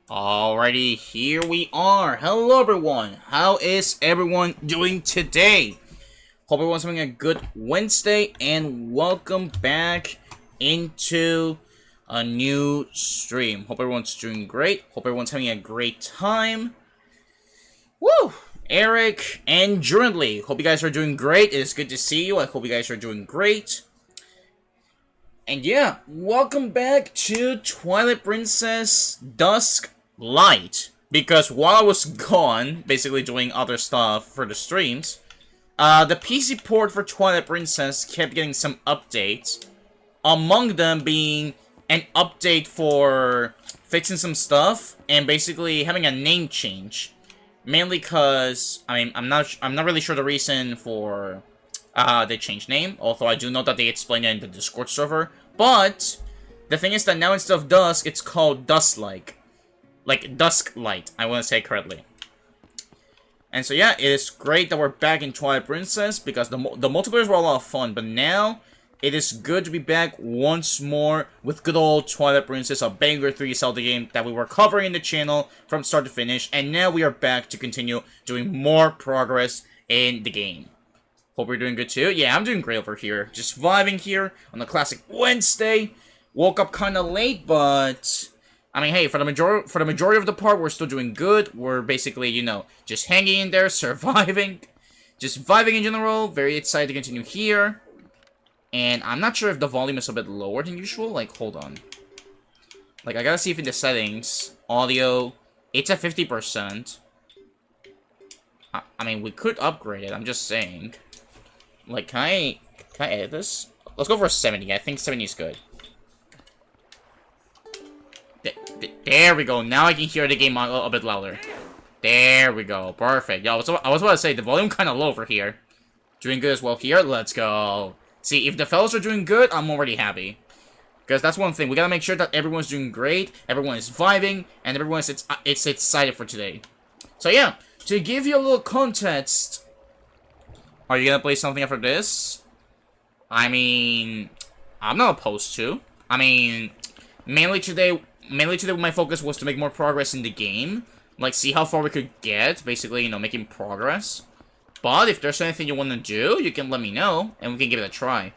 Alrighty, here we are. Hello everyone, how is everyone doing today? Hope everyone's having a good Wednesday, and welcome back into a new stream. Hope everyone's doing great, hope everyone's having a great time. Woo! Eric and Jurandly, hope you guys are doing great. It is good to see you, I hope you guys are doing great. And yeah, welcome back to Twilight Princess Dusk Light. Because while I was gone, basically doing other stuff for the streams, the PC port for Twilight Princess kept getting some updates. Among them being an update for fixing some stuff and basically having a name change. Mainly because, I mean, I'm not really sure the reason for they changed name, although I do know that they explained it in the Discord server. But the thing is that now instead of Dusk, it's called Dusk-like. Like Dusk Light, I want to say it correctly. And so yeah, it is great that we're back in Twilight Princess, because the multiplayers were a lot of fun, but now it is good to be back once more with good old Twilight Princess, a banger 3 Zelda game that we were covering in the channel from start to finish, and now we are back to continue doing more progress in the game. Hope you're doing good too. Yeah, I'm doing great over here. Just vibing here on the classic Wednesday. Woke up kind of late, but I mean, hey, for the majority of the part, we're still doing good. We're basically, you know, just hanging in there, surviving, just vibing in general. Very excited to continue here. And I'm not sure if the volume is a bit lower than usual. Like, hold on. Like, I gotta see if in the settings, audio, it's at 50%. I mean, we could upgrade it. I'm just saying. Like, can I edit this? Let's go for a 70. I think 70 is good. There we go. Now I can hear the game a bit louder. There we go. Perfect. Yo, I was about to say, the volume kind of low over here. Doing good as well here. Let's go. See, if the fellows are doing good, I'm already happy. Because that's one thing. We gotta make sure that everyone's doing great, everyone is vibing, and everyone is excited for today. So yeah, to give you a little context, are you gonna play something after this? I mean, I'm not opposed to. I mean, mainly today my focus was to make more progress in the game. Like, see how far we could get, basically, you know, making progress. But if there's anything you want to do, you can let me know, and we can give it a try.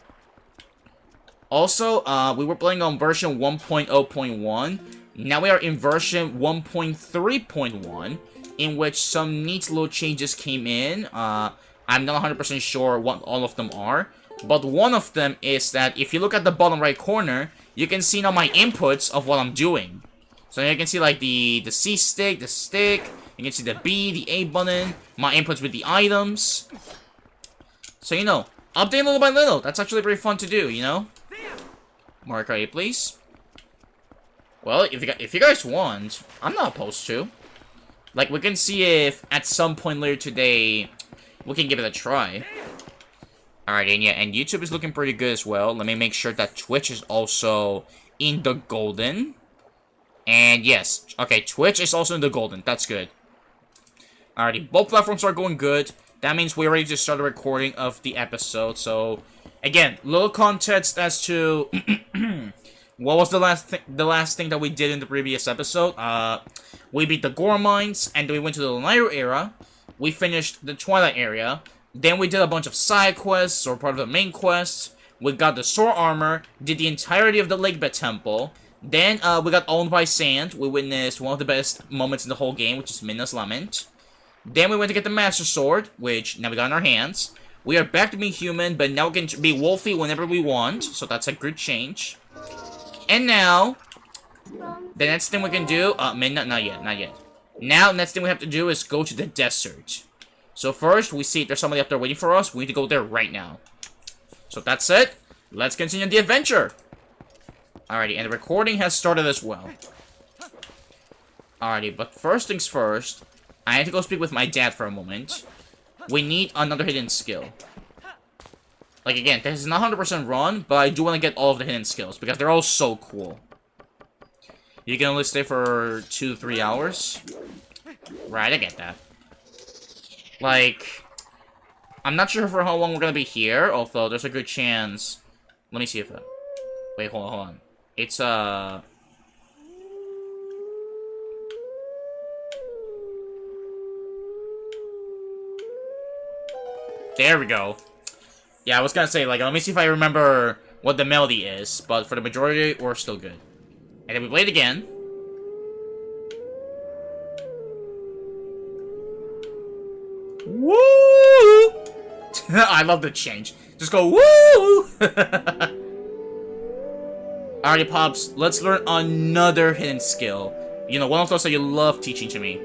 Also, we were playing on version 1.0.1. Now we are in version 1.3.1, in which some neat little changes came in. I'm not 100% sure what all of them are, but one of them is that if you look at the bottom right corner, you can see now my inputs of what I'm doing. So you can see like the C stick, the stick, you can see the B, the A button, my inputs with the items. So, you know, update little by little. That's actually pretty fun to do, you know? More credit, please. Well, if you guys want, I'm not opposed to. Like, we can see if at some point later today we can give it a try. Alright, and yeah, and YouTube is looking pretty good as well. Let me make sure that Twitch is also in the golden. And yes, okay, Twitch is also in the golden. That's good. Alrighty, both platforms are going good. That means we're ready to start the recording of the episode. So, again, little context as to what was the last thing that we did in the previous episode. We beat the Gore Mines, and then we went to the Lanayru era. We finished the Twilight area. Then we did a bunch of side quests, or part of the main quests. We got the sword armor, did the entirety of the Lakebed Temple. Then, we got owned by Sand. We witnessed one of the best moments in the whole game, which is Midna's Lament. Then we went to get the Master Sword, which now we got in our hands. We are back to being human, but now we can be Wolfie whenever we want, so that's a good change. And now, the next thing we can do, Midna, not yet. Now, the next thing we have to do is go to the desert. So first, we see if there's somebody up there waiting for us. We need to go there right now. So that's it. Let's continue the adventure. Alrighty, and the recording has started as well. Alrighty, but first things first, I need to go speak with my dad for a moment. We need another hidden skill. Like, again, this is not 100% run, but I do want to get all of the hidden skills, because they're all so cool. You can only stay for 2 to 3 hours. Right, I get that. Like, I'm not sure for how long we're gonna be here, although there's a good chance. Let me see if wait, hold on. It's, there we go. Yeah, I was gonna say, like, let me see if I remember what the melody is, but for the majority, we're still good. And then we play it again. Woo! I love the change. Just go, woo! Alrighty, Pops, let's learn another hidden skill. You know, one of those that you love teaching to me.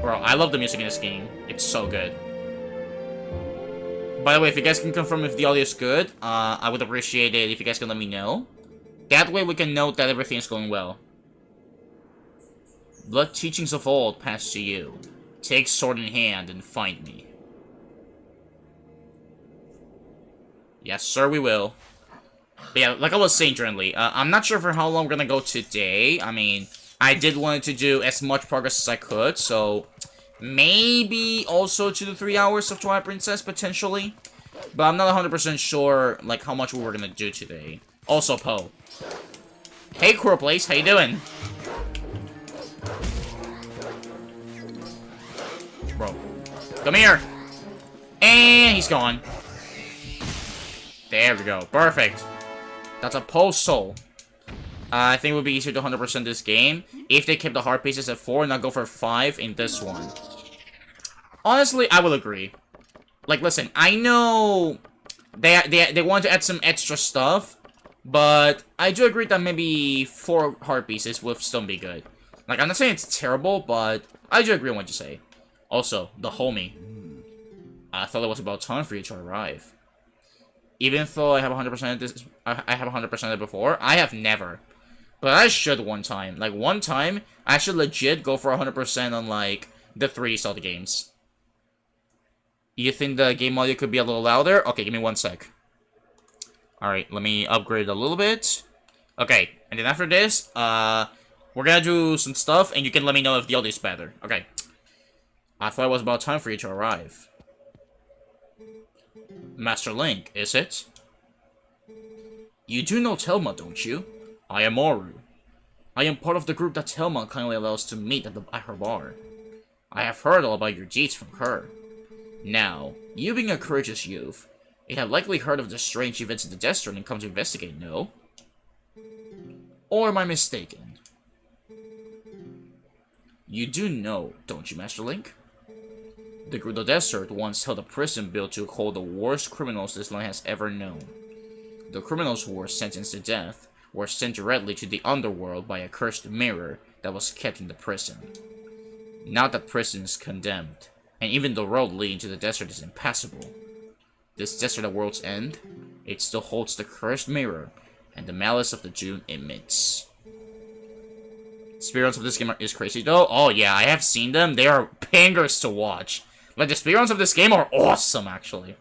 Bro, I love the music in this game. It's so good. By the way, if you guys can confirm if the audio is good, I would appreciate it if you guys can let me know. That way we can note that everything is going well. Let teachings of old pass to you. Take sword in hand and find me. Yes, sir, we will. But yeah, like I was saying generally, I'm not sure for how long we're gonna go today. I mean, I did want to do as much progress as I could, so maybe also 2 to 3 hours of Twilight Princess, potentially. But I'm not 100% sure, like, how much we were gonna do today. Also, Poe. Hey, Crow Place, how you doing? Come here. And he's gone. There we go. Perfect. That's a post soul. I think it would be easier to 100% this game if they kept the heart pieces at 4 and not go for 5 in this one. Honestly, I will agree. Like, listen, I know they want to add some extra stuff, but I do agree that maybe 4 heart pieces would still be good. Like, I'm not saying it's terrible, but I do agree on what you say. Also, the homie. I thought it was about time for you to arrive. Even though I have 100% of this, I have 100% of it before, I have never. But I should one time. Like, one time, I should legit go for 100% on, like, the 3D Zelda games. You think the game audio could be a little louder? Okay, give me 1 sec. Alright, let me upgrade a little bit. Okay, and then after this, we're gonna do some stuff, and you can let me know if the audio is better. Okay. I thought it was about time for you to arrive. Master Link, is it? You do know Telma, don't you? I am Oru. I am part of the group that Telma kindly allows to meet at her bar. I have heard all about your deeds from her. Now, you being a courageous youth, you have likely heard of the strange events in the desert and come to investigate, no? Or am I mistaken? You do know, don't you, Master Link? The Gerudo Desert once held a prison built to hold the worst criminals this land has ever known. The criminals who were sentenced to death were sent directly to the underworld by a cursed mirror that was kept in the prison. Now that prison is condemned, and even the road leading to the desert is impassable. This desert at world's end, it still holds the cursed mirror and the malice of the June emits. Speedruns of this game is crazy though. Oh yeah, I have seen them. They are bangers to watch. Like, the speedruns of this game are awesome, actually.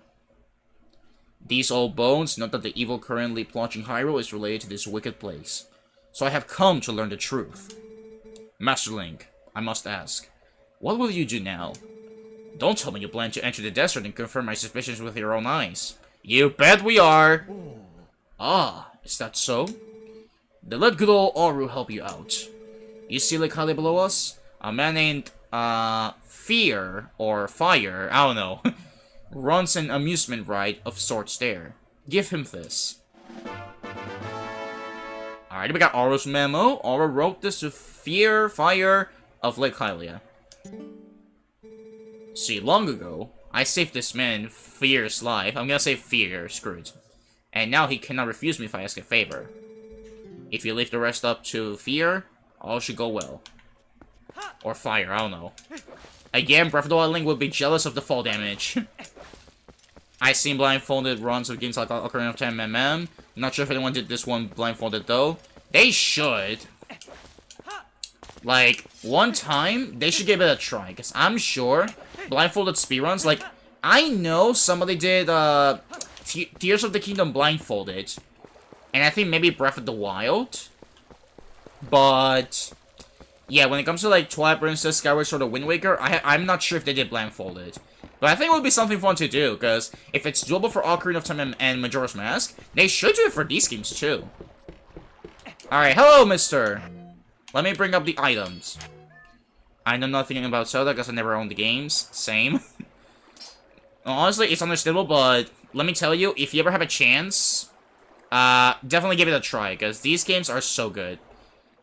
These old bones note that the evil currently plunging Hyrule is related to this wicked place. So I have come to learn the truth. Master Link, I must ask, what will you do now? Don't tell me you plan to enter the desert and confirm my suspicions with your own eyes. You bet we are! Ah, is that so? Then let good old Oru help you out. You see Lake Hylia below us? A man named, Fear, or Fire, I don't know, runs an amusement ride of sorts there. Give him this. Alright, we got Oru's memo. Oru wrote this to Fear, Fire of Lake Hylia. See, long ago, I saved this man Fear's life. I'm gonna say Fear, screw it. And now he cannot refuse me if I ask a favor. If you leave the rest up to Fear, all should go well. Or Fire, I don't know. Again, Breath of the Wild Link will be jealous of the fall damage. I've seen blindfolded runs of games like Ocarina of Time MM. Not sure if anyone did this one blindfolded though. They should. Like, one time, they should give it a try. Because I'm sure blindfolded speedruns, like, I know somebody did Tears of the Kingdom blindfolded. And I think maybe Breath of the Wild. But yeah, when it comes to like Twilight Princess, Skyward Sword, or Wind Waker, I'm not sure if they did blindfolded. But I think it would be something fun to do, because if it's doable for Ocarina of Time and Majora's Mask, they should do it for these games too. Alright, hello, mister! Let me bring up the items. I know nothing about Zelda because I never owned the games. Same. Honestly, it's understandable, but let me tell you, if you ever have a chance, definitely give it a try, because these games are so good.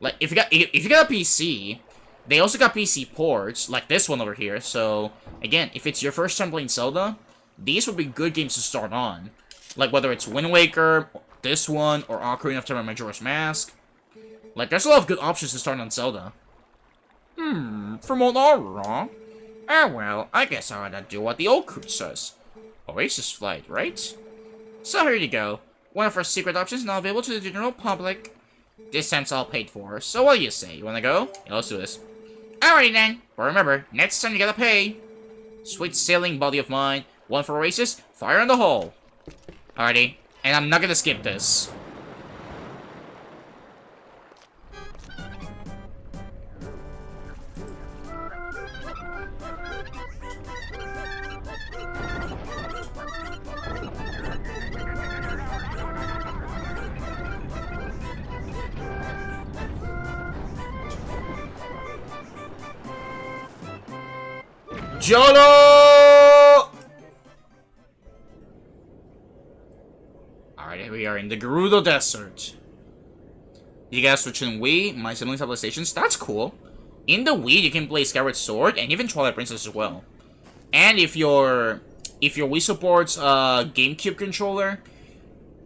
Like, if you got a PC, they also got PC ports, like this one over here. So, again, if it's your first time playing Zelda, these would be good games to start on. Like, whether it's Wind Waker, this one, or Ocarina of Time and Majora's Mask. Like, there's a lot of good options to start on Zelda. From old Aurora? Ah, well, I guess I ought to do what the old crew says. Oasis Flight, right? So here you go. One of our secret options now available to the general public. This time's all paid for, so what do you say? You wanna go? Yeah, let's do this. Alrighty then, but remember, next time you gotta pay. Sweet sailing, body of mine. One for Oasis, fire in the hole. Alrighty, and I'm not gonna skip this. Jolo! are in the Gerudo Desert. You guys switch in Wii, my siblings have PlayStations. That's cool. In the Wii, you can play Skyward Sword and even Twilight Princess as well. And if your Wii supports GameCube controller,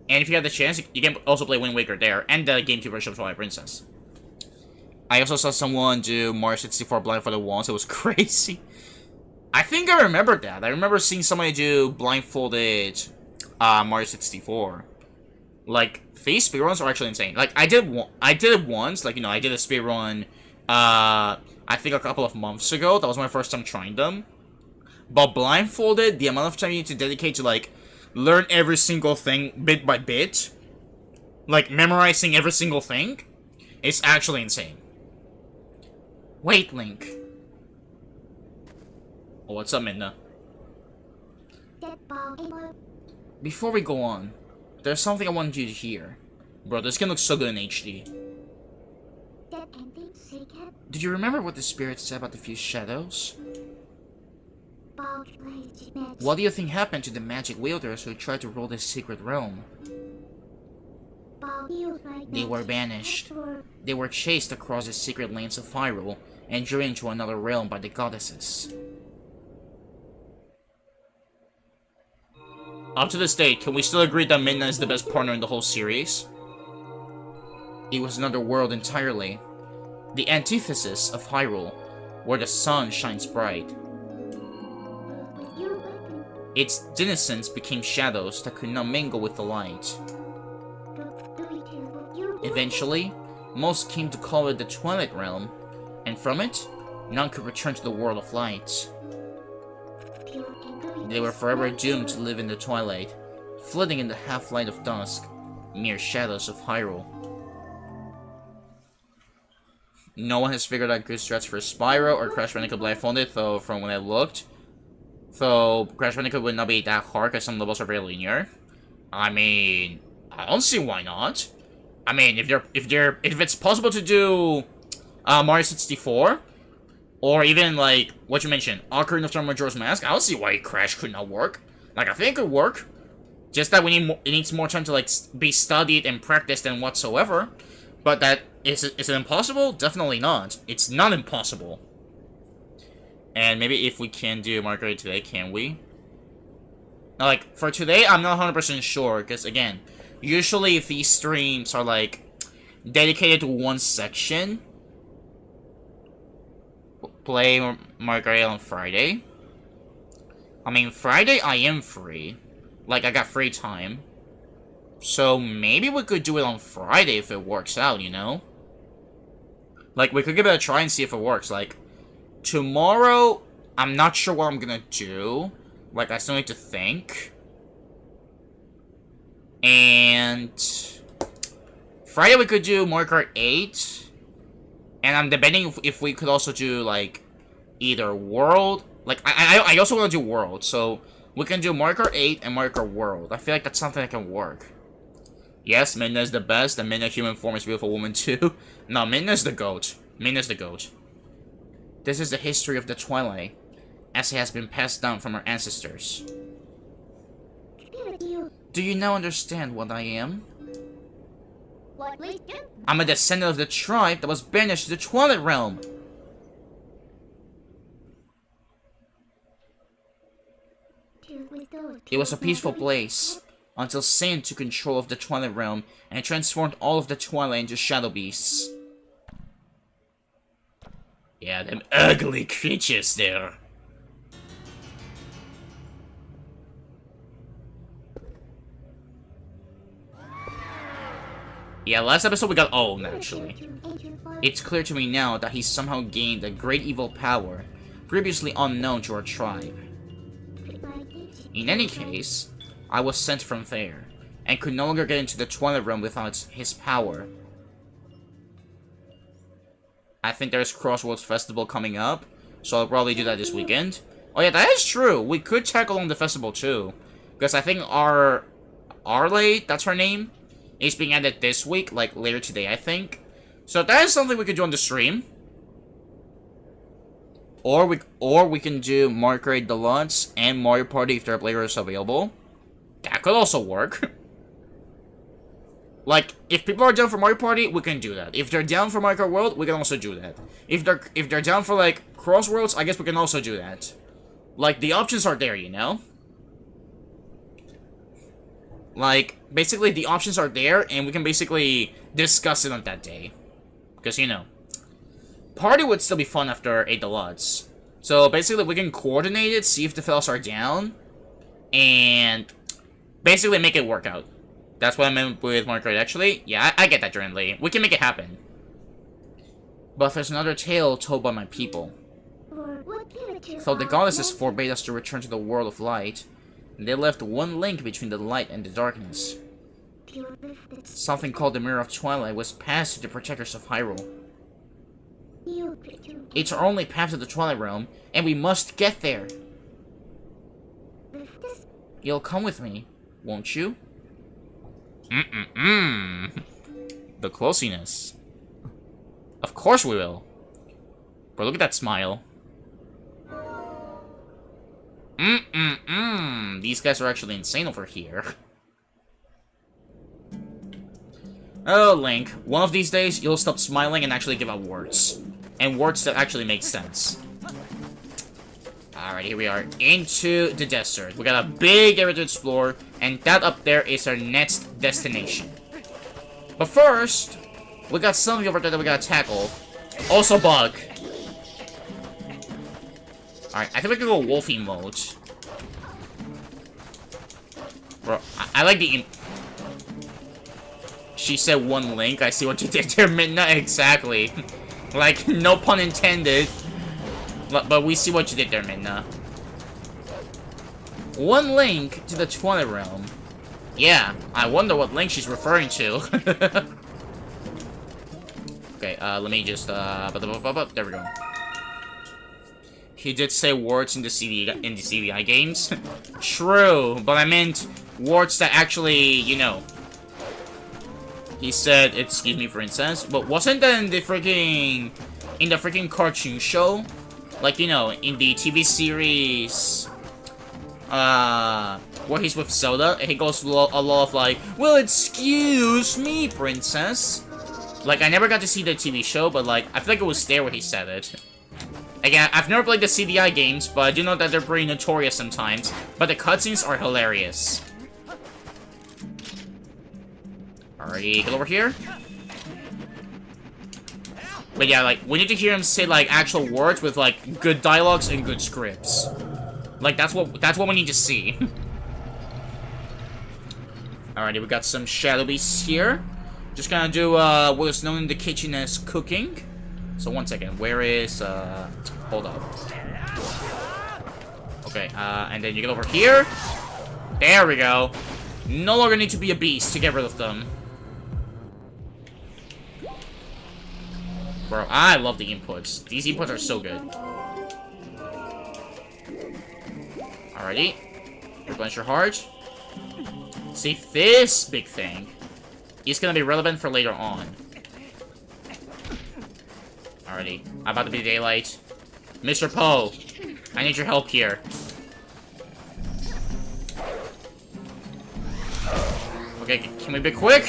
and if you have the chance, you can also play Wind Waker there, and the GameCube version of Twilight Princess. I also saw someone do Mario 64 blindfolded once. It was crazy. I think I remember that. I remember seeing somebody do blindfolded Mario 64. Like, these speedruns are actually insane. Like, I did it once. Like, you know, I did a speedrun, I think a couple of months ago. That was my first time trying them. But blindfolded, the amount of time you need to dedicate to, like, learn every single thing bit by bit, like, memorizing every single thing, is actually insane. Wait, Link. Oh, what's up, Midna? Before we go on, there's something I want you to hear. Bro, this game looks so good in HD. Did you remember what the spirit said about the few shadows? What do you think happened to the magic wielders who tried to rule this secret realm? They were banished. They were chased across the secret lands of Hyrule and driven to another realm by the goddesses. Up to this date, can we still agree that Midna is the best partner in the whole series? It was another world entirely. The antithesis of Hyrule, where the sun shines bright. Its denizens became shadows that could not mingle with the light. Eventually, most came to call it the Twilight Realm, and from it, none could return to the world of light. They were forever doomed to live in the twilight, floating in the half-light of dusk, mere shadows of Hyrule. No one has figured out good strats for Spyro or Crash Bandicoot blindfolded, though from when I looked. Though Crash Bandicoot would not be that hard because some levels are very linear. I mean, I don't see why not. I mean, if it's possible to do Mario 64, or even like what you mentioned, Ocarina of Time Majora's Mask, I don't see why Crash could not work. Like, I think it could work. Just that it needs more time to like be studied and practiced and whatsoever. But that is it impossible? Definitely not. It's not impossible. And maybe if we can do Mario today, can we? Now, like, for today, I'm not 100% sure, because, again, usually if these streams are, like, dedicated to one section, play Mario on Friday. I mean, Friday I am free. Like, I got free time. So, maybe we could do it on Friday if it works out, you know? Like, we could give it a try and see if it works. Like, tomorrow, I'm not sure what I'm gonna do. Like, I still need to think. And Friday we could do Mario Kart 8. And I'm debating if we could also do, like, either World. Like, I also want to do World. So, we can do Mario Kart 8 and Mario Kart World. I feel like that's something that can work. Yes, Midna is the best, and Midna human form is a beautiful woman too. No, Midna's the GOAT. Midna's the GOAT. This is the history of the Twilight, as it has been passed down from our ancestors. Do you now understand what I am? I'm a descendant of the tribe that was banished to the Twilight Realm. It was a peaceful place, until Sin took control of the Twilight Realm and transformed all of the Twilight into shadow beasts. Yeah, them ugly creatures there. Yeah, last episode we got Owen, actually. It's clear to me now that he somehow gained a great evil power, previously unknown to our tribe. In any case, I was sent from there, and could no longer get into the Twilight Realm without his power. I think there's Crossroads Festival coming up, so I'll probably do that this weekend. Oh yeah, that is true. We could tag along the festival too, because I think Arley, that's her name, is being added this week, like later today, I think. So that is something we could do on the stream. Or we can do Mario Kart Deluxe and Mario Party if their players available. That could also work. Like, if people are down for Mario Party, we can do that. If they're down for Mario Kart World, we can also do that. If they're down for, like, Cross Worlds, I guess we can also do that. Like, the options are there, you know? Like, basically, the options are there, and we can basically discuss it on that day. Because, you know, Party would still be fun after 8 Deluxe. So, basically, we can coordinate it, see if the fellas are down, and basically make it work out. That's what I meant with Mario Kart, actually. Yeah, I get that, Lee. We can make it happen. But there's another tale told by my people. So the goddesses forbade us to return to the world of light. And they left one link between the light and the darkness. Something called the Mirror of Twilight was passed to the protectors of Hyrule. It's our only path to the Twilight Realm, and we must get there. You'll come with me, won't you? The closeness. Of course we will. Bro, look at that smile. These guys are actually insane over here. Oh, Link. One of these days, you'll stop smiling and actually give out words. And words that actually make sense. Alright, here we are. Into the desert. We got a big area to explore. And that up there is our next destination. But first, we got something over there that we gotta tackle. Also bug. Alright, I think we can go Wolfie mode. Bro, I like the... She said one link. I see what you did there, Midna. Exactly. Like, no pun intended. But we see what you did there, Midna. One link to the Twilight Realm. Yeah, I wonder what link she's referring to. Okay, let me just, there we go. He did say words in the CDI games. True, but I meant words that actually, you know. He said, excuse me, princess, but wasn't that in the freaking cartoon show? Like, you know, in the TV series, where he's with Zelda, and he goes a lot of like, well, excuse me, princess. Like, I never got to see the TV show, but like, I feel like it was there where he said it. Again, I've never played the CDI games, but I do know that they're pretty notorious sometimes. But the cutscenes are hilarious. Alrighty, get over here. But yeah, like, we need to hear him say, like, actual words with, like, good dialogues and good scripts. Like, that's what we need to see. Alrighty, we got some shadow beasts here. Just gonna do, what is known in the kitchen as cooking. So, one second, where is, hold up. Okay, and then you get over here. There we go. No longer need to be a beast to get rid of them. Bro, I love the inputs. These inputs are so good. Alrighty. Replenish your heart. See, this big thing is gonna be relevant for later on. Alrighty. I'm about to be daylight. Mr. Poe, I need your help here. Okay, can we be quick?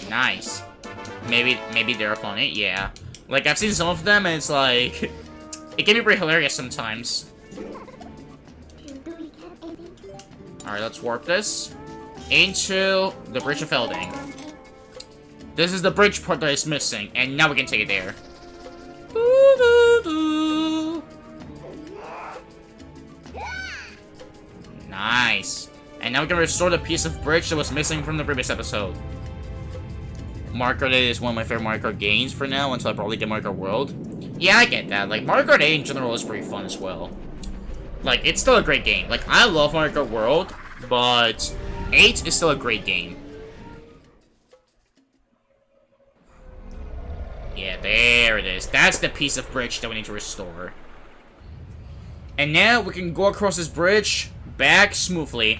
Nice. Maybe they're funny, yeah. Like, I've seen some of them, and it's like... It can be pretty hilarious sometimes. Alright, let's warp this. Into the Bridge of Elding. This is the bridge part that is missing, and now we can take it there. Nice. And now we can restore the piece of bridge that was missing from the previous episode. Mario Kart 8 is one of my favorite Mario Kart games for now, until I probably get Mario Kart World. Yeah, I get that. Like, Mario Kart 8 in general is pretty fun as well. Like, it's still a great game. Like, I love Mario Kart World, but 8 is still a great game. Yeah, there it is. That's the piece of bridge that we need to restore. And now we can go across this bridge back smoothly.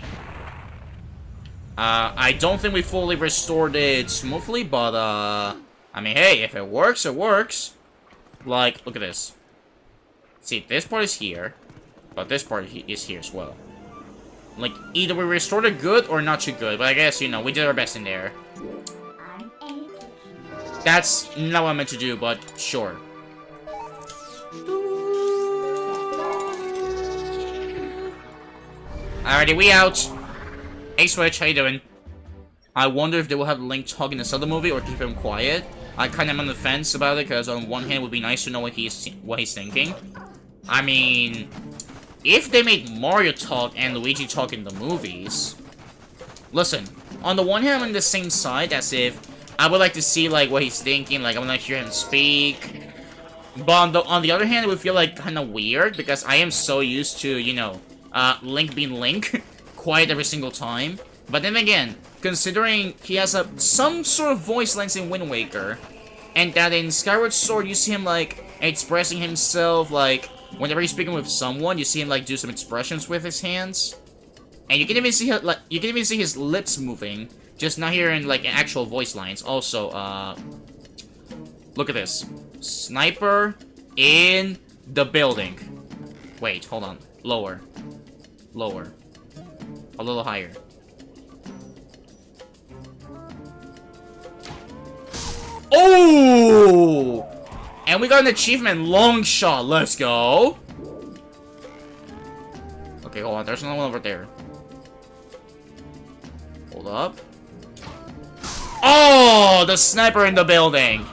I don't think we fully restored it smoothly, but, I mean, hey, if it works, it works. Like, look at this. See, this part is here, but this part is here as well. Like, either we restored it good or not too good, but I guess, you know, we did our best in there. That's not what I meant to do, but sure. Alrighty, we out. Hey Switch, how you doing? I wonder if they will have Link talk in the Zelda movie or keep him quiet. I kind of am on the fence about it, because on one hand it would be nice to know what he's thinking. I mean, if they made Mario talk and Luigi talk in the movies... Listen, on the one hand I'm on the same side, as if I would like to see, like, what he's thinking, like, I want to hear him speak. But on the other hand, it would feel, like, kind of weird, because I am so used to, you know, Link being Link, quiet every single time. But then again, considering he has some sort of voice lines in Wind Waker, and that in Skyward Sword you see him, like, expressing himself, like, whenever he's speaking with someone, you see him, like, do some expressions with his hands. And you can even see, like, you can even see his lips moving, just not hearing, like, actual voice lines. Also, look at this. Sniper in the building. Wait, hold on. Lower. Lower. A little higher. Oh! And we got an achievement, long shot. Let's go. Okay, hold on. There's another one over there. Hold up. Oh! The sniper in the building.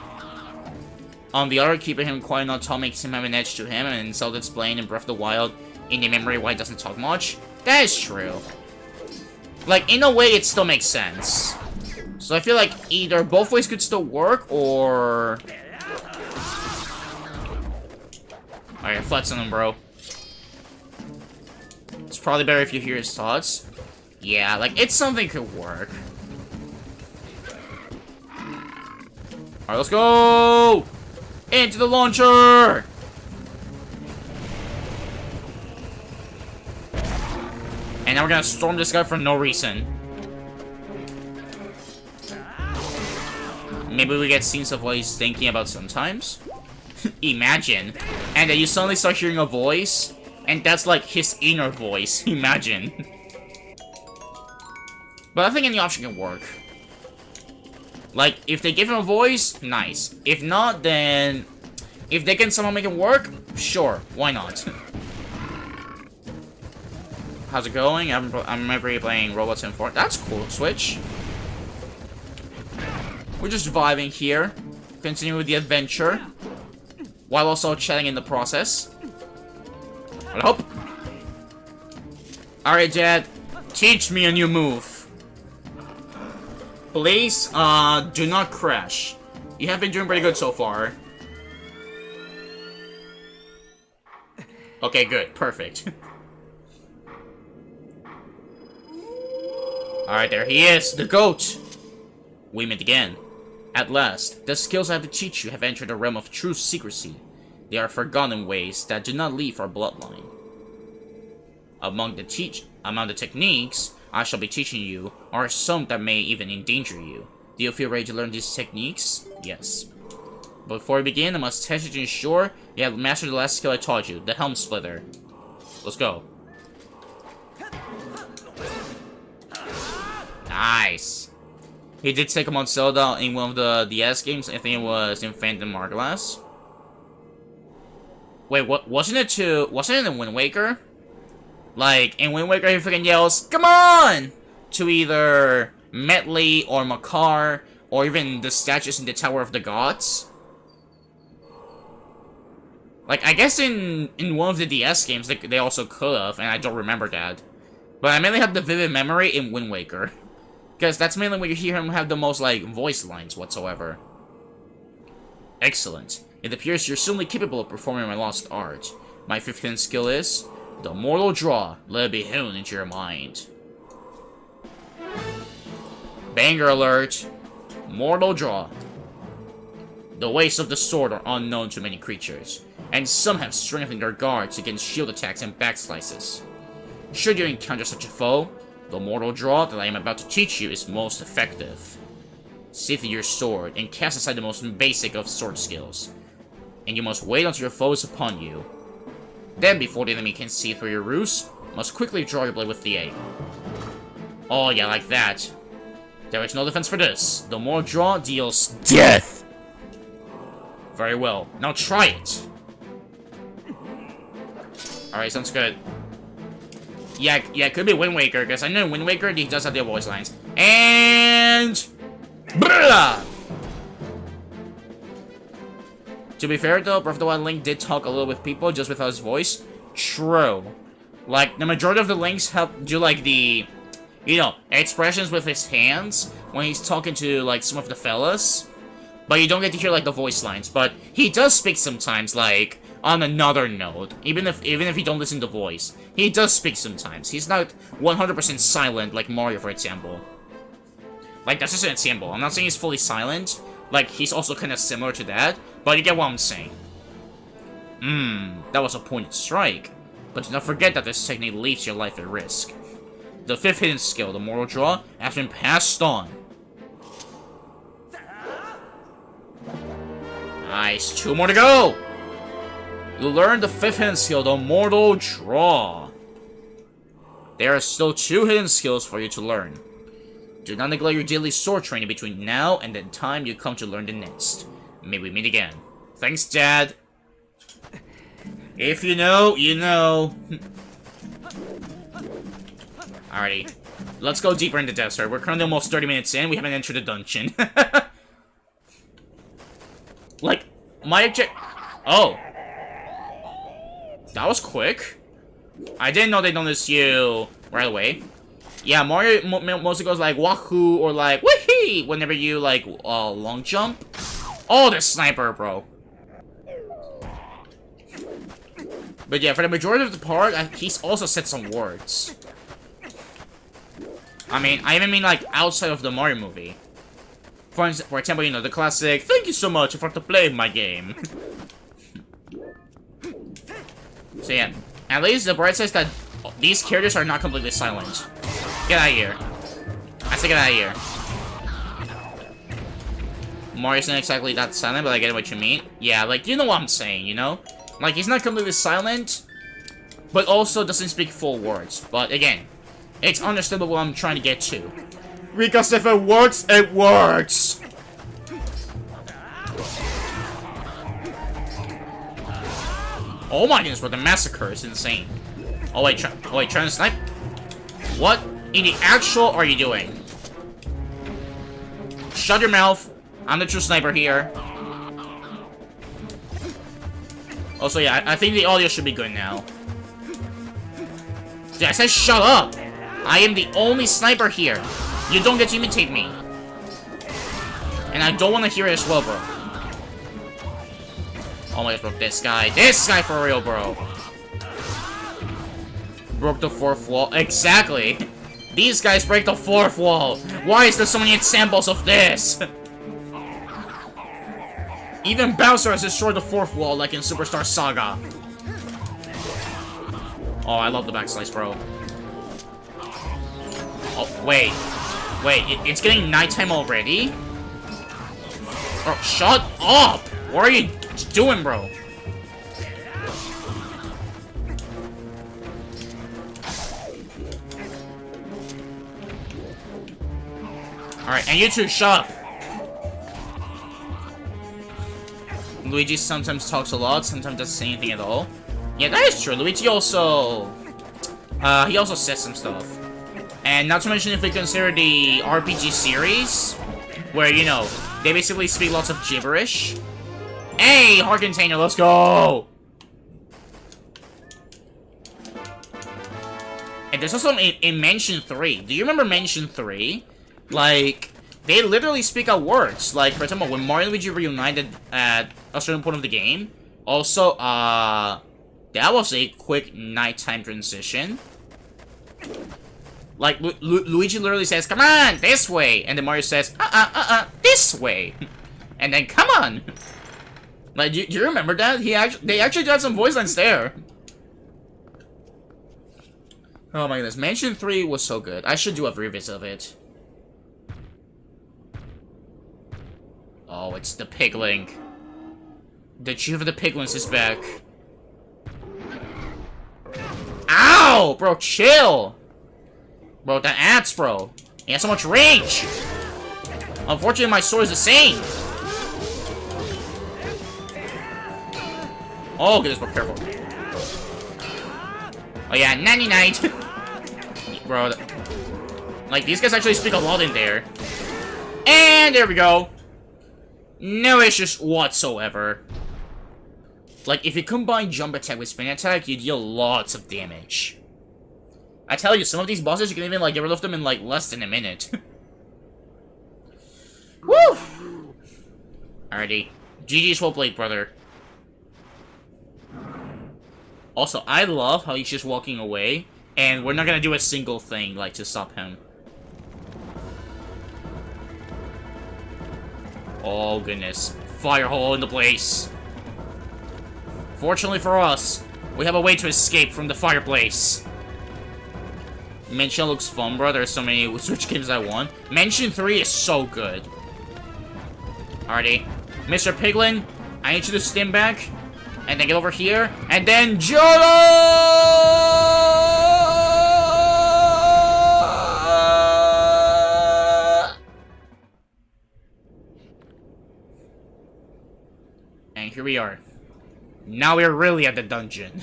The other, keeping him quiet not talk makes him have an edge to him, and Zelda explained in Breath of the Wild in the memory why he doesn't talk much. That is true. Like, in a way, it still makes sense. So I feel like either both ways could still work, or... Alright, flex on him, bro. It's probably better if you hear his thoughts. Yeah, like, it's something could work. Alright, let's go! Into the launcher! And now we're gonna storm this guy for no reason. Maybe we get scenes of what he's thinking about sometimes? Imagine. And then you suddenly start hearing a voice, and that's like his inner voice. Imagine. But I think any option can work. Like, if they give him a voice, nice. If not, then... If they can somehow make it work, sure, why not? How's it going? I remember playing Robots in Fort. That's cool, Switch. We're just vibing here. Continuing with the adventure. While also chatting in the process. I hope. Alright, Dad. Teach me a new move. Please, do not crash. You have been doing pretty good so far. Okay, good. Perfect. Alright, there he is, the goat! We meet again. At last, the skills I have to teach you have entered a realm of true secrecy. They are forgotten ways that do not leave our bloodline. Among the techniques I shall be teaching you are some that may even endanger you. Do you feel ready to learn these techniques? Yes. Before we begin, I must test you to ensure you have mastered the last skill I taught you, the Helm Splitter. Let's go. Nice. He did take him on Zelda in one of the DS games. I think it was in Phantom Hourglass. Wait, what? Wasn't it in Wind Waker? Like, in Wind Waker, he freaking yells, "Come on!" to either Metley or Makar, or even the statues in the Tower of the Gods. Like, I guess in one of the DS games, they also could have, and I don't remember that. But I mainly have the vivid memory in Wind Waker. Because that's mainly when you hear him have the most, like, voice lines whatsoever. Excellent. It appears you're certainly capable of performing my lost art. My 15th skill is the Mortal Draw. Let it be honed into your mind. Banger alert. Mortal Draw. The ways of the sword are unknown to many creatures, and some have strengthened their guards against shield attacks and back slices. Should you encounter such a foe, the Mortal Draw that I am about to teach you is most effective. Sheath your sword and cast aside the most basic of sword skills, and you must wait until your foe is upon you. Then, before the enemy can see through your ruse, must quickly draw your blade with the A. Oh yeah, like that. There is no defense for this. The more draw deals death. Very well. Now try it. Alright, sounds good. Yeah, it could be Wind Waker, because I know Wind Waker, he does have their voice lines. And... Blah! To be fair though, Breath of the Wild Link did talk a little with people just without his voice. True. Like, the majority of the Links help do like the... You know, expressions with his hands when he's talking to, like, some of the fellas. But you don't get to hear, like, the voice lines. But he does speak sometimes, like, on another note. Even if you don't listen to voice. He does speak sometimes. He's not 100% silent, like Mario, for example. Like, that's just an example. I'm not saying he's fully silent. Like, he's also kind of similar to that. But you get what I'm saying. That was a pointed strike. But do not forget that this technique leaves your life at risk. The 5th hidden skill, the Mortal Draw, has been passed on. Nice, 2 more to go! You learned the 5th hidden skill, the Mortal Draw. There are still 2 hidden skills for you to learn. Do not neglect your daily sword training between now and the time you come to learn the next. May we meet again. Thanks, Dad. If you know, you know. Alrighty. Let's go deeper into desert. We're currently almost 30 minutes in. We haven't entered the dungeon. Like, my object... Oh. That was quick. I didn't know they noticed you right away. Yeah, Mario mostly goes like wahoo or like wee whenever you like long jump. Oh, the sniper, bro. But yeah, for the majority of the part, he's also said some words. I even mean like outside of the Mario movie. For example, you know, the classic, "Thank you so much for to play my game." So yeah, at least the bright side is that these characters are not completely silent. Get out of here. I say get out of here. Mario's not exactly that silent, but I get what you mean. Yeah, like, you know what I'm saying, you know? Like, he's not completely silent, but also doesn't speak full words. But again, it's understandable what I'm trying to get to. Because if it works, it works! Oh my goodness, but the massacre is insane. Oh wait, trying to snipe? What in the actual are you doing? Shut your mouth. I'm the true sniper here. Also, yeah, I think the audio should be good now. Dude, I said shut up! I am the only sniper here. You don't get to imitate me. And I don't want to hear it as well, bro. Oh my gosh, bro, this guy for real, bro. Broke the 4th wall. Exactly. These guys break the 4th wall. Why is there so many examples of this? Even Bowser has destroyed the 4th wall, like in Superstar Saga. Oh, I love the backslice, bro. Oh, wait. Wait, it's getting nighttime already? Oh, shut up! What are you doing, bro? Alright, and you two, shut up! Luigi sometimes talks a lot, sometimes doesn't say anything at all. Yeah, that is true. Luigi also... he also says some stuff. And not to mention if we consider the RPG series, where, you know, they basically speak lots of gibberish. Hey, heart container, let's go! And there's also in Mansion 3. Do you remember Mansion 3? Like, they literally speak out words. Like, for example, when Mario and Luigi reunited at a certain point of the game. Also, that was a quick nighttime transition. Like, Luigi literally says, "Come on, this way!" And then Mario says, this way! And then, "Come on!" Like, do you remember that? They actually got some voice lines there. Oh my goodness, Mansion 3 was so good. I should do a revisit of it. Oh, it's the Pig Link. The Chief of the Piglins is back. Bro! Bro, chill! Bro, that axe, bro. He has so much range! Unfortunately, my sword is the same. Oh, goodness, bro, careful. Oh, yeah, 99. Bro, like, these guys actually speak a lot in there. And there we go. No issues whatsoever. Like, if you combine jump attack with spin attack, you deal lots of damage. I tell you, some of these bosses, you can even, like, get rid of them in, like, less than a minute. Woo! Alrighty. GG's well played, brother. Also, I love how he's just walking away, and we're not gonna do a single thing, like, to stop him. Oh, goodness. Fire hole in the place. Fortunately for us, we have a way to escape from the fireplace. Mansion looks fun, bro. There's so many Switch games I want. Mansion 3 is so good. Alrighty. Mr. Piglin, I need you to stand back. And then get over here. And then And here we are. Now we're really at the dungeon.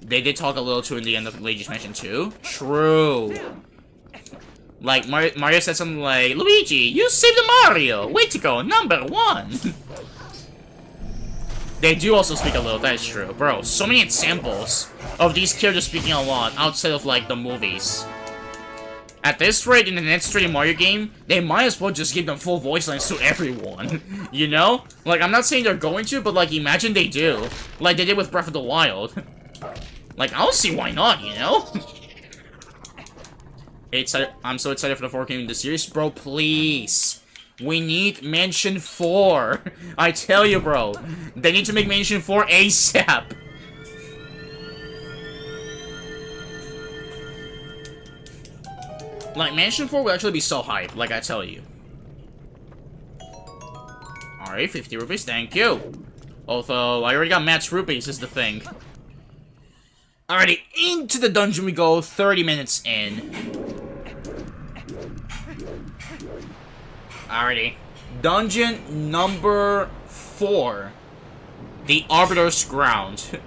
They did talk a little too in the end of Luigi's Mansion 2. True. Like, Mario said something like, Luigi, you saved the Mario! Way to go, #1! They do also speak a little, that is true. Bro, so many examples of these characters speaking a lot outside of, like, the movies. At this rate, in the next 3D Mario game, they might as well just give them full voice lines to everyone. You know? Like, I'm not saying they're going to, but, like, imagine they do. Like they did with Breath of the Wild. Like, I don't see why not, you know? I'm so excited for the 4th game in the series. Bro, please. We need Mansion 4. I tell you, bro. They need to make Mansion 4 ASAP. Like, Mansion 4 will actually be so hype, like I tell you. Alright, 50 rupees, thank you. Although, I already got Matt's rupees, is the thing. Alrighty, into the dungeon we go, 30 minutes in. Alrighty. Dungeon number 4. The Arbiter's Ground.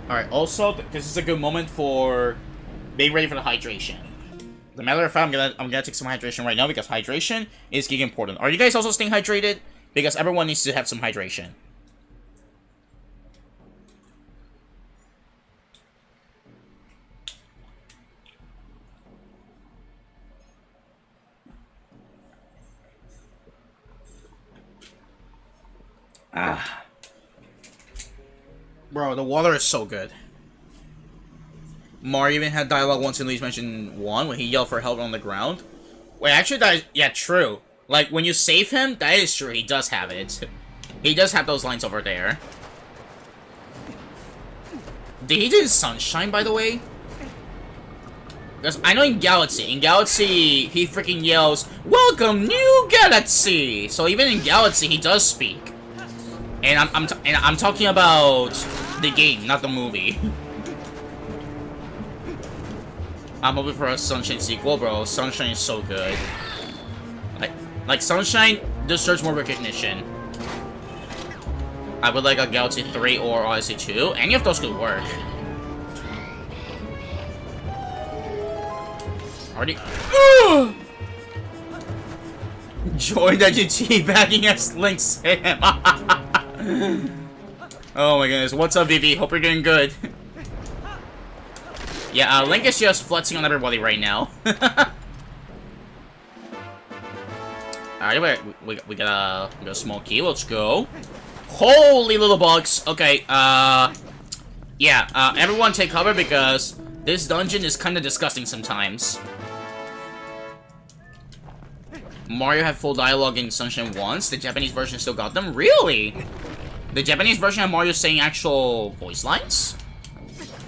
Alright, also, this is a good moment for being ready for the hydration. As a matter of fact, I'm gonna take some hydration right now because hydration is getting important. Are you guys also staying hydrated? Because everyone needs to have some hydration. Ah. Bro, the water is so good. Mario even had dialogue once in Luigi's Mansion 1 when he yelled for help on the ground. Wait, actually, that is, yeah, true. Like, when you save him, that is true. He does have it. He does have those lines over there. Did he do Sunshine, by the way? Because I know in Galaxy, he freaking yells, "Welcome, new Galaxy!" So even in Galaxy, he does speak. And I'm talking about the game, not the movie. I'm hoping for a Sunshine sequel, bro. Sunshine is so good. Like Sunshine deserves more recognition. I would like a Galaxy 3 or Odyssey 2. Any of those could work. Already. Joy that you teabagging as Link Sam. Oh my goodness. What's up, Vivi? Hope you're doing good. Yeah, Link is just flexing on everybody right now. Alright, we got a small key. Let's go. Holy little bugs. Okay, yeah, everyone take cover because this dungeon is kind of disgusting sometimes. Mario had full dialogue in Sunshine once. The Japanese version still got them? Really? The Japanese version of Mario saying actual voice lines?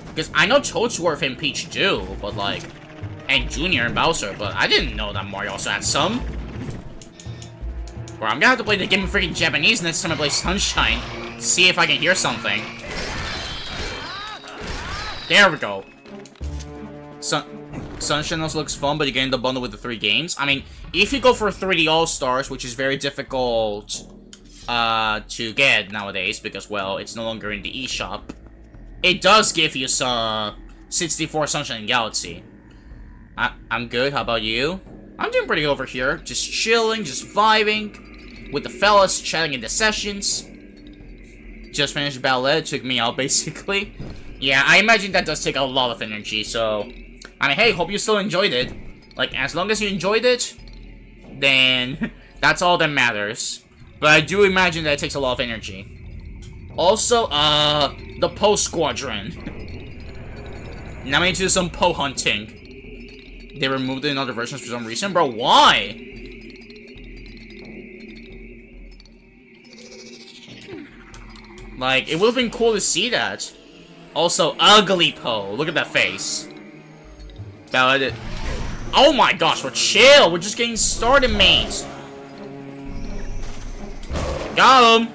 Because I know Toadsworth and Peach do, but like... And Junior and Bowser, but I didn't know that Mario also had some. Bro, I'm gonna have to play the game in freaking Japanese next time I play Sunshine. See if I can hear something. There we go. Sunshine also looks fun, but you're getting the bundle with the 3 games. I mean, if you go for 3D All-Stars, which is very difficult to get nowadays, because, well, it's no longer in the eShop, it does give you some 64 Sunshine Galaxy. I'm good, how about you? I'm doing pretty good over here. Just chilling, just vibing with the fellas, chatting in the sessions. Just finished ballet, took me out, basically. Yeah, I imagine that does take a lot of energy, so... I mean, hey, hope you still enjoyed it. Like, as long as you enjoyed it, then that's all that matters. But I do imagine that it takes a lot of energy. Also, the Poe Squadron. Now we need to do some Poe hunting. They removed it in other versions for some reason. Bro, why? Like, it would have been cool to see that. Also, ugly Poe. Look at that face. Oh my gosh, we're chill. We're just getting started, mates. Got him.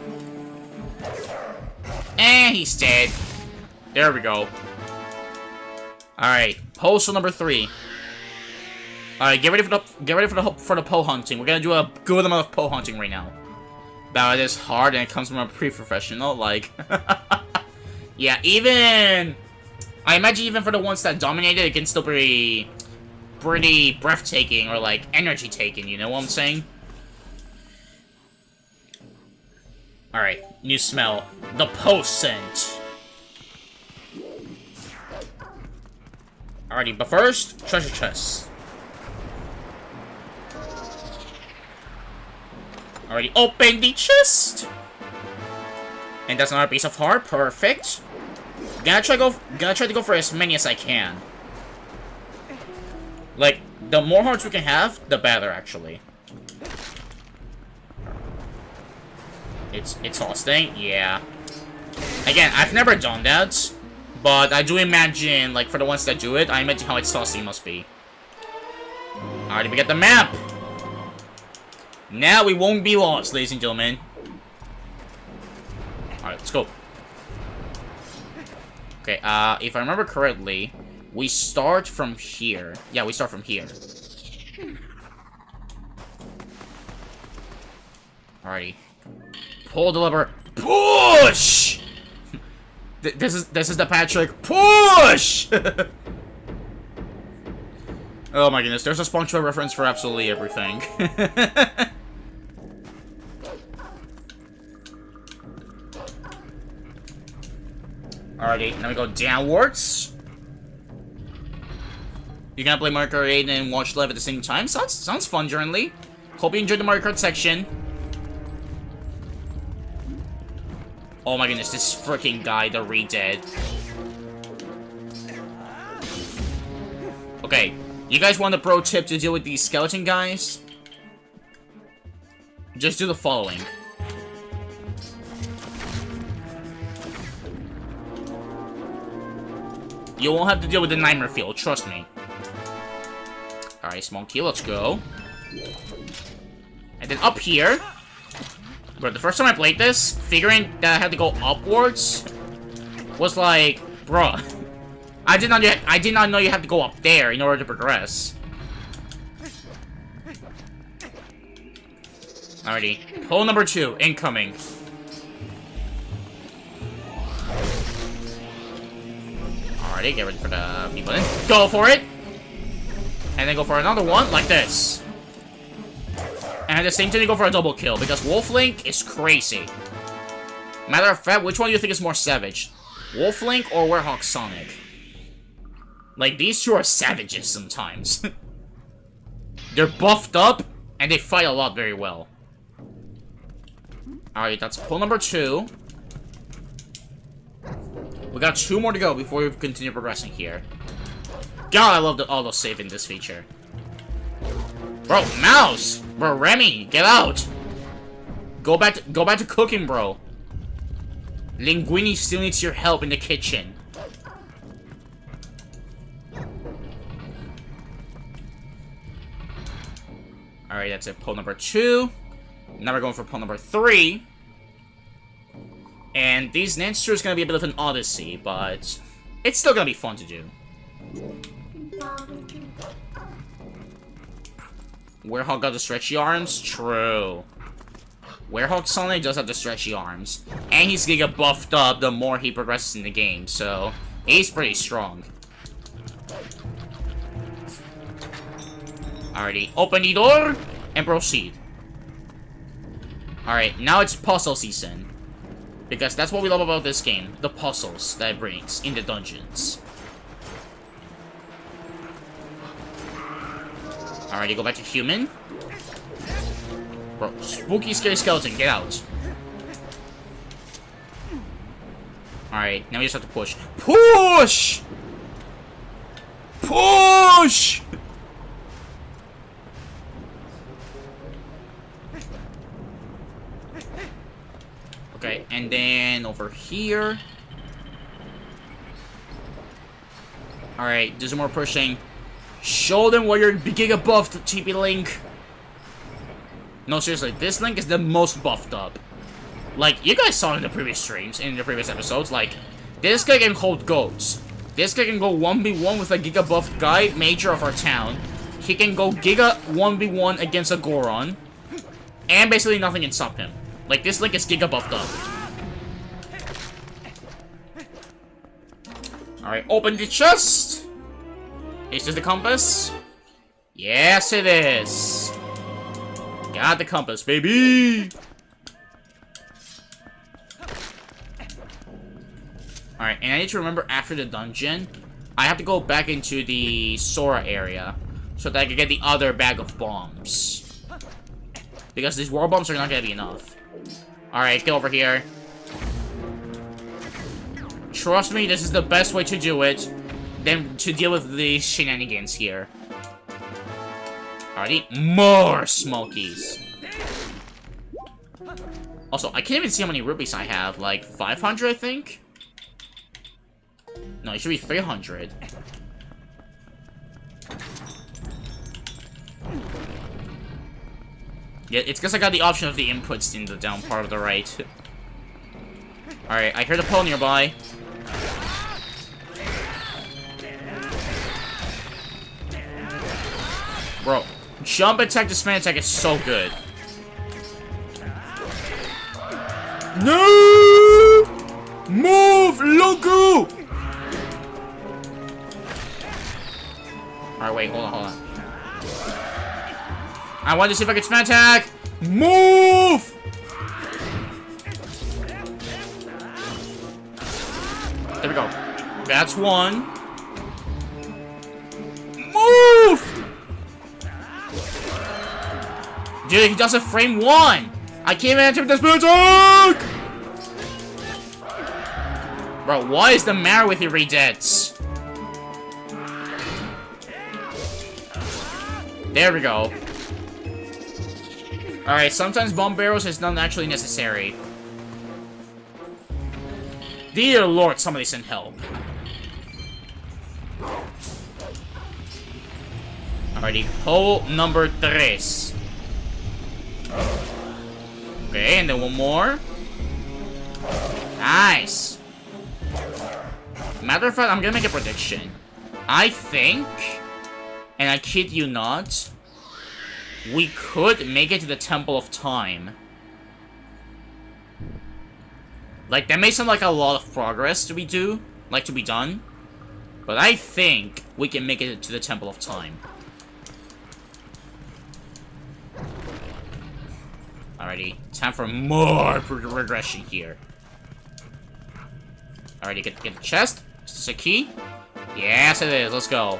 And he's dead. There we go. Alright, postal number 3. Alright, get ready for the Poe hunting. We're gonna do a good amount of Poe hunting right now. But it is hard and it comes from a pre-professional, like... yeah, even... I imagine even for the ones that dominated, it can still be pretty breathtaking or, like, energy-taking, you know what I'm saying? Alright, new smell. The Poe scent. Alrighty, but first, treasure chest. Already open the chest! And that's another piece of heart, perfect. Gonna try to go for as many as I can. Like, the more hearts we can have, the better, actually. It's exhausting, yeah. Again, I've never done that, but I do imagine, like, for the ones that do it, I imagine how exhausting it must be. Alright, we get the map! Now we won't be lost, ladies and gentlemen. Alright, let's go. Okay, if I remember correctly, we start from here. Yeah, we start from here. Alrighty. Pull the lever. Push! This is the Patrick. Push! Oh my goodness, there's a SpongeBob reference for absolutely everything. Alrighty, now we go downwards. You gonna play Mario Kart 8 and watch live at the same time? Sounds fun, generally. Hope you enjoyed the Mario Kart section. Oh my goodness, this freaking guy, the re-dead. Okay, you guys want a pro tip to deal with these skeleton guys? Just do the following. You won't have to deal with the nightmare field, trust me. Alright, small key, let's go. And then up here. Bro, the first time I played this, figuring that I had to go upwards was like, bruh. I did not know you have to go up there in order to progress. Alrighty. Hole number 2, incoming. Alrighty, get ready for the B button. Go for it! And then go for another one, like this. And at the same time, you go for a double kill, because Wolf Link is crazy. Matter of fact, which one do you think is more savage? Wolf Link or Werehog Sonic? Like, these two are savages sometimes. They're buffed up, and they fight a lot very well. Alright, that's pull number 2. We got 2 more to go before we continue progressing here. God, I love the auto-save in this feature. Bro, mouse! Bro, Remy, get out! Go back to cooking, bro. Linguini still needs your help in the kitchen. Alright, that's it. Pull number 2. Now we're going for puzzle number 3. And these ninjas is gonna be a bit of an odyssey, but it's still gonna be fun to do. Werehog got the stretchy arms? True. Werehog Sonic does have the stretchy arms. And he's gonna get buffed up the more he progresses in the game, so he's pretty strong. Alrighty, open the door and proceed. Alright, now it's puzzle season. Because that's what we love about this game, the puzzles that it brings in the dungeons. Alrighty, go back to human. Bro, spooky, scary skeleton, get out. Alright, now we just have to push. Push! Push! Okay, and then over here. Alright, do some more pushing. Show them what you're giga buffed, TP Link. No, seriously, this Link is the most buffed up. Like, you guys saw in the previous streams, in the previous episodes, like, this guy can hold goats. This guy can go 1v1 with a giga buffed guy, major of our town. He can go giga 1v1 against a Goron. And basically nothing can stop him. Like, this Link is giga buffed up. Alright, open the chest! Is this the compass? Yes, it is! Got the compass, baby! Alright, and I need to remember after the dungeon, I have to go back into the Sora area so that I can get the other bag of bombs. Because these war bombs are not gonna be enough. Alright, get over here. Trust me, this is the best way to do it than to deal with the shenanigans here. Alrighty, more smokies. Also, I can't even see how many rupees I have. Like, 500, I think? No, it should be 300. Yeah, it's because I got the option of the inputs in the down part of the right. Alright, I hear the pole nearby. Bro, jump attack to spin attack is so good. No! Move, Loku! Alright, wait, hold on. I wanted to see if I could spin attack! Move! There we go. That's one. Move! Dude, he does a frame 1! I can't even enter with the spin attack! Bro, what is the matter with you, Redettes? There we go. Alright, sometimes bomb barrels is not actually necessary. Dear Lord, somebody send help. Alrighty, hole number 3. Okay, and then one more. Nice. Matter of fact, I'm gonna make a prediction. I think, and I kid you not, we could make it to the Temple of Time. Like, that may sound like a lot of progress to be done. But I think we can make it to the Temple of Time. Alrighty, time for more regression here. Alrighty, get the chest. Is this a key? Yes, it is. Let's go.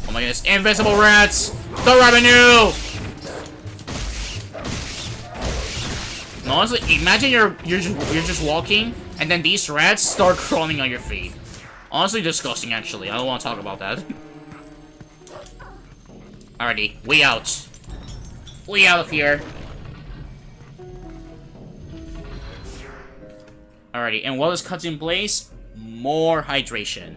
Oh my goodness, invisible rats! The revenue! No, honestly, imagine you're just walking, and then these rats start crawling on your feet. Honestly, disgusting. Actually, I don't want to talk about that. Alrighty, we out. We out of here. Alrighty, and while this cuts in place, more hydration.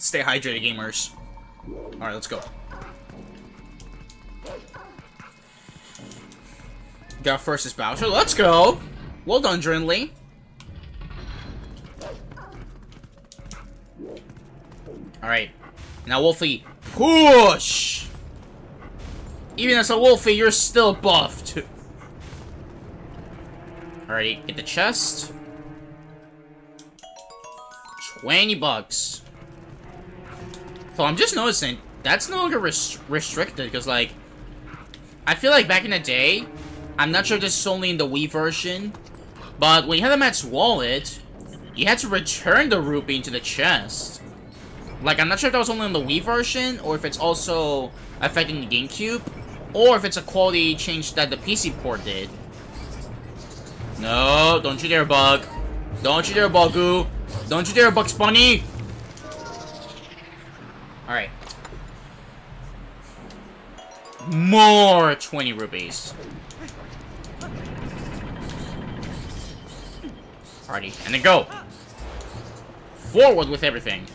Stay hydrated, gamers. Alright, let's go. Got first is Bowser. Let's go! Well done, Drinley. Alright. Now, Wolfie, push! Even as a Wolfie, you're still buffed. Alrighty, get the chest. 20 bucks. So I'm just noticing, that's no longer restricted, because, like, I feel like back in the day, I'm not sure if this is only in the Wii version, but when you had the Matt's wallet, you had to return the rupee into the chest. Like, I'm not sure if that was only on the Wii version, or if it's also affecting the Gamecube, or if it's a quality change that the PC port did. No, don't you dare, Bug. Don't you dare, Bugoo. Don't you dare, Bugs Bunny. Alright. More 20 rupees. Alrighty, and then go. Forward with everything.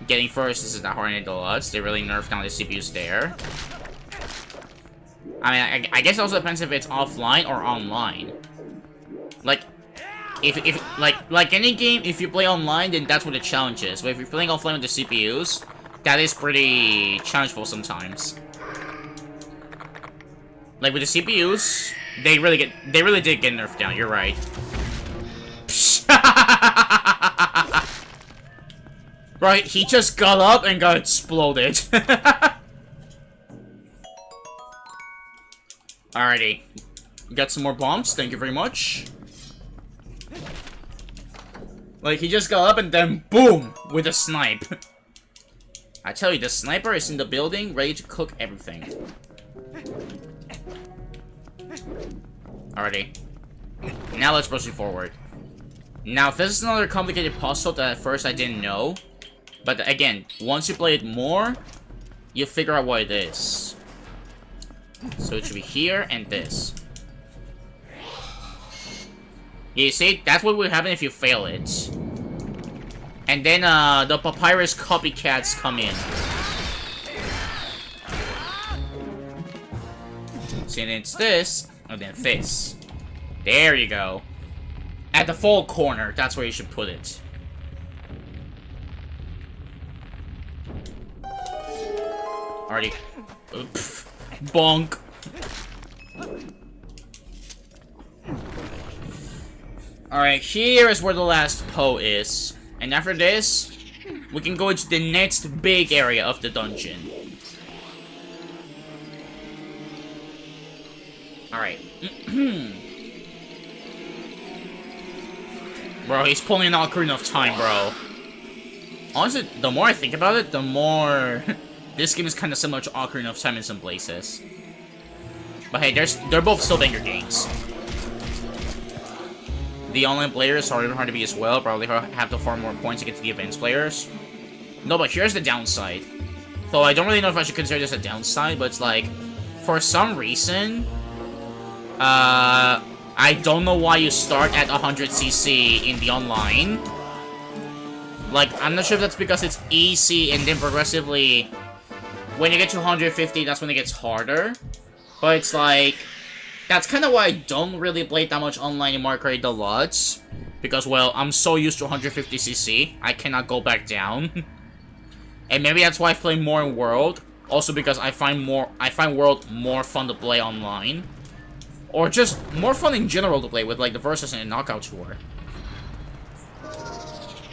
Getting first, this is not hard to lots. They really nerfed down the CPUs there. I mean, I guess it also depends if it's offline or online. Like, if like any game, if you play online, then that's what the challenge is. But if you're playing offline with the CPUs, that is pretty challengeful sometimes. Like with the CPUs, they really did get nerfed down. You're right. Right, he just got up and got exploded. Alrighty. Got some more bombs, thank you very much. Like, he just got up and then boom! With a snipe. I tell you, the sniper is in the building, ready to cook everything. Alrighty. Now let's proceed forward. Now, if this is another complicated puzzle that at first I didn't know, but again, once you play it more, you figure out what it is. So it should be here and this. Yeah, you see, that's what would happen if you fail it. And then the papyrus copycats come in. See, and it's this, and then this. There you go. At the full corner, that's where you should put it. Already. Oops. Bonk. Alright, here is where the last Poe is. And after this, we can go into the next big area of the dungeon. Alright. Bro, he's pulling an Ocarina of Time, bro. Honestly, the more I think about it, the more... this game is kind of similar to Ocarina of Time in some places. But hey, they're both still banger games. The online players are even hard to beat as well. Probably have to farm more points to get to the advanced players. No, but here's the downside. So I don't really know if I should consider this a downside, but it's like, for some reason, I don't know why you start at 100cc in the online. Like, I'm not sure if that's because it's easy and then progressively, when you get to 150, that's when it gets harder. But it's like, that's kind of why I don't really play that much online in Mario Kart Deluxe. Because, well, I'm so used to 150cc, I cannot go back down. And maybe that's why I play more in World. Also because I find World more fun to play online. Or just more fun in general to play with, like, the Versus and the Knockout Tour.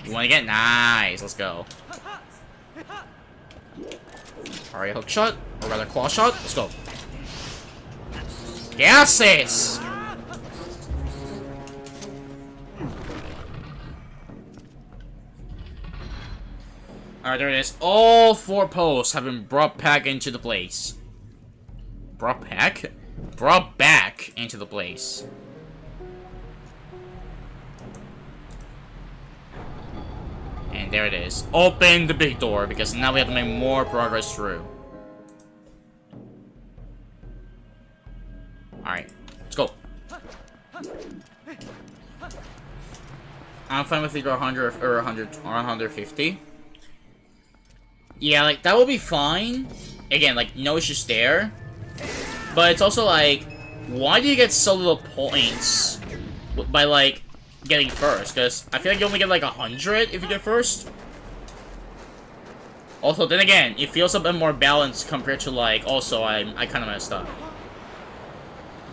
You wanna get? Nice, let's go. Alright, hook shot, or rather claw shot, let's go. Gases! Alright, there it is. All 4 posts have been brought back into the place. Brought back? Brought back into the place. And there it is. Open the big door, because now we have to make more progress through. Alright, let's go. I'm fine with either 100 or 100 or 150. Yeah, like, that would be fine. Again, like, no issues there. But it's also like, why do you get so little points by, like, getting first? Because I feel like you only get, like, 100 if you get first. Also, then again, it feels a bit more balanced compared to, like, also, I kind of messed up.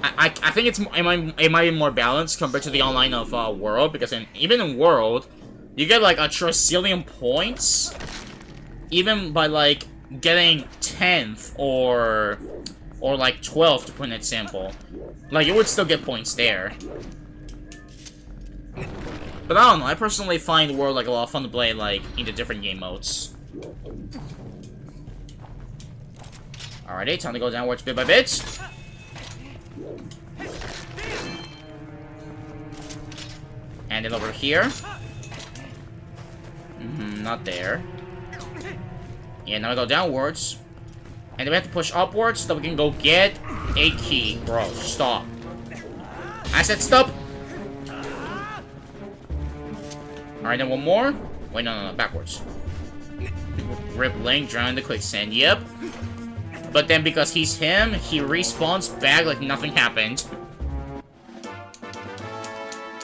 I think it might be more balanced compared to the online of World, because even in World, you get, like, a trillion points, even by, like, getting 10th or like 12th, to put an example. Like, you would still get points there. But I don't know, I personally find World, like, a lot of fun to play, like, in the different game modes. Alrighty, time to go downwards bit by bit. And then over here. Not there. Yeah, now we go downwards. And then we have to push upwards so that we can go get a key. Bro, stop. I said stop! Alright, then one more. Wait, no, backwards. Rip Link, drown in the quicksand. Yep. But then because he's him, he respawns back like nothing happened.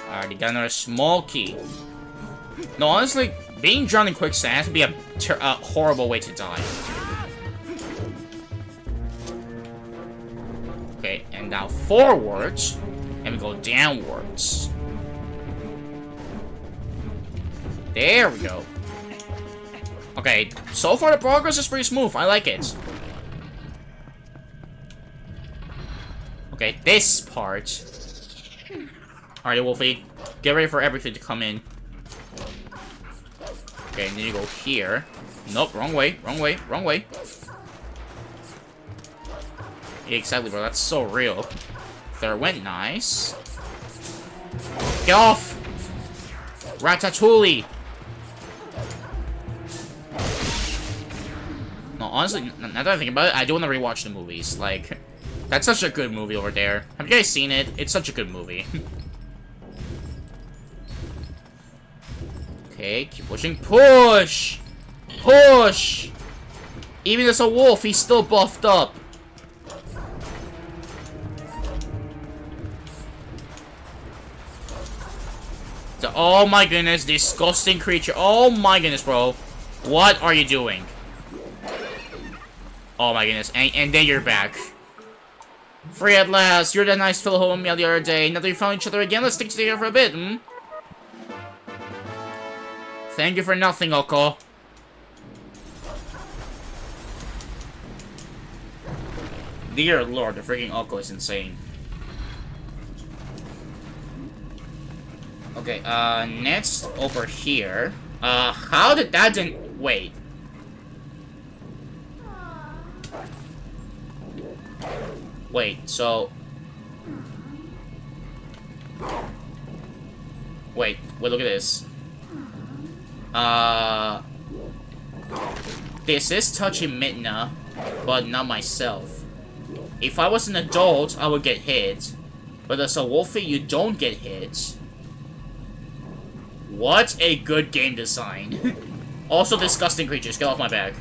Alright, he got another small key. No, honestly, being drowned in quicksand has to be a horrible way to die. Okay, and now forwards, and we go downwards. There we go. Okay, so far the progress is pretty smooth. I like it. Okay, this part. Alright, Wolfie. Get ready for everything to come in. Okay, and then you go here. Nope, wrong way, wrong way, wrong way. Yeah, exactly, bro. That's so real. There went nice. Get off! Ratatouille! No, honestly, now that I think about it, I do want to rewatch the movies. Like, that's such a good movie over there. Have you guys seen it? It's such a good movie. Okay, keep pushing. Push! Push! Even as a wolf, he's still buffed up. So, oh my goodness, disgusting creature. Oh my goodness, bro. What are you doing? Oh my goodness, and then you're back. Free at last. You're that nice fellow home the other day. Now that we found each other again, let's stick together for a bit, hmm? Thank you for nothing, Oko. Dear lord, the freaking Oko is insane. Okay, next over here. How did that didn't... Wait. Wait, so... Wait, look at this. This is touching Midna, but not myself. If I was an adult, I would get hit. But as a Wolfie, you don't get hit. What a good game design. Also disgusting creatures, get off my back.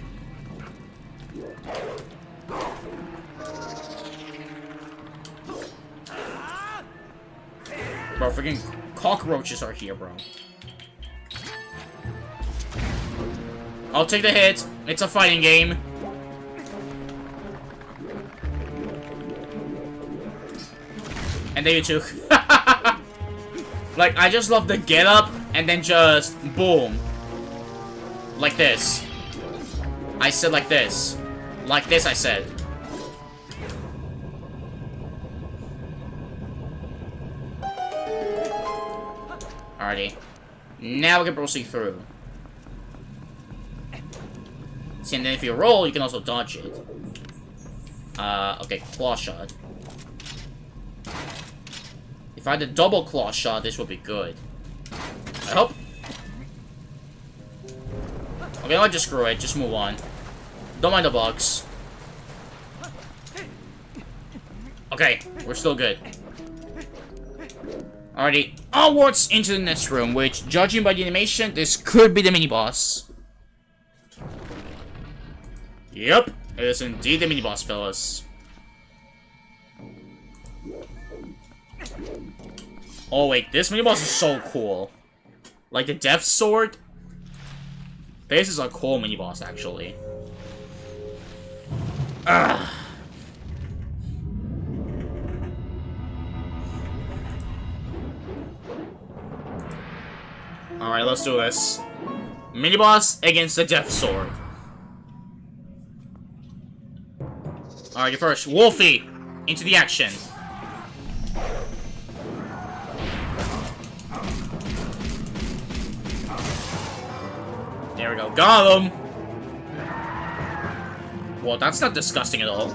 Bro, freaking cockroaches are here, bro. I'll take the hit. It's a fighting game. And there you took. Like, I just love the get up and then just boom. Like this. I said like this. Like this, I said. Alrighty. Now we can proceed through. See, and then if you roll, you can also dodge it. Okay, claw shot. If I had a double claw shot, this would be good. I hope. Okay, I'll just screw it. Just move on. Don't mind the bugs. Okay, we're still good. Alrighty, onwards into the next room, which, judging by the animation, this could be the mini-boss. Yep, it is indeed the mini-boss, fellas. Oh wait, this mini-boss is so cool. Like the Death Sword. This is a cool mini-boss, actually. Ugh. Alright, let's do this. Mini-boss against the Death Sword. Alright, you first. Wolfie! Into the action. There we go. Got him! Well, that's not disgusting at all.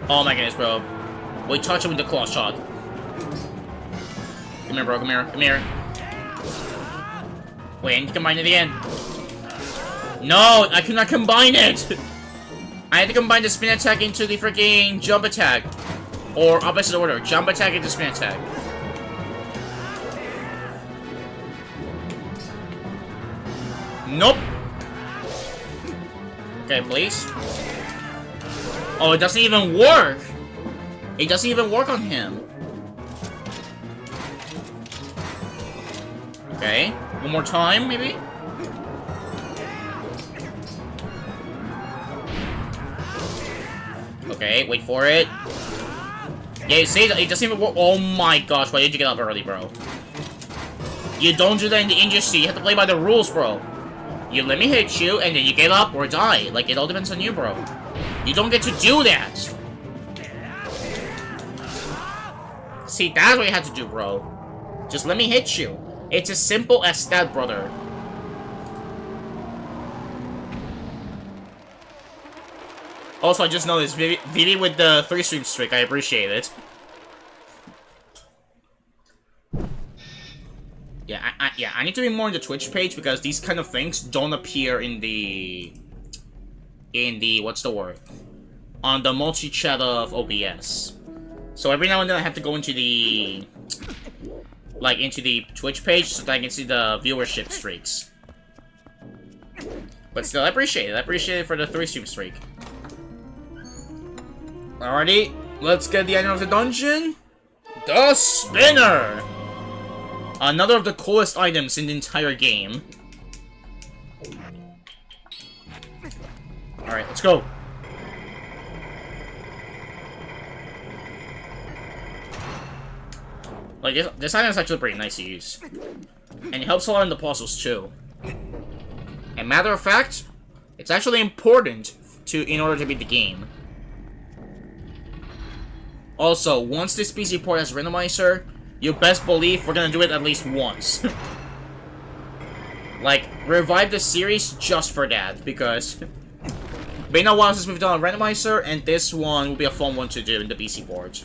Oh my goodness, bro. We touch him with the claw shot. Come here, bro. Come here. Come here. Wait, I need to combine it again. No, I cannot combine it! I had to combine the spin attack into the freaking jump attack. Or opposite order. Jump attack into spin attack. Nope. Okay, please. Oh, it doesn't even work! It doesn't even work on him. Okay, one more time, maybe? Okay, wait for it. Yeah, you see, it doesn't even work. Oh my gosh, why did you get up early, bro? You don't do that in the industry. You have to play by the rules, bro. You let me hit you, and then you get up or die. Like, it all depends on you, bro. You don't get to do that. See, that's what you have to do, bro. Just let me hit you. It's as simple as that, brother. Also, I just noticed, Vivi with the 3-stream streak, I appreciate it. Yeah, I need to be more in the Twitch page because these kind of things don't appear in the... what's the word? On the multi-chat of OBS. So every now and then I have to go into the... like, into the Twitch page so that I can see the viewership streaks. But still, I appreciate it. I appreciate it for the 3-stream streak. Alrighty, let's get the item of the dungeon. The Spinner! Another of the coolest items in the entire game. Alright, let's go. Like, this item is actually pretty nice to use. And it helps a lot in the puzzles, too. And matter of fact, it's actually important in order to beat the game. Also, once this PC port has Randomizer, you best believe we're gonna do it at least once. Like, revive the series just for that, because... been a while since we've done a Randomizer, and this one will be a fun one to do in the PC port.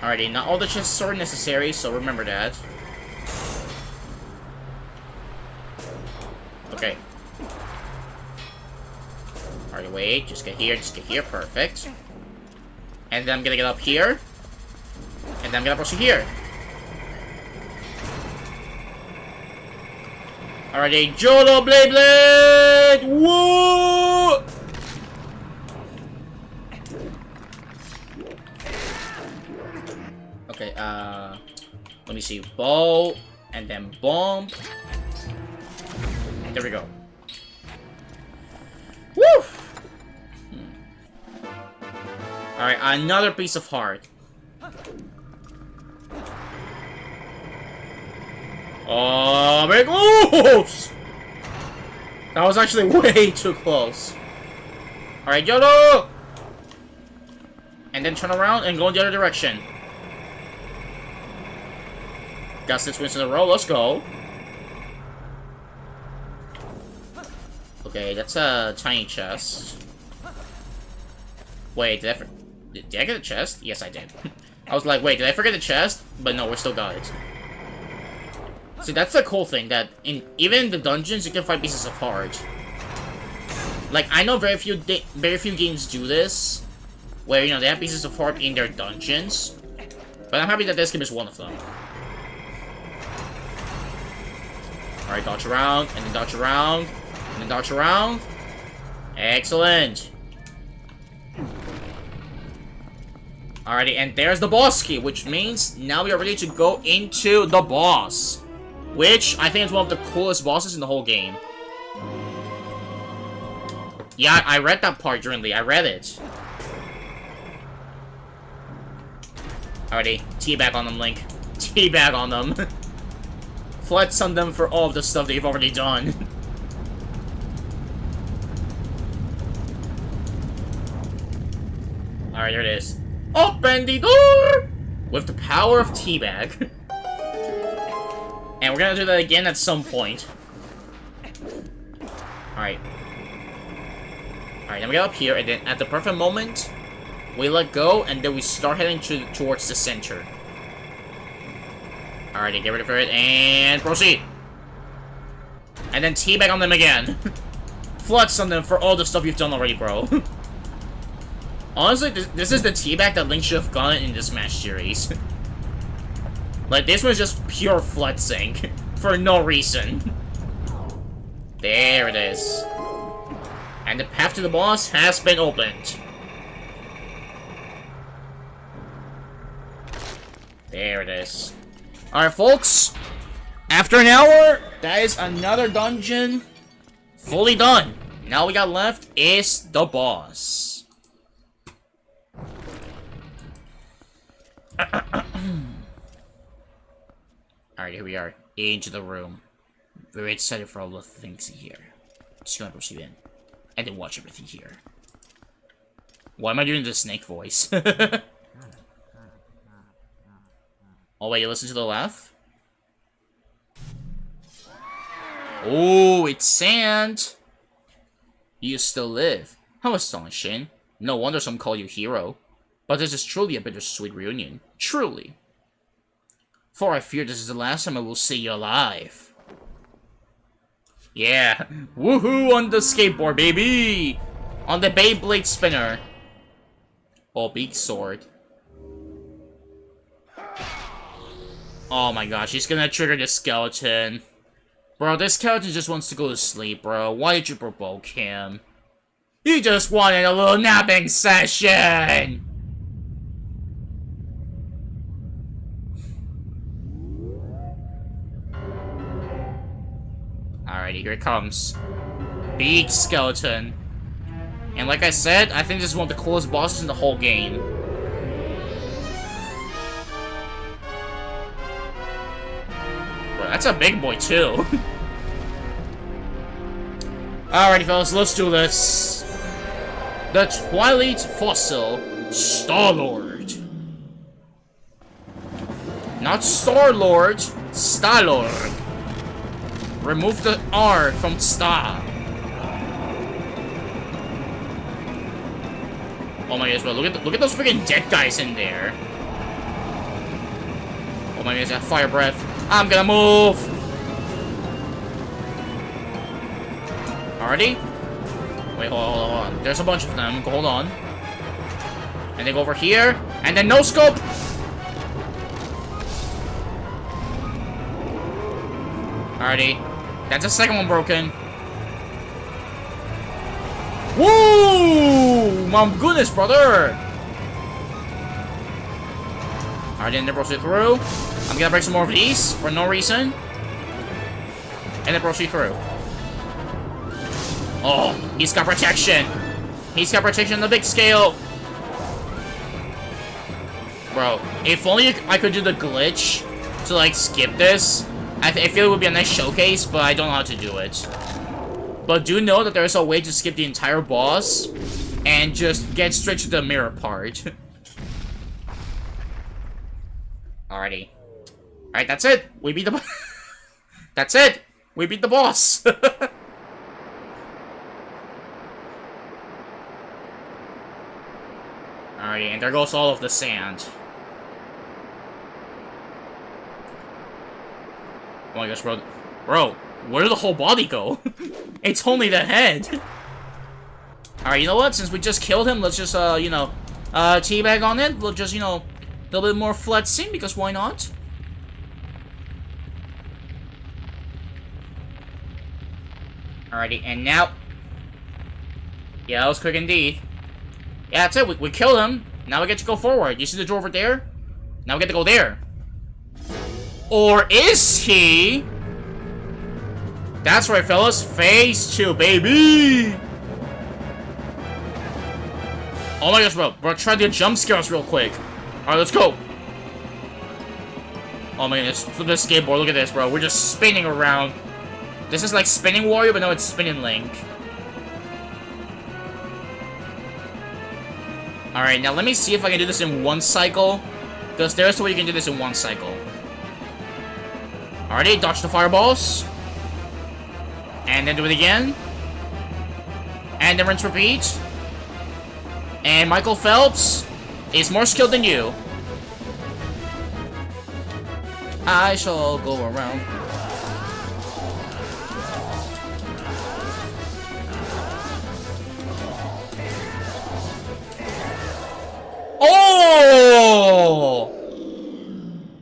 Alrighty, not all the chests are necessary, so remember that. Okay. Alright, wait, just get here, perfect. And then I'm gonna get up here. And then I'm gonna proceed here. Alrighty, Jolo Blade Blade! Woo! Okay, let me see. Bow, and then bomb. There we go. Woo! Alright, another piece of heart. Oh, very close! That was actually way too close. Alright, YOLO! And then turn around and go in the other direction. Got 6 wins in a row, let's go. Okay, that's a tiny chest. Wait, did I get a chest? Yes, I did. I was like, wait, did I forget the chest? But no, we still got it. See, that's the cool thing, that even in the dungeons, you can find pieces of heart. Like, I know very few games do this, where, you know, they have pieces of art in their dungeons, but I'm happy that this game is one of them. Alright, dodge around, and then dodge around, and then dodge around. Excellent. Alrighty, and there's the boss key, which means now we are ready to go into the boss. Which, I think is one of the coolest bosses in the whole game. Yeah, I read that part, Drinley. I read it. Alrighty, teabag on them, Link. Teabag on them. Flex on them for all of the stuff they've already done. Alright, there it is. Open the door! With the power of teabag. And we're gonna do that again at some point. Alright. Alright, then we get up here, and then at the perfect moment, we let go, and then we start heading towards the center. Alrighty, get ready for it, and proceed! And then teabag on them again. Flex on them for all the stuff you've done already, bro. Honestly, this is the teabag that Link should have gotten in this Smash series. Like, this was just pure flexing. For no reason. There it is. And the path to the boss has been opened. There it is. Alright, folks. After an hour, that is another dungeon fully done. Now we got left is the boss. Alright, here we are. Into the room. Very excited for all the things here. Just gonna proceed in. And then watch everything here. Why am I doing the snake voice? Oh wait, you listen to the laugh? Oh, it's sand! You still live. How astonishing. No wonder some call you hero. But this is truly a bittersweet reunion. Truly. For I fear this is the last time I will see you alive. Yeah. Woohoo on the skateboard, baby! On the Beyblade spinner. Oh, big sword. Oh my gosh, he's gonna trigger the skeleton. Bro, this skeleton just wants to go to sleep, bro. Why did you provoke him? He just wanted a little napping session! Alrighty, here it comes. Big skeleton. And like I said, I think this is one of the coolest bosses in the whole game. Bro, that's a big boy too. Alrighty fellas, let's do this. The Twilight Fossil Star-Lord. Not Star-Lord, Star-Lord. Remove the R from star. Oh my goodness, bro, look at those freaking dead guys in there. Oh my goodness, that fire breath. I'm gonna move. Already? Wait, hold on. There's a bunch of them. Hold on. And then go over here, and then no scope. Alrighty. That's the second one broken. Woo! My goodness, brother! Alright, then proceed through. I'm gonna break some more of these for no reason. And then proceed through. Oh, he's got protection. He's got protection on the big scale. Bro, if only I could do the glitch to, like, skip this. I feel it would be a nice showcase, but I don't know how to do it. But do know that there is a way to skip the entire boss and just get straight to the mirror part. Alrighty. Alright, that's it. We beat the That's it. We beat the boss. Alrighty, and there goes all of the sand. Oh my gosh, bro. Bro, where did the whole body go? It's only the head. Alright, you know what? Since we just killed him, let's just, you know, teabag on it. We'll just, you know, a little bit more flexing, because why not? Alrighty, and now... Yeah, that was quick indeed. Yeah, that's it. We killed him. Now we get to go forward. You see the door over there? Now we get to go there. Or is he? That's right, fellas. Phase 2, baby! Oh my gosh, bro. Bro, try to jump scares real quick. Alright, let's go. Oh my goodness. Flip this skateboard. Look at this, bro. We're just spinning around. This is like Spinning Warrior, but no, it's Spinning Link. Alright, now let me see if I can do this in one cycle. Because there's a way you can do this in one cycle. Alrighty, dodge the fireballs. And then do it again. And then rinse repeat. And Michael Phelps is more skilled than you. I shall go around. Oh!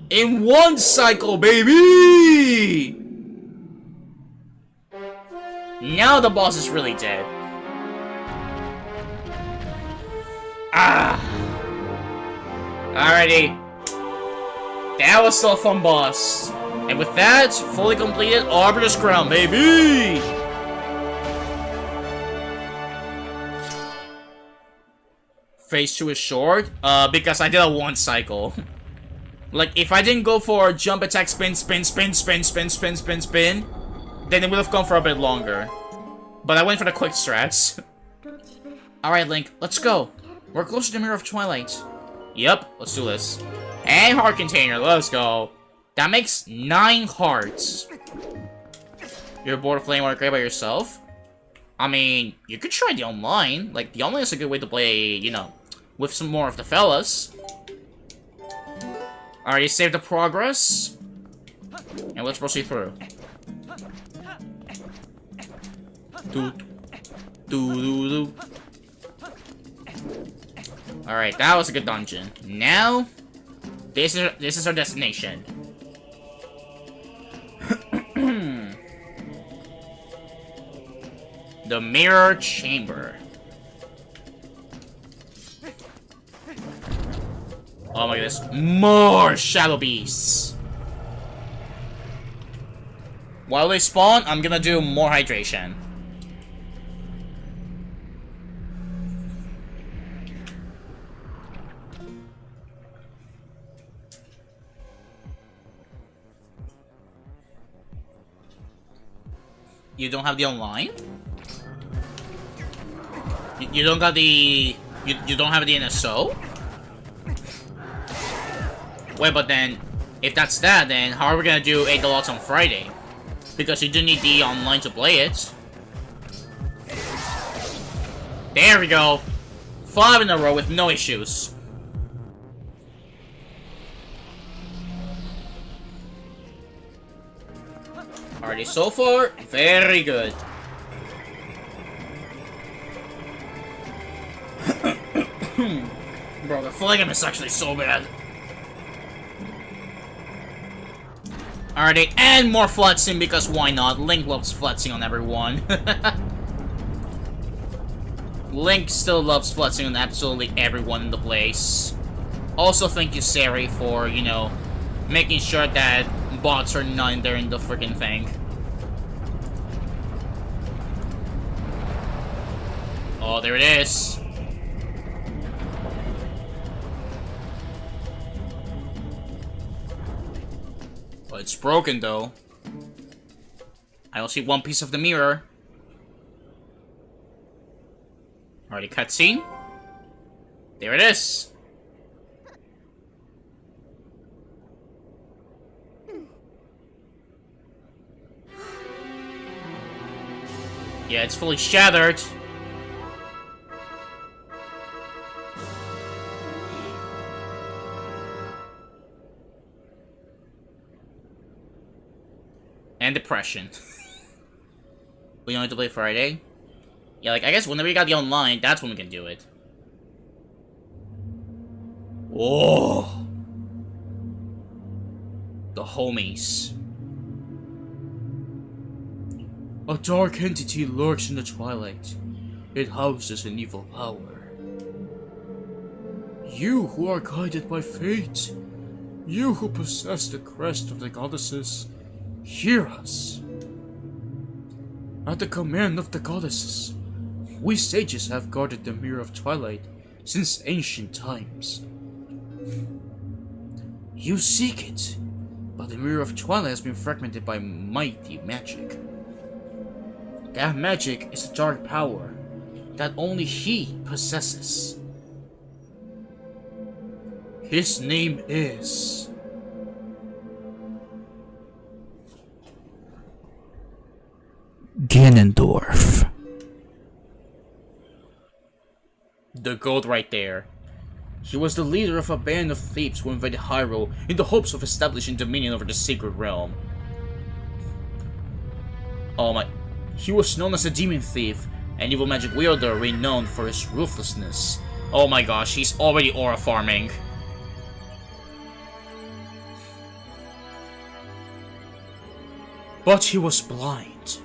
In one cycle, baby! Now the boss is really dead. Ah! Alrighty. That was still a fun boss. And with that, fully completed Arbiter's Crown, baby! Phase 2 is short, because I did a one cycle. Like, if I didn't go for jump attack, spin, spin, spin, spin, spin, spin, spin, spin, then it would have gone for a bit longer. But I went for the quick strats. Alright, Link, let's go. We're close to the Mirror of Twilight. Yep, let's do this. And heart container, let's go. That makes 9 hearts. You're bored of playing Mario Kart by yourself? I mean, you could try the online. Like, the online is a good way to play, you know, with some more of the fellas. Alright, save the progress. And let's proceed through. Alright, that was a good dungeon. Now, this is our destination. The Mirror Chamber. Oh my goodness. More Shadow Beasts. While they spawn, I'm gonna do more hydration. You don't have the online? You don't got the... You don't have the NSO? Wait, but then... If that's that, then how are we gonna do 8 Deluxe on Friday? Because you do need the online to play it. There we go. 5 in a row with no issues. Alrighty, so far, very good. Bro, the Phlegm is actually so bad. Alrighty, and more flexing because why not? Link loves flexing on everyone. Link still loves flexing on absolutely everyone in the place. Also, thank you, Sari, for, you know, making sure that bots are not in there in the freaking thing. Oh, there it is. Well, it's broken, though. I don't see one piece of the mirror. Already cutscene. There it is. Yeah, it's fully shattered. And depression. We only have to play Friday? Yeah, like, I guess whenever you got the online, that's when we can do it. Oh! The homies. A dark entity lurks in the twilight. It houses an evil power. You who are guided by fate, you who possess the crest of the goddesses, hear us. At the command of the goddesses, we sages have guarded the Mirror of Twilight since ancient times. You seek it, but the Mirror of Twilight has been fragmented by mighty magic. That magic is a dark power that only he possesses. His name is... Ganondorf. The goat right there. He was the leader of a band of thieves who invaded Hyrule in the hopes of establishing dominion over the sacred realm. Oh my... He was known as a demon thief, an evil magic wielder renowned for his ruthlessness. Oh my gosh, he's already aura farming. But he was blind.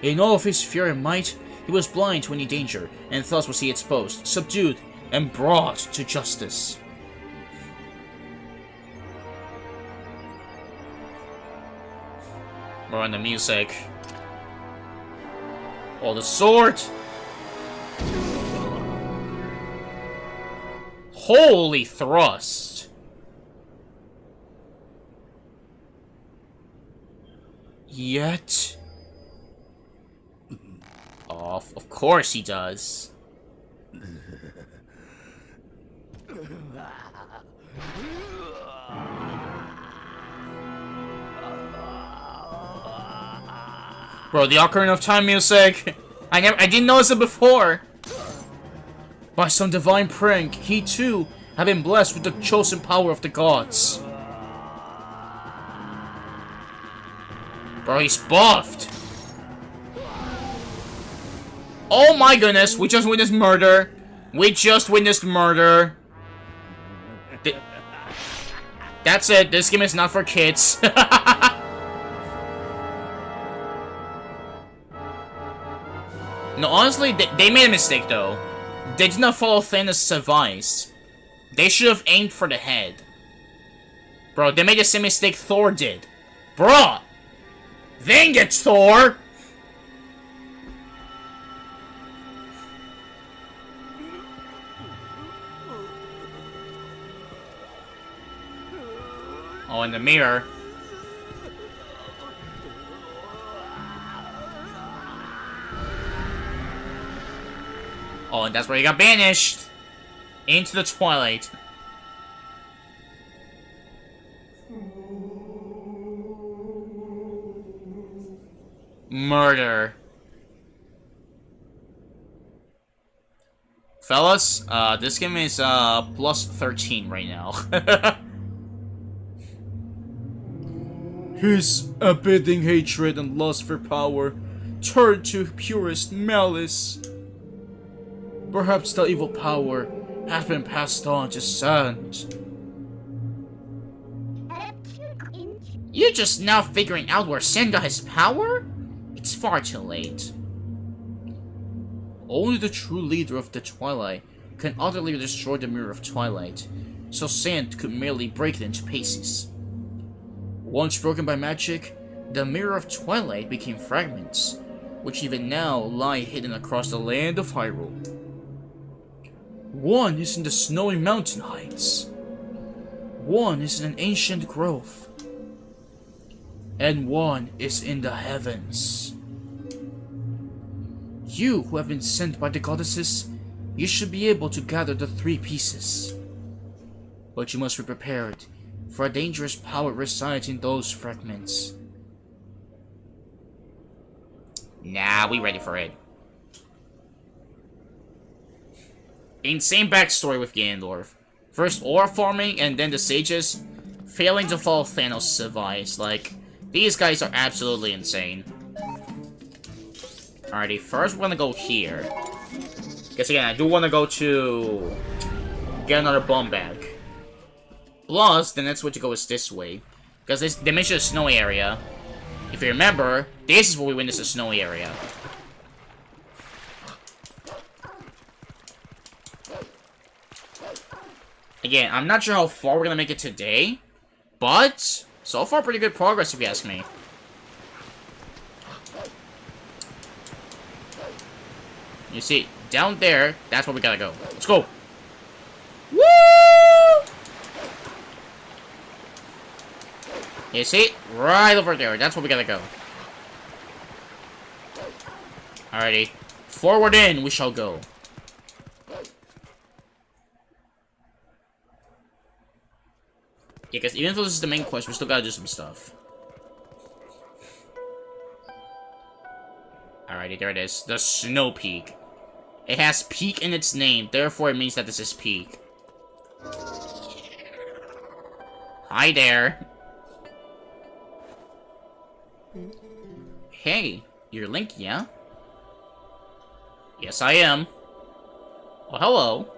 In all of his fear and might, he was blind to any danger, and thus was he exposed, subdued, and brought to justice. More on the music. Oh, the sword! Holy thrust! Yet... Oh, of course he does. Bro, the Ocarina of Time music! I didn't notice it before! By some divine prank, he too had been blessed with the chosen power of the gods. Bro, he's buffed! Oh my goodness, we just witnessed murder! We just witnessed murder! That's it, this game is not for kids. No, honestly, they made a mistake though. They did not follow Thanos' advice. They should have aimed for the head. Bro, they made the same mistake Thor did. Bro! Dang it, Thor! Oh, in the mirror. Oh, and that's where he got banished! Into the Twilight. Murder. Fellas, this game is, plus 13 right now. His abiding hatred and lust for power turned to purest malice. Perhaps the evil power has been passed on to sons. You're just now figuring out where Sen got his power? It's far too late. Only the true leader of the Twilight can utterly destroy the Mirror of Twilight, so Sand could merely break it into pieces. Once broken by magic, the Mirror of Twilight became fragments, which even now lie hidden across the land of Hyrule. One is in the snowy mountain heights. One is in an ancient grove. And one is in the heavens. You who have been sent by the goddesses, you should be able to gather the three pieces. But you must be prepared, for a dangerous power resides in those fragments. Nah, we ready for it. Insane backstory with Ganondorf. First aura farming and then the sages failing to follow Thanos' advice. Like, These guys are absolutely insane. Alrighty, first we're gonna go here. Because again, I do want to go to... get another bomb bag. Plus, the next way to go is this way. Because they mentioned a snowy area. If you remember, this is where we went into a snowy area. Again, I'm not sure how far we're gonna make it today. But, so far pretty good progress if you ask me. You see, down there, that's where we gotta go. Let's go! Woo! You see? Right over there. That's where we gotta go. Alrighty. Forward in, we shall go. Yeah, because even though this is the main quest, we still gotta do some stuff. Alrighty, there it is. The Snow Peak. It has peak in its name, therefore it means that this is peak. Hi there. Hey, you're Link, yeah? Yes, I am. Well, hello.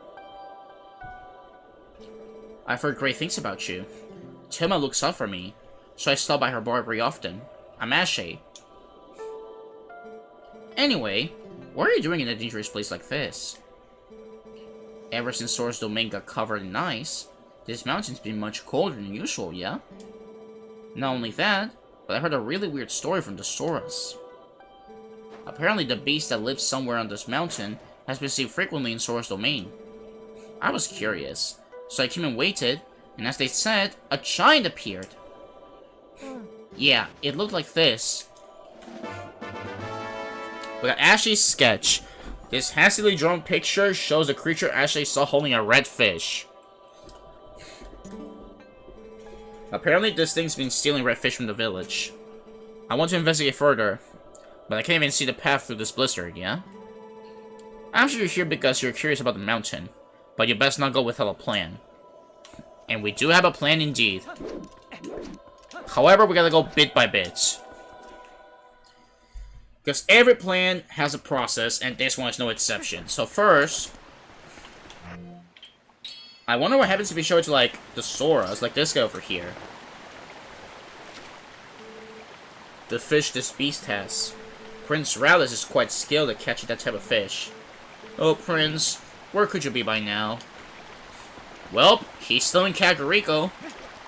I've heard great things about you. Tima looks out for me, so I stop by her bar very often. I'm Ashe. Anyway, what are you doing in a dangerous place like this? Ever since Sora's domain got covered in ice, this mountain's been much colder than usual, yeah? Not only that, but I heard a really weird story from the Soras. Apparently the beast that lives somewhere on this mountain has been seen frequently in Sora's domain. I was curious, so I came and waited, and as they said, a giant appeared. Yeah, it looked like this. We got Ashley's sketch. This hastily drawn picture shows the creature Ashley saw holding a red fish. Apparently this thing's been stealing red fish from the village. I want to investigate further, but I can't even see the path through this blizzard, yeah? I'm sure you're here because you're curious about the mountain, but you best not go without a plan. And we do have a plan indeed. However, we gotta go bit by bit. Because every plan has a process, and this one is no exception. So first, I wonder what happens if we show it to, like, the Soras, like this guy over here. The fish this beast has. Prince Rallis is quite skilled at catching that type of fish. Oh, Prince, where could you be by now? Well, he's still in Kakariko,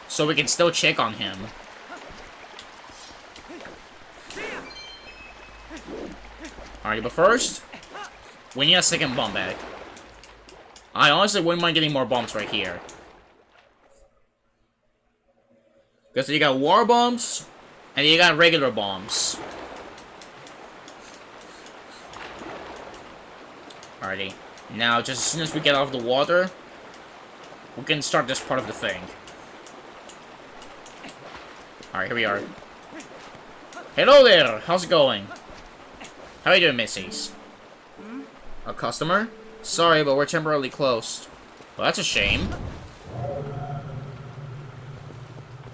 so we can still check on him. Alright, but first, we need a second bomb bag. I honestly wouldn't mind getting more bombs right here. Because you got war bombs, and you got regular bombs. Alrighty. Now, just as soon as we get out of the water, we can start this part of the thing. Alright, here we are. Hello there! How's it going? How are you doing, missies? A customer? Sorry, but we're temporarily closed. Well, that's a shame.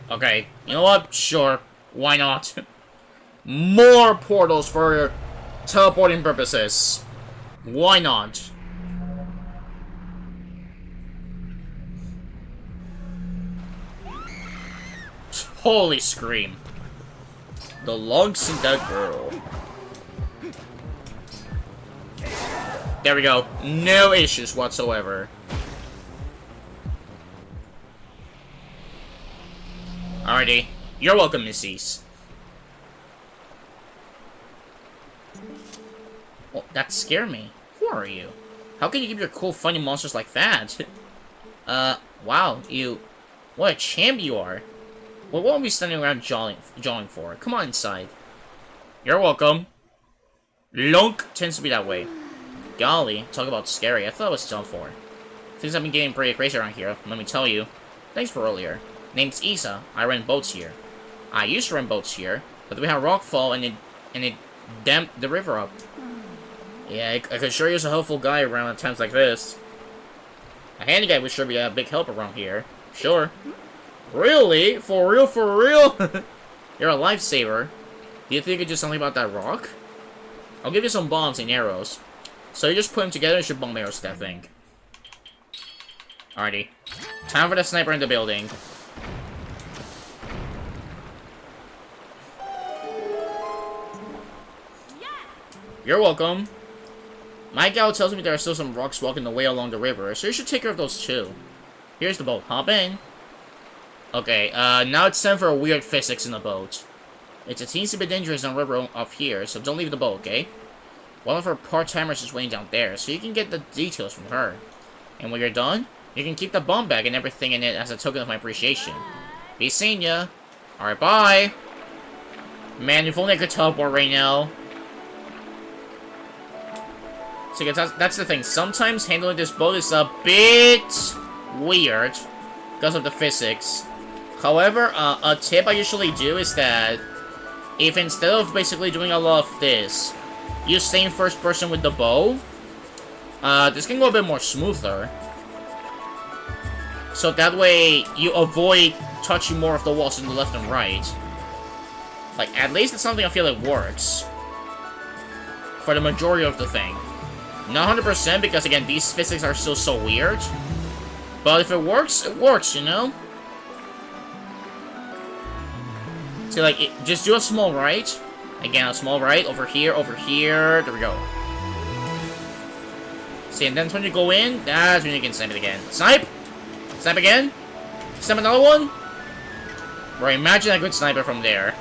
Okay, you know what? Sure. Why not? More portals for teleporting purposes. Why not? Holy scream. The lugs in that girl. There we go. No issues whatsoever. Alrighty. You're welcome, missies. Well, that scared me. Who are you? How can you keep your cool, funny monsters like that? Wow, you... What a champ you are. Well, what are we standing around jawing for? Come on inside. You're welcome. Lunk tends to be that way. Golly, talk about scary. I thought it was done for. Things have been getting pretty crazy around here, let me tell you. Thanks for earlier. Name's Isa. I rent boats here. I used to rent boats here, but we had a rockfall and it damped the river up. Yeah, I could sure use a helpful guy around at times like this. A handy guy would sure be a big help around here. Sure. Really? For real, for real? You're a lifesaver. Do you think you could do something about that rock? I'll give you some bombs and arrows. So you just put them together and shoot bomb arrows to that thing. Alrighty. Time for the sniper in the building. You're welcome. My gal tells me there are still some rocks walking the way along the river, so you should take care of those too. Here's the boat. Hop in. Okay, now it's time for a weird physics in the boat. It's a teensy bit dangerous on the river up here, so don't leave the boat, okay? One of her part-timers is waiting down there, so you can get the details from her. And when you're done, you can keep the bomb bag and everything in it as a token of my appreciation. Be seeing ya. Alright, bye! Man, if only I could teleport right now. So that's the thing. Sometimes handling this boat is a bit weird because of the physics. However, a tip I usually do is that if instead of basically doing a lot of this, you stay in first person with the bow, this can go a bit more smoother. So that way you avoid touching more of the walls in the left and right. Like, at least it's something I feel like works for the majority of the thing. Not 100% because, again, these physics are still so weird. But if it works, you know? So, like, just do a small right. Again, a small right. Over here, over here. There we go. See, and then when you go in, that's when you can snipe it again. Snipe! Snipe again? Snipe another one? Bro, imagine a good sniper from there.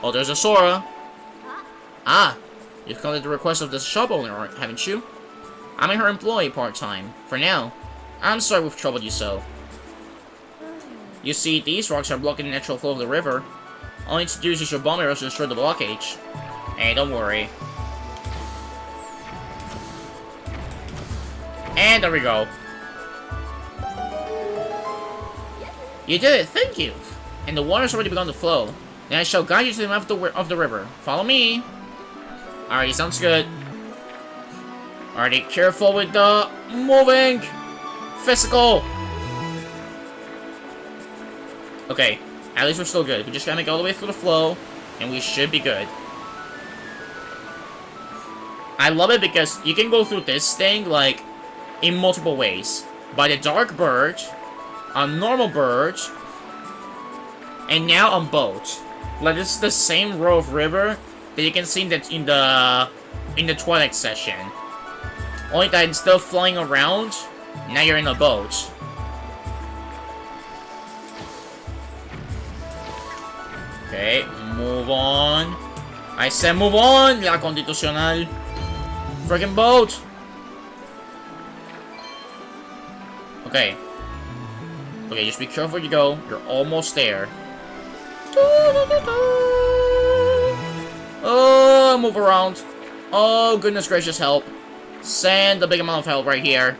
Oh, there's a Sora. Ah! You've come at the request of the shop owner, haven't you? I'm her employee part-time, for now. I'm sorry we've troubled you so. You see, these rocks are blocking the natural flow of the river. All you need to do is use your bomb arrows to destroy the blockage. Hey, don't worry. And there we go. You did it, thank you! And the water's already begun to flow. Now I shall guide you to the mouth of the river. Follow me! Alrighty, sounds good. Alrighty, careful with the moving! Physical! Okay, at least we're still good. We just gotta make it all the way through the flow, and we should be good. I love it because you can go through this thing, like, in multiple ways. By the dark bird, a normal bird, and now on boat. Like, this is the same row of river that you can see in the Twilight session. Only that instead of flying around, now you're in a boat. Okay, move on. I said move on, la constitucional. Friggin' boat. Okay. Okay, just be careful where you go. You're almost there. Oh, move around. Oh, goodness gracious, help. Send a big amount of help right here.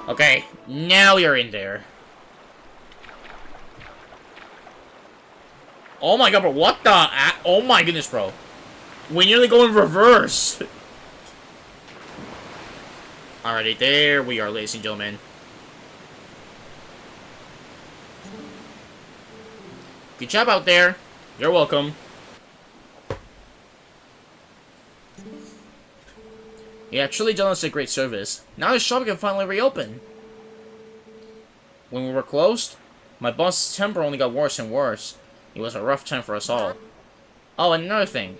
Okay, now you're in there. Oh my god, bro, what the? Oh my goodness, bro. We nearly go in reverse. Alrighty, there we are, ladies and gentlemen. Good job out there. You're welcome. You have truly done us a great service. Now the shop can finally reopen. When we were closed, my boss's temper only got worse and worse. It was a rough time for us all. Oh, and another thing.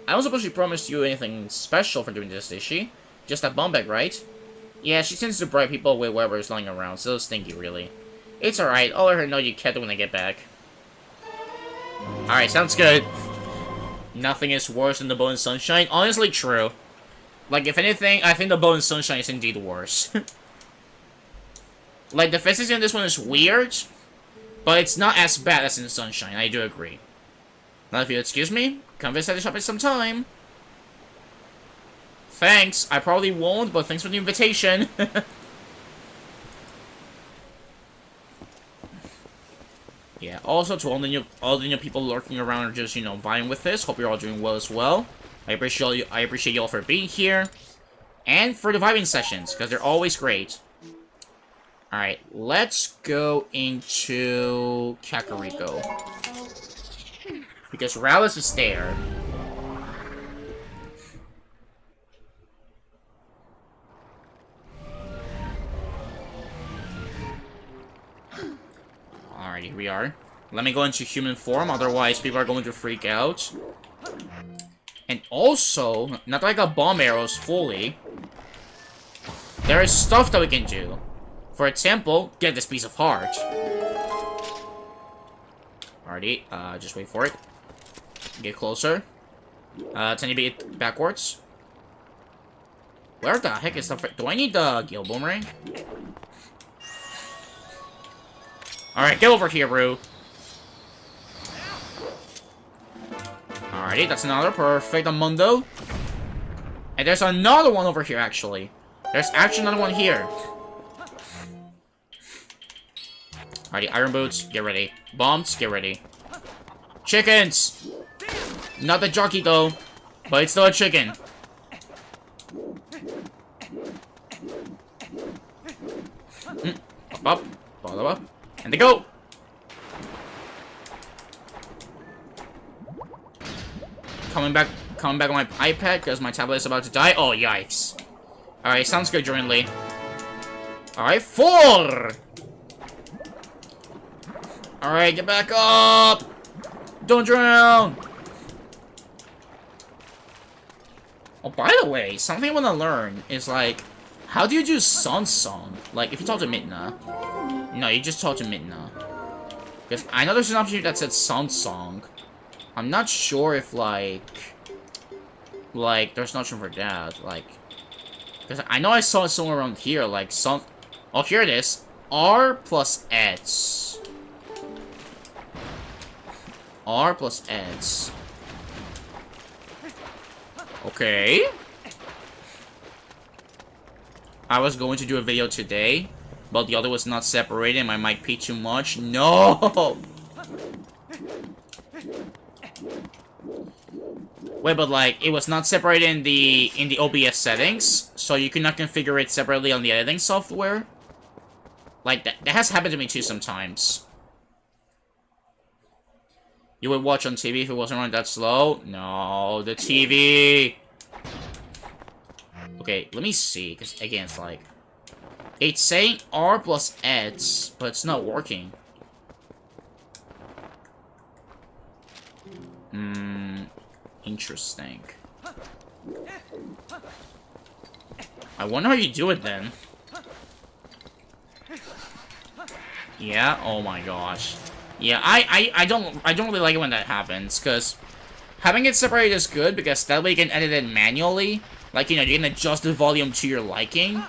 I don't suppose she promised you anything special for doing this, is she? Just that bomb bag, right? Yeah, she tends to bribe people away wherever is lying around, so it's stinky, really. It's alright, I'll let her know you kept it when I get back. Alright, sounds good. Nothing is worse than the bow and sunshine. Honestly, true. Like, if anything, I think the bow and sunshine is indeed worse. Like, the physics in this one is weird, but it's not as bad as in the sunshine, I do agree. Now, if you'll excuse me, come visit the shop at some time. Thanks, I probably won't, but thanks for the invitation. Yeah, also to all the new people lurking around or just, you know, vying with this, hope you're all doing well as well. I appreciate you all for being here. And for the vibing sessions, because they're always great. Alright, let's go into Kakariko. Because Rallis is there. Alright, here we are. Let me go into human form, otherwise people are going to freak out. And also, not that I got bomb arrows fully, there is stuff that we can do. For example, get this piece of heart. Alrighty, just wait for it. Get closer. Tiny bit backwards. Where the heck is the do I need the Gil Boomerang? Alright, get over here, Roo. Alrighty, that's another perfect Mundo. And there's another one over here, actually. There's actually another one here. Alrighty, Iron Boots, get ready. Bombs, get ready. Chickens! Not the jockey, though. But it's still a chicken. Up, up. And they go! Coming back on my iPad because my tablet is about to die. Oh, yikes. Alright, sounds good, Jordan Lee. Alright, 4! Alright, get back up! Don't drown! Oh, by the way, something I want to learn is, like, how do you do Sun Song? Like, if you talk to Midna. No, you just talk to Midna. Because I know there's an option that said Sun Song. I'm not sure if, like, there's an option for that, like, because I know I saw it somewhere around here, like, some, oh, here it is, R plus X. R plus X. Okay. I was going to do a video today, but the other was not separated and my mic peaked too much. No! Wait, but like, it was not separated in the OBS settings, so you could not configure it separately on the editing software? Like, that has happened to me too sometimes. You would watch on TV if it wasn't running that slow? No, the TV! Okay, let me see, because again, it's like, it's saying R plus X, but it's not working. Interesting. I wonder how you do it then. Yeah, oh my gosh. Yeah, I don't really like it when that happens, because having it separated is good, because that way you can edit it manually. Like, you know, you can adjust the volume to your liking.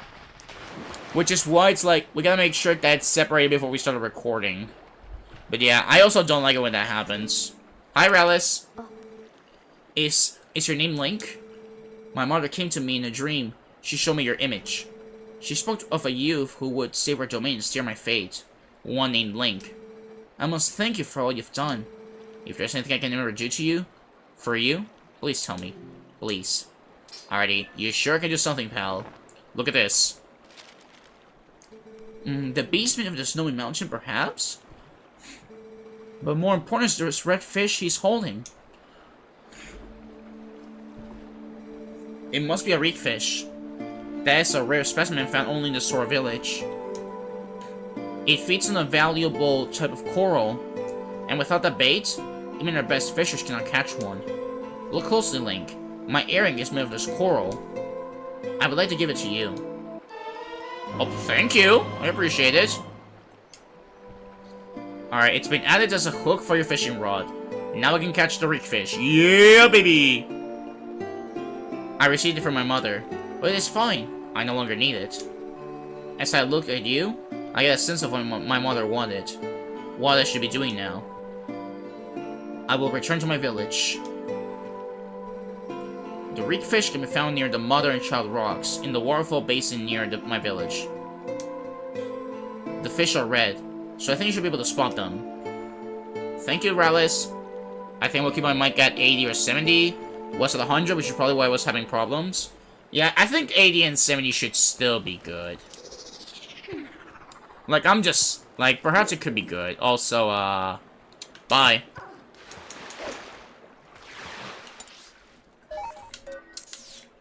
Which is why it's like, we gotta make sure that it's separated before we start recording. But yeah, I also don't like it when that happens. Hi, Rallis. Is your name Link? My mother came to me in a dream. She showed me your image. She spoke of a youth who would save her domain and steer my fate. One named Link. I must thank you for all you've done. If there's anything I can ever do to you, for you, please tell me. Please. Alrighty, you sure can do something, pal. Look at this. The basement of the snowy mountain, perhaps? But more important is this red fish he's holding. It must be a reek fish. That is a rare specimen found only in the Sora village. It feeds on a valuable type of coral, and without the bait, even our best fishers cannot catch one. Look closely, Link. My earring is made of this coral. I would like to give it to you. Oh, thank you. I appreciate it. Alright, it's been added as a hook for your fishing rod. Now I can catch the reek fish. Yeah, baby! I received it from my mother, but it is fine. I no longer need it. As I look at you, I get a sense of what my mother wanted. What I should be doing now. I will return to my village. The reek fish can be found near the Mother and Child Rocks, in the waterfall basin near my village. The fish are red, so I think you should be able to spot them. Thank you, Rallis. I think we'll keep my mic at 80 or 70. Was it 100, which is probably why I was having problems. Yeah, I think 80 and 70 should still be good. Like, I'm just, like, perhaps it could be good. Also, bye.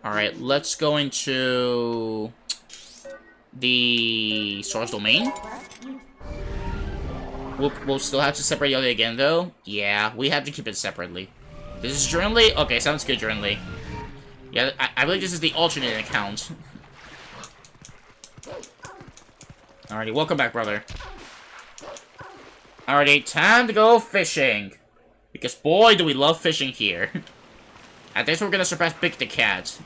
Alright, let's go into the source domain. We'll still have to separate Yoda again, though. Yeah, we have to keep it separately. This is Journey? Okay, sounds good, Journey. Yeah, I believe this is the alternate account. Alrighty, welcome back, brother. Alrighty, time to go fishing. Because boy, do we love fishing here. I think we're gonna surpass Big the Cat.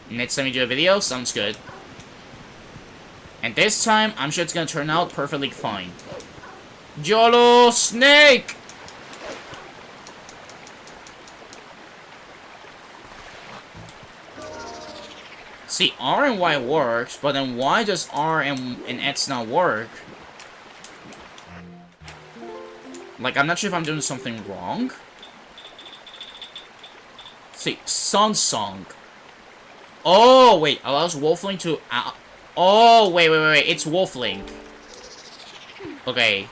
Next time we do a video, sounds good. And this time, I'm sure it's gonna turn out perfectly fine. YOLO Snake! See, R and Y works, but then why does R and X not work? Like, I'm not sure if I'm doing something wrong. See, Song. Oh, wait, allows Wolfling to... oh, wait, it's Wolfling. Okay.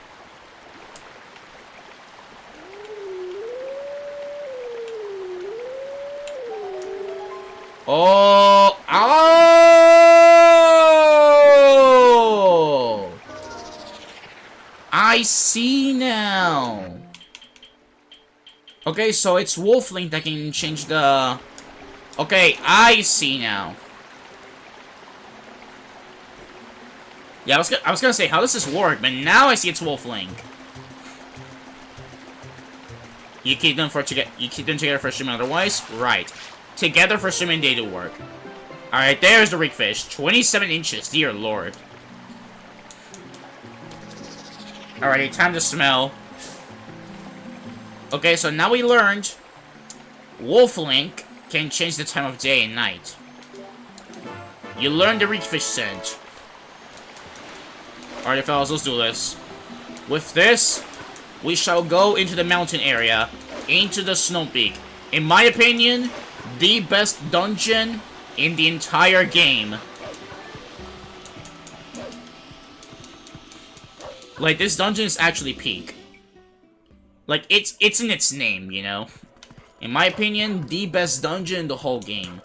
Oh! Oh! I see now. Okay, so it's Wolfling that can change the... Okay, I see now. Yeah, I was gonna say, how does this work? But now I see it's Wolfling. You keep them together for streaming otherwise? Right. Together for streaming they do work. Alright, there's the rig fish. 27 inches, dear lord. Alrighty, time to smell. Okay, so now we learned Wolflink can change the time of day and night. You learned the rig fish scent. Alright, fellas, let's do this. With this, we shall go into the mountain area, into the snow peak. In my opinion, the best dungeon in the entire game. Like, this dungeon is actually peak. Like, it's in its name, you know? In my opinion, the best dungeon in the whole game.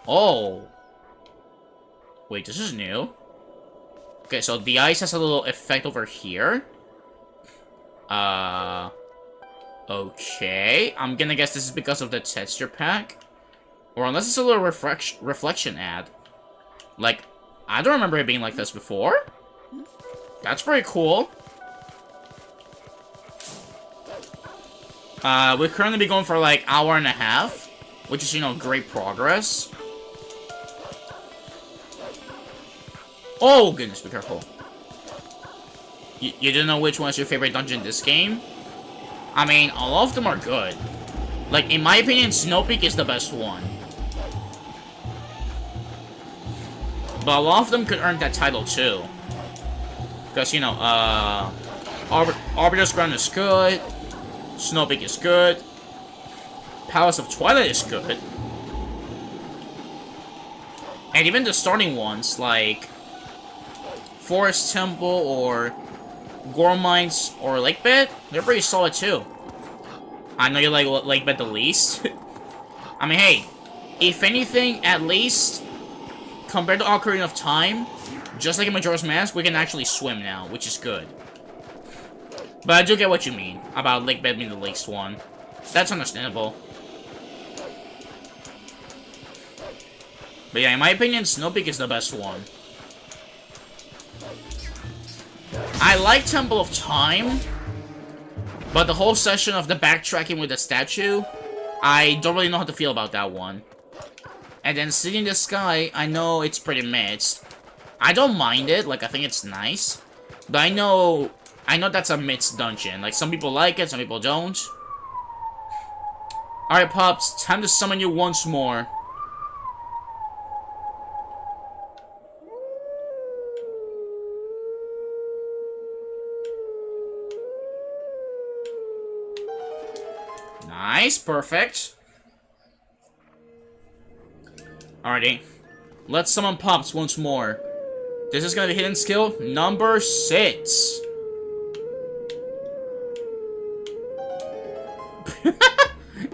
Oh. Wait, this is new. Okay, so the ice has a little effect over here. Okay. I'm gonna guess this is because of the texture pack. Or unless it's a little reflection ad. Like, I don't remember it being like this before. That's pretty cool. We'll currently be going for like hour and a half. Which is, you know, great progress. Oh, goodness, be careful. You don't know which one's your favorite dungeon in this game? I mean, all of them are good. Like, in my opinion, Snow Peak is the best one. But a lot of them could earn that title, too. Because, you know, Arbiter's Ground is good. Snow Peak is good. Palace of Twilight is good. And even the starting ones, like Forest Temple or Gore Mines or Lake Bed, they're pretty solid too. I know you like Lake Bed the least. I mean, hey, if anything, at least compared to Ocarina of Time, just like in Majora's Mask, we can actually swim now, which is good. But I do get what you mean about Lake Bed being the least one. That's understandable. But yeah, in my opinion, Snow Peak is the best one. I like Temple of Time, but the whole session of the backtracking with the statue, I don't really know how to feel about that one. And then City in the Sky, I know it's pretty mixed. I don't mind it, like, I think it's nice. But I know that's a mixed dungeon. Like, some people like it, some people don't. Alright, Pops, time to summon you once more. Nice, perfect. Alrighty. Let's summon Pops once more. This is gonna be hidden skill number 6.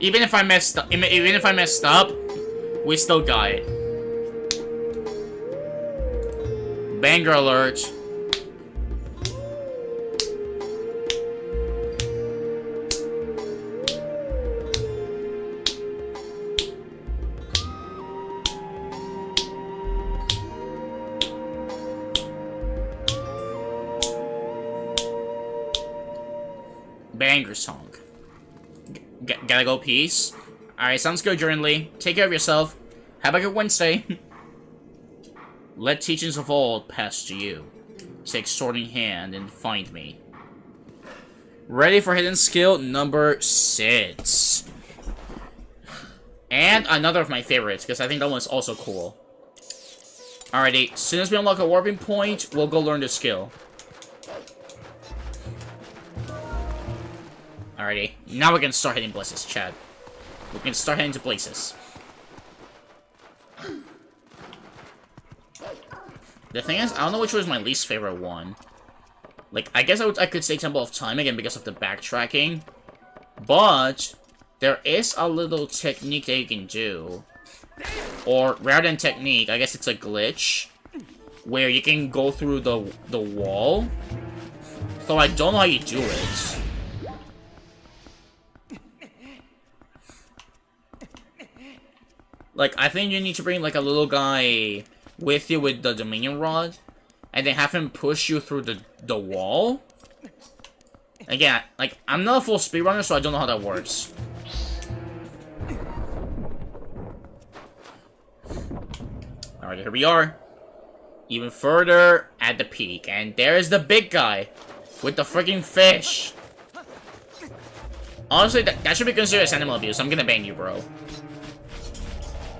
Even if I messed up, we still got it. Banger alert. Banger song. Gotta go, peace. Alright, sounds good, Journey. Take care of yourself. Have a good Wednesday. Let teachings of old pass to you. Take sword in hand and find me. Ready for hidden skill number 6. And another of my favorites, because I think that one's also cool. Alrighty, as soon as we unlock a warping point, we'll go learn the skill. Alrighty, now we can start hitting places, Chad. We can start heading to places. The thing is, I don't know which was my least favorite one. Like, I guess I could say Temple of Time again because of the backtracking. But there is a little technique that you can do. Or, rather than technique, I guess it's a glitch. Where you can go through the wall. So I don't know how you do it. Like, I think you need to bring, like, a little guy with you with the Dominion Rod. And then have him push you through the wall. Again, like, I'm not a full speedrunner, so I don't know how that works. Alright, here we are. Even further at the peak. And there's the big guy. With the freaking fish. Honestly, that should be considered as animal abuse. I'm gonna ban you, bro.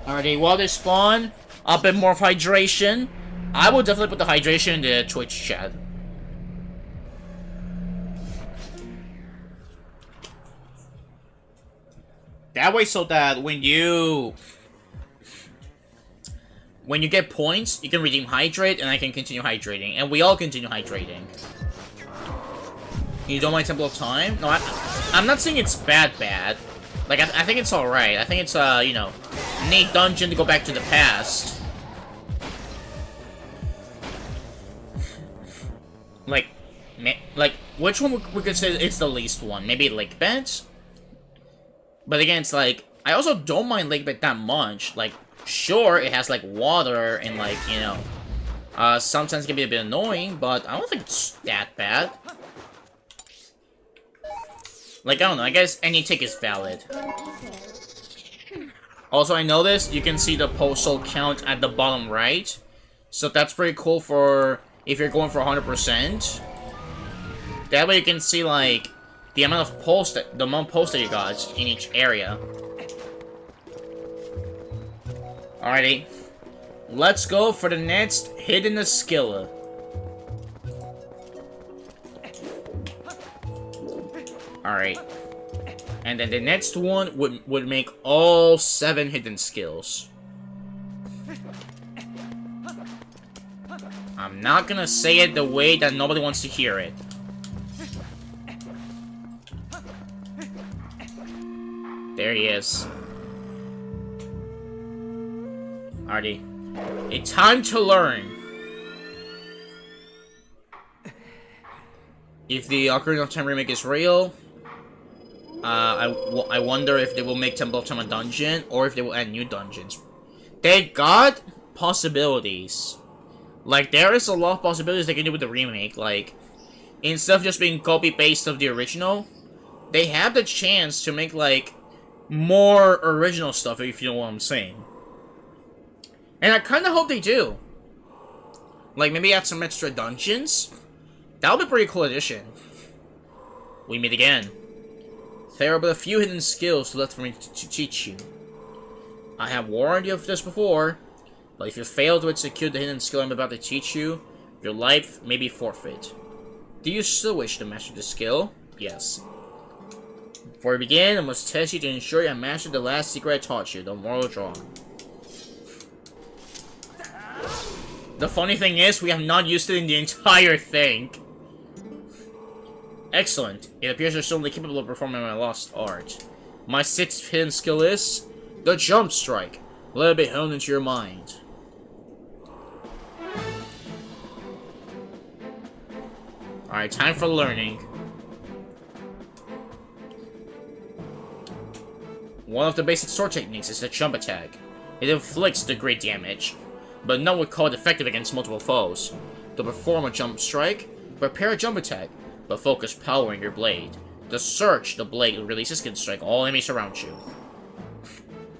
Alrighty, while they spawn, a bit more of hydration. I will definitely put the hydration in the Twitch chat. That way so that when you get points, you can redeem hydrate and I can continue hydrating. And we all continue hydrating. You don't mind Temple of Time? No, I'm not saying it's bad. Like, I think it's alright. I think it's, you know, neat dungeon to go back to the past. Like, which one we could say it's the least one? Maybe Lake Bed? But again, it's like, I also don't mind Lake Bed that much. Like, sure, it has, like, water and, like, you know, sometimes it can be a bit annoying, but I don't think it's that bad. Like, I don't know, I guess any take is valid. Also, I noticed you can see the postal count at the bottom right. So that's pretty cool for if you're going for 100%. That way you can see, like, the amount of post that you got in each area. Alrighty. Let's go for the next hidden skill. Alright. And then the next one would make all 7 hidden skills. I'm not gonna say it the way that nobody wants to hear it. There he is. Alrighty. It's time to learn. If the Ocarina of Time remake is real, I wonder if they will make Temple of Time a dungeon, or if they will add new dungeons. They got possibilities. Like, there is a lot of possibilities they can do with the remake. Like, instead of just being copy-paste of the original, they have the chance to make, like, more original stuff, if you know what I'm saying. And I kind of hope they do. Like, maybe add some extra dungeons. That would be a pretty cool addition. We meet again. There are but a few hidden skills left for me to teach you. I have warned you of this before, but if you fail to execute the hidden skill I'm about to teach you, your life may be forfeit. Do you still wish to master the skill? Yes. Before we begin, I must test you to ensure you have mastered the last secret I taught you, the moral draw. The funny thing is, we have not used it in the entire thing. Excellent. It appears you're certainly capable of performing my lost art. My 6th hidden skill is the jump strike. Let it be honed into your mind. Alright, time for learning. One of the basic sword techniques is the jump attack. It inflicts the great damage, but none would call it effective against multiple foes. To perform a jump strike, prepare a jump attack, but focus power in your blade. To search, the blade releases can strike all enemies around you.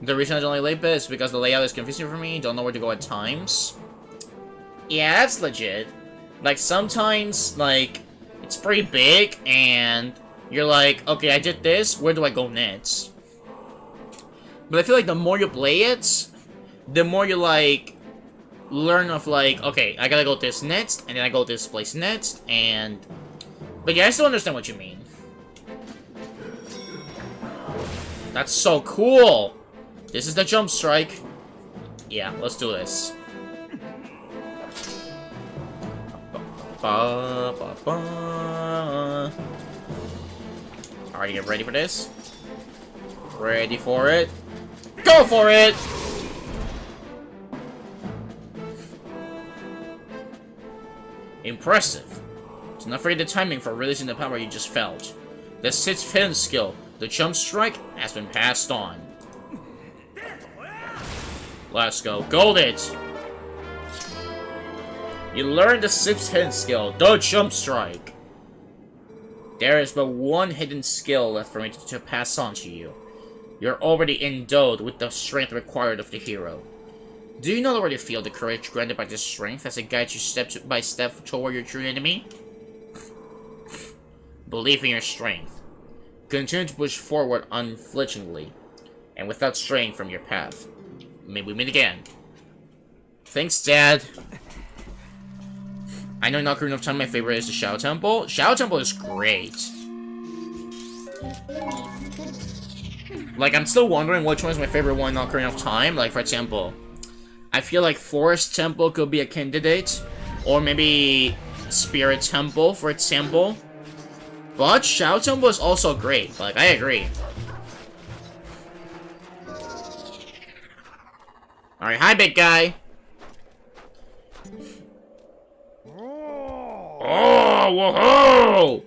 The reason I don't like Late is because the layout is confusing for me, don't know where to go at times. Yeah, that's legit. Like, sometimes, like, it's pretty big, and you're like, okay, I did this, where do I go next? But I feel like the more you play it, the more you, like, learn of, like, okay, I gotta go this next, and then I go this place next, and... But yeah, I still understand what you mean. That's so cool! This is the jump strike. Yeah, let's do this. Alright, get ready for this. Ready for it. Go for it! Impressive. Do not forget the timing for releasing the power you just felt. The 6th hidden skill, the jump strike, has been passed on. Let's go. Gold it! You learned the 6th hidden skill, the jump strike. There is but one hidden skill left for me to pass on to you. You're already endowed with the strength required of the hero. Do you not already feel the courage granted by this strength as it guides you step by step toward your true enemy? Believe in your strength. Continue to push forward unflinchingly, and without straying from your path. May we meet again. Thanks, Dad. I know in Ocarina of Time my favorite is the Shadow Temple. Shadow Temple is great. Like, I'm still wondering which one is my favorite one in Ocarina of Time. Like, for example, I feel like Forest Temple could be a candidate. Or maybe Spirit Temple, for example. But Shadow Temple is also great. Like, I agree. Alright, hi, big guy. Oh, whoa!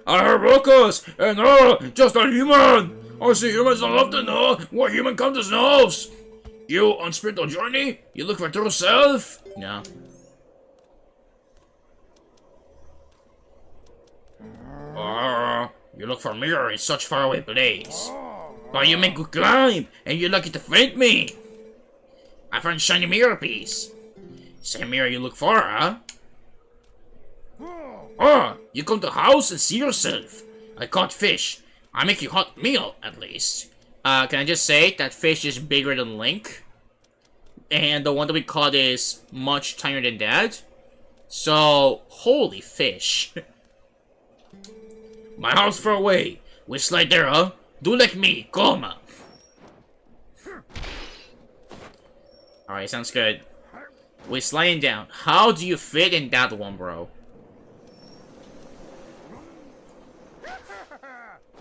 I heard Ruckus, and just a human! I see humans don't often know what human content knows! You on spiritual journey? You look for true self? No. You look for mirror in such faraway place. But you make good climb, and you're lucky to find me! I found shiny mirror piece. Same mirror you look for, huh? You come to the house and see yourself. I caught fish. I make you hot meal, at least. Can I just say that fish is bigger than Link? And the one that we caught is much tinier than that? So, holy fish. My house far away. We slide there, huh? Do like me, come. Alright, sounds good. We're sliding down. How do you fit in that one, bro?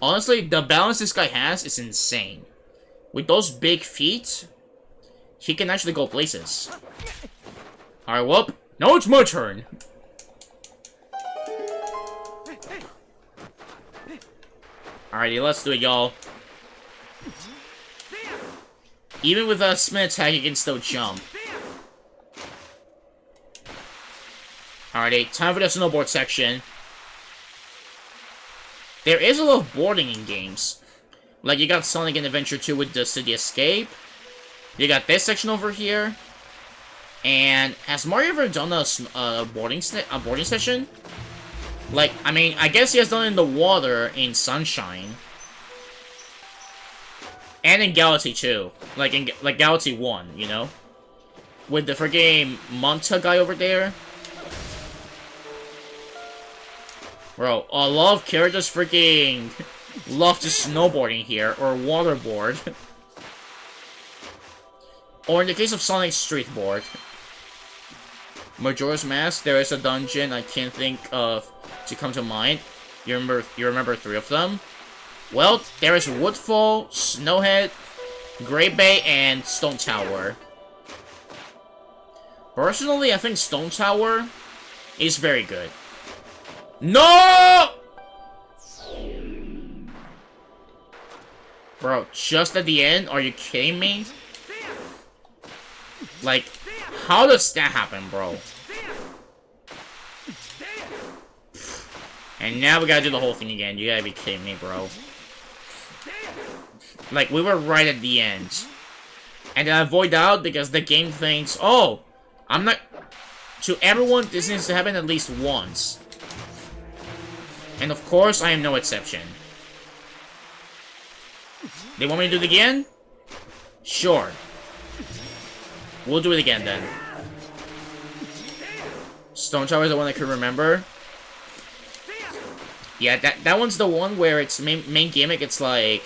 Honestly, the balance this guy has is insane. With those big feet, he can actually go places. Alright, well, now it's my turn. Alrighty, let's do it, y'all. Even with a spin attack, you can still jump. Alrighty, time for the snowboard section. There is a lot of boarding in games. Like, you got Sonic and Adventure 2 with the City Escape. You got this section over here. And has Mario ever done a boarding session? Like, I mean, I guess he has done it in the water in Sunshine. And in Galaxy 2. Like, in Galaxy 1, you know? With the freaking Monta guy over there. Bro, a lot of characters freaking love to snowboarding here, or waterboard. Or in the case of Sonic, streetboard. Majora's Mask, there is a dungeon I can't think of to come to mind. You remember 3 of them? Well, there is Woodfall, Snowhead, Great Bay, and Stone Tower. Personally, I think Stone Tower is very good. No! Bro, just at the end? Are you kidding me? Like, how does that happen, bro? And now we gotta do the whole thing again. You gotta be kidding me, bro. Like, we were right at the end. And then I void out because the game thinks, oh, I'm not... To everyone, this needs to happen at least once. And of course, I am no exception. They want me to do it again? Sure. We'll do it again, then. Stone Tower is the one I can remember. Yeah, that one's the one where its main gimmick, it's like,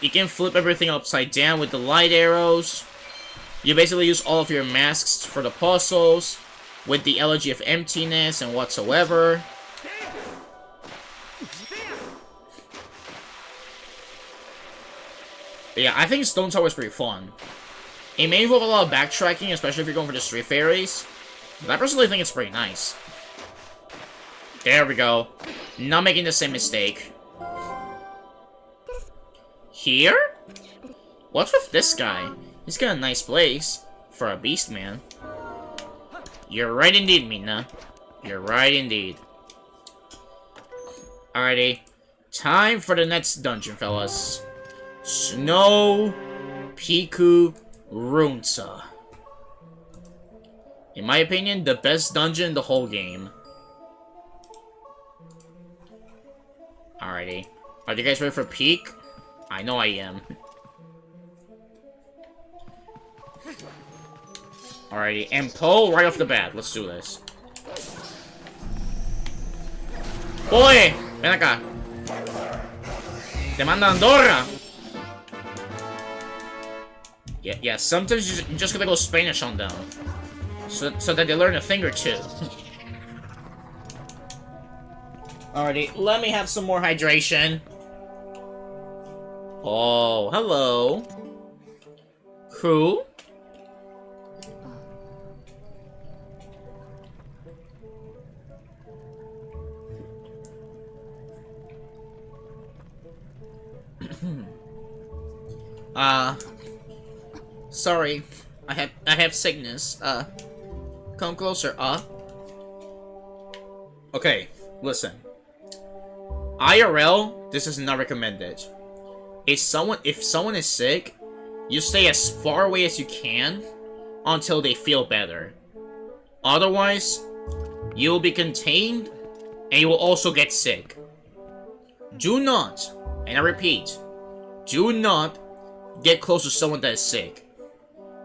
you can flip everything upside down with the light arrows. You basically use all of your masks for the puzzles, with the elegy of emptiness and whatsoever. But yeah, I think Stone Tower is pretty fun. It may involve a lot of backtracking, especially if you're going for the Street Fairies. But I personally think it's pretty nice. There we go. Not making the same mistake. Here? What's with this guy? He's got a nice place for a beast man. You're right indeed, Mina. You're right indeed. Alrighty. Time for the next dungeon, fellas. Snow Piku Runza. In my opinion, the best dungeon in the whole game. Alrighty. Are you guys ready for Peak? I know I am. Alrighty, and Poe right off the bat. Let's do this. Boy! Ven acá. Te manda Andorra! Yeah, sometimes you just gotta go Spanish on them. So that they learn a thing or two. Alrighty, let me have some more hydration. Oh, hello. Who? Sorry. I have sickness. Come closer, Okay, listen. IRL, this is not recommended. If someone is sick, you stay as far away as you can until they feel better. Otherwise, you will be contained and you will also get sick. Do not, and I repeat, do not get close to someone that is sick.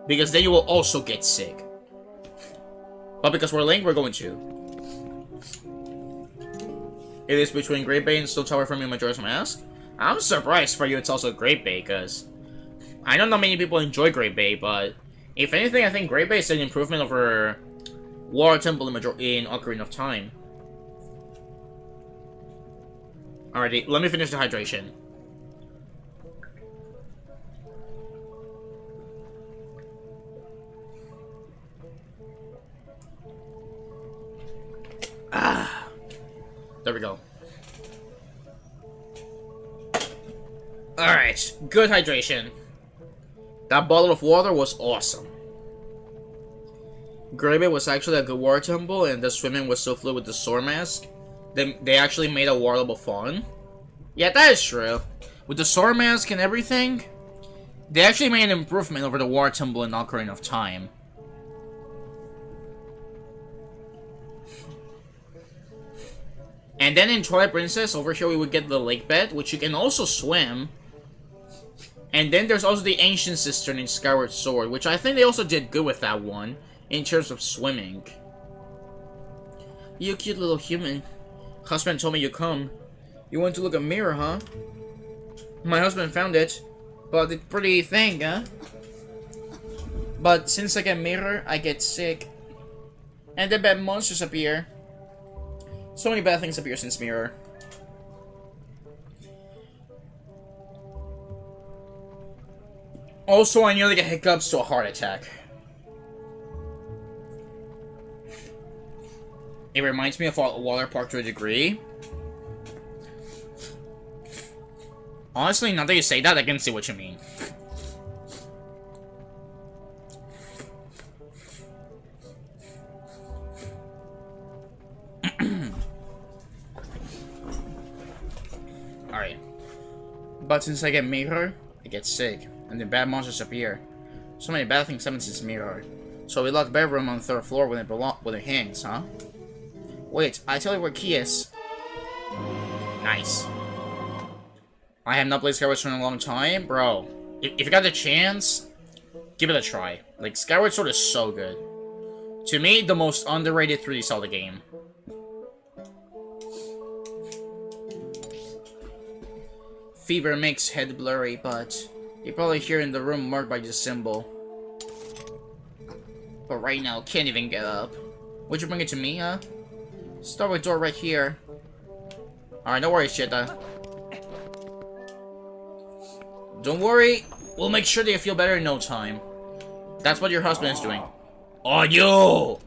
Because then you will also get sick. But because we're late, we're going to. It is between Great Bay and Stone Tower for me and Majora's Mask. I'm surprised for you it's also Great Bay, because I know not many people enjoy Great Bay, but if anything, I think Great Bay is an improvement over Water Temple in Ocarina of Time. Alrighty, let me finish the hydration. There we go. Alright, good hydration. That bottle of water was awesome. Great Bay was actually a good water temple, and the swimming was so fluid with the sword mask. They actually made a water level fun. Yeah, that is true. With the sword mask and everything, they actually made an improvement over the water temple in Ocarina of Time. And then in Twilight Princess, over here we would get the lake bed, which you can also swim. And then there's also the Ancient Cistern in Skyward Sword, which I think they also did good with that one, in terms of swimming. You cute little human. Husband told me you come. You want to look at a mirror, huh? My husband found it. But it's pretty thing, huh? But since I get mirror, I get sick. And then bad monsters appear. So many bad things appear since mirror. Also, I nearly get hiccups to a heart attack. It reminds me of a water park to a degree. Honestly, now that you say that, I can see what you mean. Alright. But since I get mirror, I get sick. And the bad monsters appear. So many bad things happen since mirror. So we lock bedroom on the 3rd floor when it hangs, huh? Wait, I tell you where key is. Nice. I have not played Skyward Sword in a long time. Bro, if you got the chance, give it a try. Like, Skyward Sword is so good. To me, the most underrated 3D Zelda game. Fever makes head blurry, but you probably hear in the room marked by this symbol. But right now, can't even get up. Would you bring it to me, huh? Start with door right here. Alright, no worries, Chita. Don't worry, we'll make sure that you feel better in no time. That's what your husband is doing. Oh, you!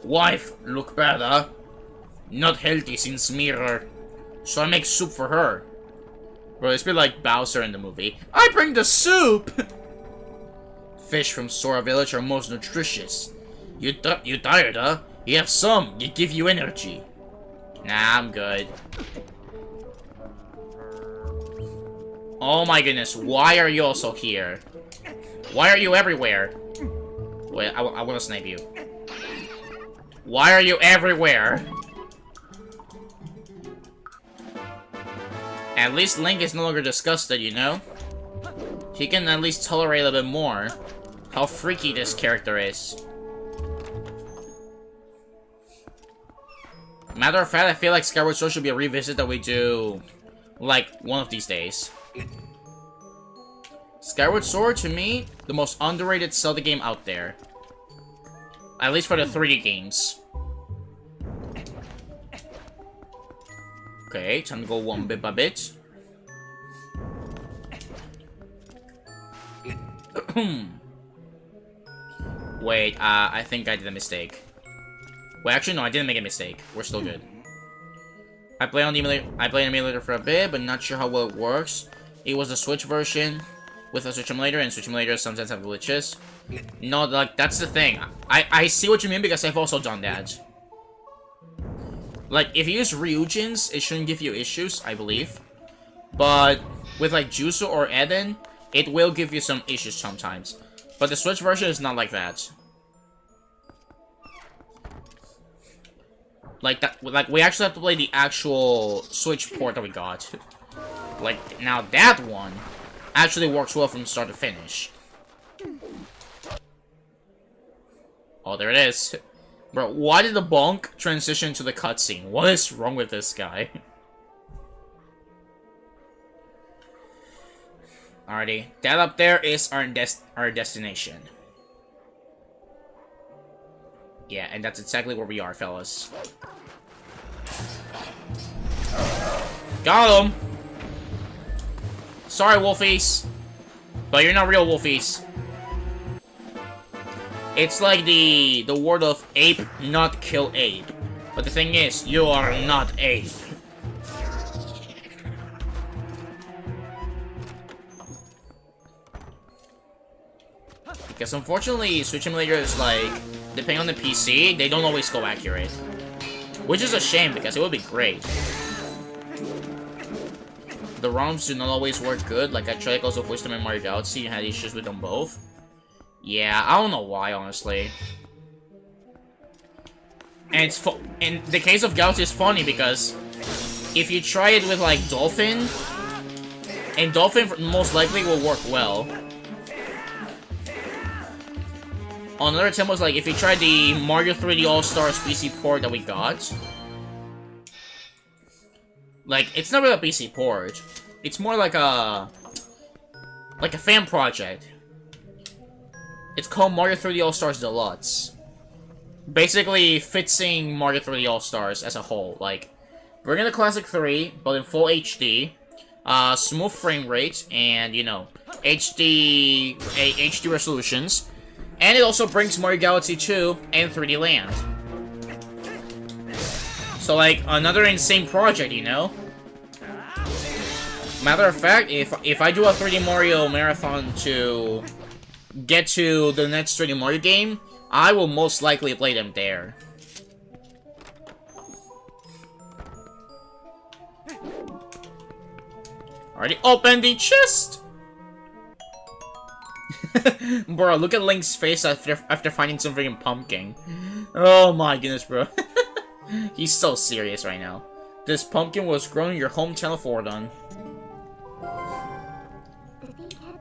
Wife, look bad, huh? Not healthy since mirror. So I make soup for her. Bro, it's been like Bowser in the movie. I bring the soup! Fish from Sora Village are most nutritious. You tired, huh? You have some. It give you energy. Nah, I'm good. Oh my goodness, why are you also here? Why are you everywhere? Wait, I want to snipe you. Why are you everywhere? At least Link is no longer disgusted, you know? He can at least tolerate a little bit more how freaky this character is. Matter of fact, I feel like Skyward Sword should be a revisit that we do, like, one of these days. Skyward Sword, to me, the most underrated Zelda game out there. At least for the 3D games. Okay, time to go one bit by bit. Wait, I think I did a mistake. Wait, actually, no, I didn't make a mistake. We're still good. I played on the emulator. I played an emulator for a bit, but not sure how well it works. It was a Switch version with a Switch emulator, and Switch emulators sometimes have glitches. No, like, that's the thing. I see what you mean because I've also done that. Like, if you use Ryujin's, it shouldn't give you issues, I believe. But with, like, Juso or Eden, it will give you some issues sometimes. But the Switch version is not like that. Like, we actually have to play the actual Switch port that we got. Like, now that one actually works well from start to finish. Oh, there it is. Bro, why did the bonk transition to the cutscene? What is wrong with this guy? Alrighty, that up there is our destination. Yeah, and that's exactly where we are, fellas. Got him! Sorry, Wolfies. But you're not real Wolfies. It's like the word of ape, not kill ape. But the thing is, you are not ape. Because unfortunately, Switch emulators, like, depending on the PC, they don't always go accurate. Which is a shame, because it would be great. The ROMs do not always work good, like I tried also Voice them in Mario Galaxy and had issues with them both. Yeah, I don't know why, honestly. And it's in the case of Galaxy, it's funny because if you try it with, like, Dolphin, and Dolphin most likely will work well. Another attempt was, like, if you try the Mario 3D All-Stars PC port that we got. Like, it's not really a PC port. It's more like a like a fan project. It's called Mario 3D All-Stars Deluxe. Basically, fixing Mario 3D All-Stars as a whole. Like, bringing the Classic 3, but in full HD, smooth frame rate, and, you know, HD resolutions. And it also brings Mario Galaxy 2 and 3D Land. So, like, another insane project, you know? Matter of fact, if I do a 3D Mario marathon to get to the next 3D Mario game, I will most likely play them there. Already open the chest! Bro, look at Link's face after finding some freaking pumpkin. Oh my goodness, bro. He's so serious right now. This pumpkin was grown in your hometown of Fordon.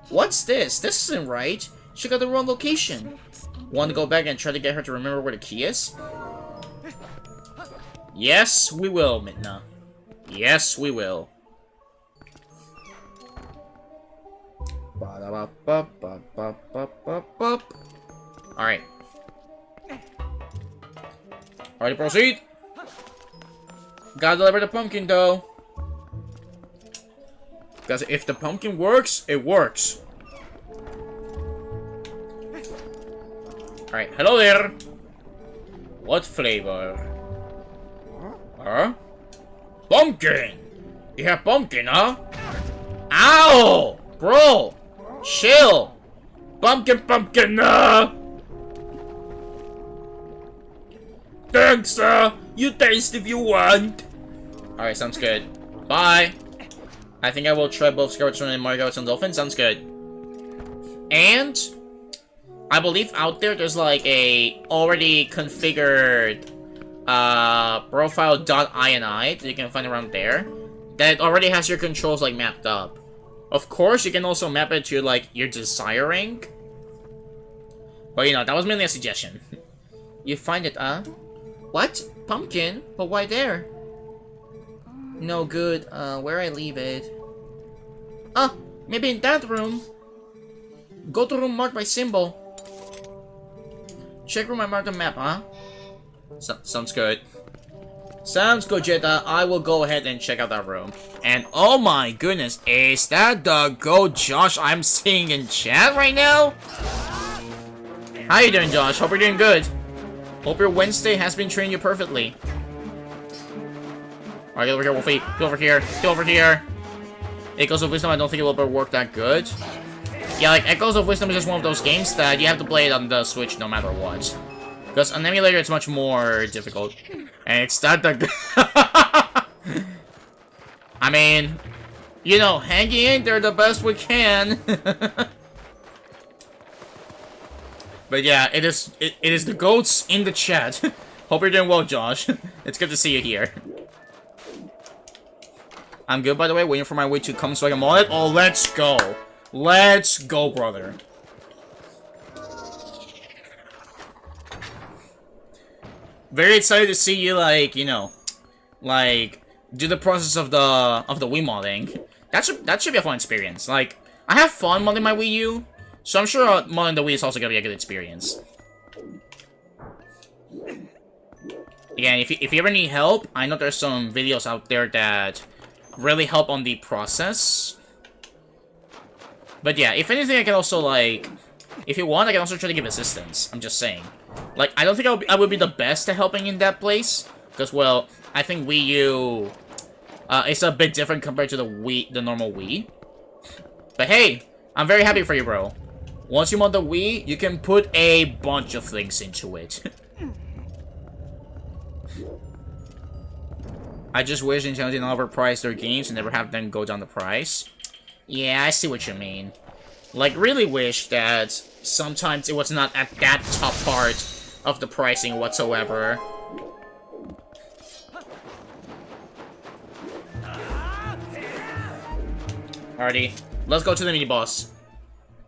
What's this? This isn't right. She got the wrong location. Want to go back and try to get her to remember where the key is? Yes, we will, Midna. Yes, we will. Alright. Alright, proceed. Gotta deliver the pumpkin, though. Because if the pumpkin works, it works. Alright, hello there. What flavor? Huh? Pumpkin! You have pumpkin, huh? Ow! Bro! Chill! Pumpkin, pumpkin, Thanks, you taste if you want. Alright, sounds good. Bye! I think I will try both Skyward Sword and Mario Galaxy and Dolphin. Sounds good. And I believe out there's like a already configured profile.ini that you can find around there that already has your controls like mapped up. Of course, you can also map it to like your desiring. But you know, that was mainly a suggestion. You find it, What? Pumpkin? But why there? No good. Where I leave it? Maybe in that room. Go to room marked by symbol. Check room I marked on map, huh? Sounds good. Sounds good, Jetta. I will go ahead and check out that room. And oh my goodness, is that the goat Josh I'm seeing in chat right now? How you doing, Josh? Hope you're doing good. Hope your Wednesday has been treating you perfectly. Alright, get over here, Wolfie. Get over here. Get over here. Echoes of Wisdom, I don't think it will work that good. Yeah, like, Echoes of Wisdom is just one of those games that you have to play it on the Switch no matter what. Because on emulator, it's much more difficult. And it's not that good. I mean, you know, hanging in there the best we can. But yeah, it is the goats in the chat. Hope you're doing well, Josh. It's good to see you here. I'm good, by the way. Waiting for my way to come so I can mod it. Oh, let's go. Let's go, brother. Very excited to see you, like, you know, like, do the process of the Wii modding. That should be a fun experience. Like, I have fun modding my Wii U, so I'm sure modding the Wii is also gonna be a good experience. Again, if you ever need help, I know there's some videos out there that really help on the process. But yeah, if anything, I can also, like, if you want, I can also try to give assistance. I'm just saying. Like, I don't think I would be the best at helping in that place. Because, well, I think Wii U is a bit different compared to the normal Wii. But hey, I'm very happy for you, bro. Once you mod the Wii, you can put a bunch of things into it. I just wish Nintendo didn't overprice their games and never have them go down the price. Yeah, I see what you mean. Like, really wish that sometimes it was not at that top part of the pricing whatsoever. Alrighty, let's go to the mini-boss.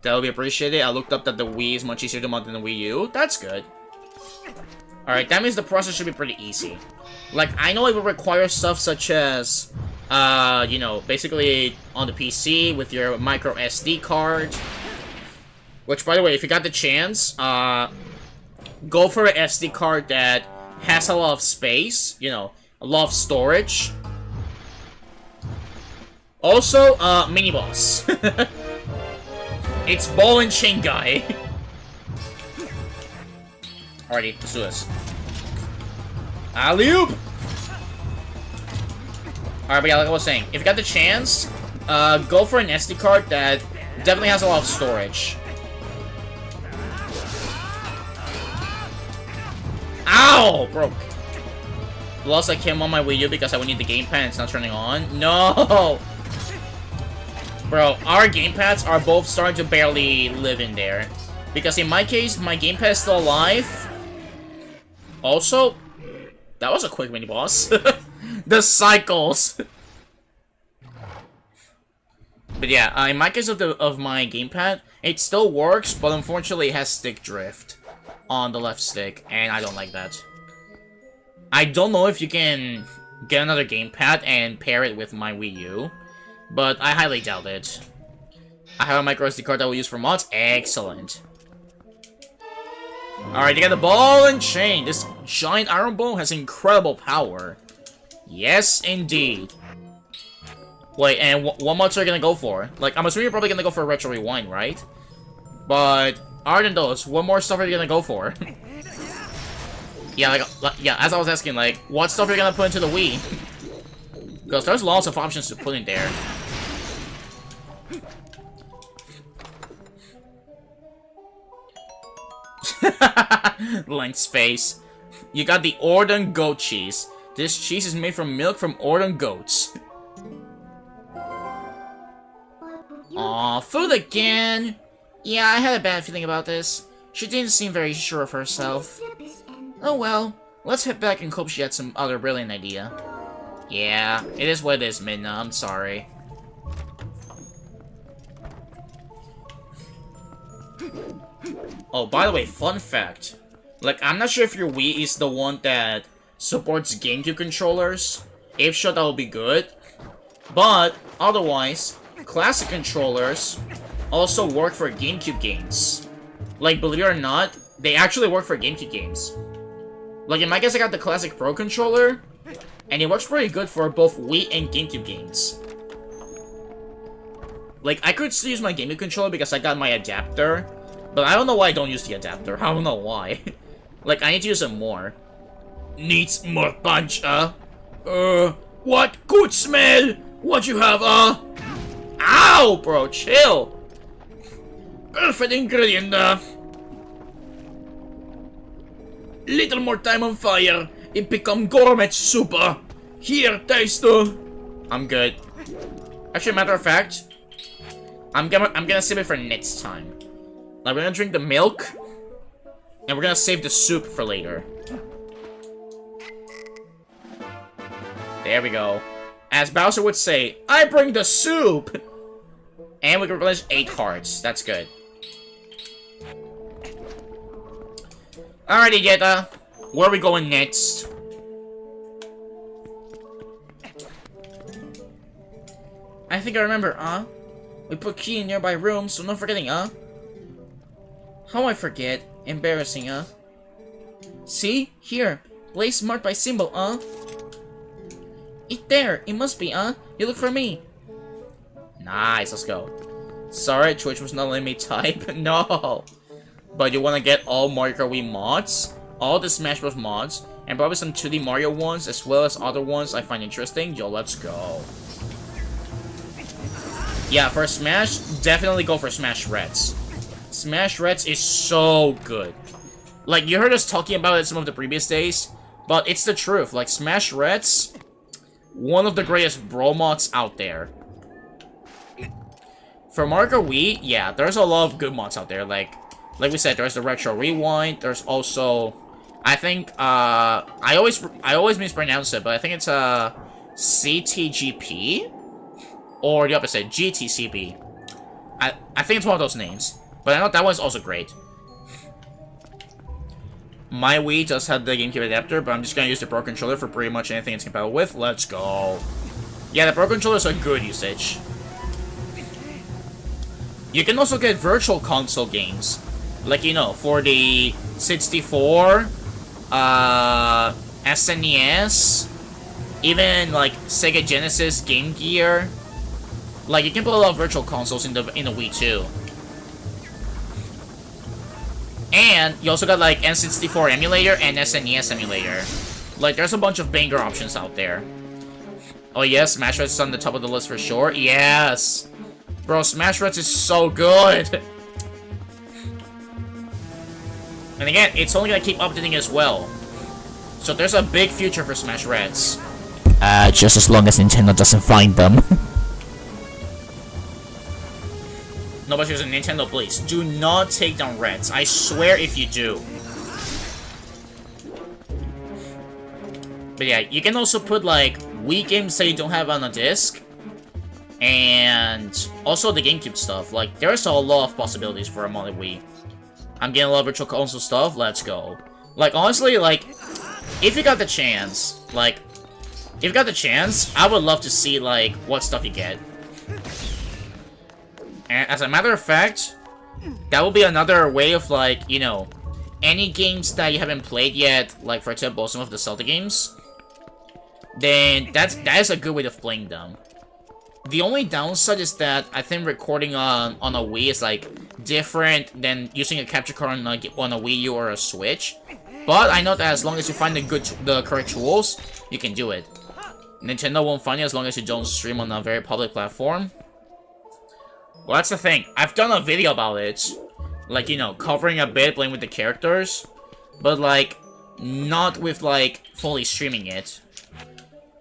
That'll be appreciated. I looked up that the Wii is much easier to mod than the Wii U. That's good. Alright, that means the process should be pretty easy. Like, I know it will require stuff such as You know, basically on the PC with your micro SD card. Which, by the way, if you got the chance, go for an SD card that has a lot of space, you know, a lot of storage. Also, mini boss. It's ball and chain guy. Alrighty, let's do this. Alley-oop! Alright, but yeah, like I was saying, if you got the chance, go for an SD card that definitely has a lot of storage. Ow! Broke. Lost like him on my Wii U because I would need the gamepad and it's not turning on. No! Bro, our gamepads are both starting to barely live in there. Because in my case, my gamepad is still alive. Also, that was a quick mini-boss. The cycles! But yeah, in my case of my gamepad, it still works, but unfortunately it has stick drift on the left stick, and I don't like that. I don't know if you can get another gamepad and pair it with my Wii U, but I highly doubt it. I have a micro SD card that I will use for mods. Excellent. Alright, you got the ball and chain. This giant iron ball has incredible power. Yes, indeed. Wait, and what mods are you gonna go for? Like, I'm assuming you're probably gonna go for a Retro Rewind, right? But other than those, what more stuff are you gonna go for? Yeah, yeah, as I was asking, like, what stuff are you gonna put into the Wii? Because there's lots of options to put in there. Link's face. You got the Ordon goat cheese. This cheese is made from milk from Ordon goats. Aw, food again! Yeah, I had a bad feeling about this. She didn't seem very sure of herself. Oh well, let's head back and hope she had some other brilliant idea. Yeah, it is what it is, Midna, I'm sorry. Oh, by the way, fun fact. Like, I'm not sure if your Wii is the one that supports GameCube controllers. If so, that would be good. But, otherwise, classic controllers also work for GameCube games. Like, believe it or not, they actually work for GameCube games. Like, in my case, I got the Classic Pro controller, and it works pretty good for both Wii and GameCube games. Like, I could still use my GameCube controller because I got my adapter, but I don't know why I don't use the adapter. I don't know why. Like, I need to use it more. Needs more punch, what good smell? What you have, Ow, bro, chill. Perfect ingredient, Little more time on fire, it become gourmet super. Here, taste. I'm good. Actually, matter of fact, I'm gonna save it for next time. Like, we're gonna drink the milk, and we're gonna save the soup for later. There we go. As Bowser would say, I bring the soup! And we can replenish 8 hearts. That's good. Alrighty, Jetta. Where are we going next? I think I remember, We put key in nearby rooms, so no forgetting, How I forget? Embarrassing, See? Here. Place marked by symbol, It there. It must be, You look for me. Nice, let's go. Sorry, Twitch was not letting me type. No. But you want to get all Mario Kart Wii mods, all the Smash Bros mods, and probably some 2D Mario ones, as well as other ones I find interesting. Yo, let's go. Yeah, for Smash, definitely go for Smash Reds. Smash Reds is so good. Like, you heard us talking about it some of the previous days, but it's the truth. Like, Smash Reds, one of the greatest Brawl mods out there. For Mario Kart Wii, yeah, there's a lot of good mods out there. Like we said, there's the Retro Rewind. There's also, I think, I always mispronounce it, but I think it's CTGP or the opposite, GTCP. I think it's one of those names, but I know that one's also great. My Wii does have the GameCube adapter, but I'm just gonna use the Pro controller for pretty much anything it's compatible with. Let's go. Yeah, the Pro Controller is a good usage. You can also get virtual console games. Like, you know, for the 64, SNES, even like Sega Genesis, Game Gear. Like, you can put a lot of virtual consoles in the Wii too. And you also got like N64 emulator and SNES emulator. Like, there's a bunch of banger options out there. Oh yes, Smash Reds is on the top of the list for sure. Yes, bro, Smash Reds is so good. And again, it's only gonna keep updating as well. So there's a big future for Smash Reds. Just as long as Nintendo doesn't find them. No, but seriously, Nintendo, please, do not take down Reds. I swear if you do. But yeah, you can also put, like, Wii games that you don't have on a disc. And also the GameCube stuff. Like, there's a lot of possibilities for a modded Wii. I'm getting a lot of virtual console stuff. Let's go. Like, honestly, like, if you got the chance, I would love to see, like, what stuff you get. And as a matter of fact, that will be another way of, like, you know, any games that you haven't played yet, like, for example, some of the Zelda games, then that is a good way of playing them. The only downside is that I think recording on a Wii is, like, different than using a capture card on a Wii U or a Switch. But I know that as long as you find the correct tools, you can do it. Nintendo won't find you as long as you don't stream on a very public platform. Well, that's the thing. I've done a video about it. Like, you know, covering a bit, playing with the characters. But, like, not with, like, fully streaming it.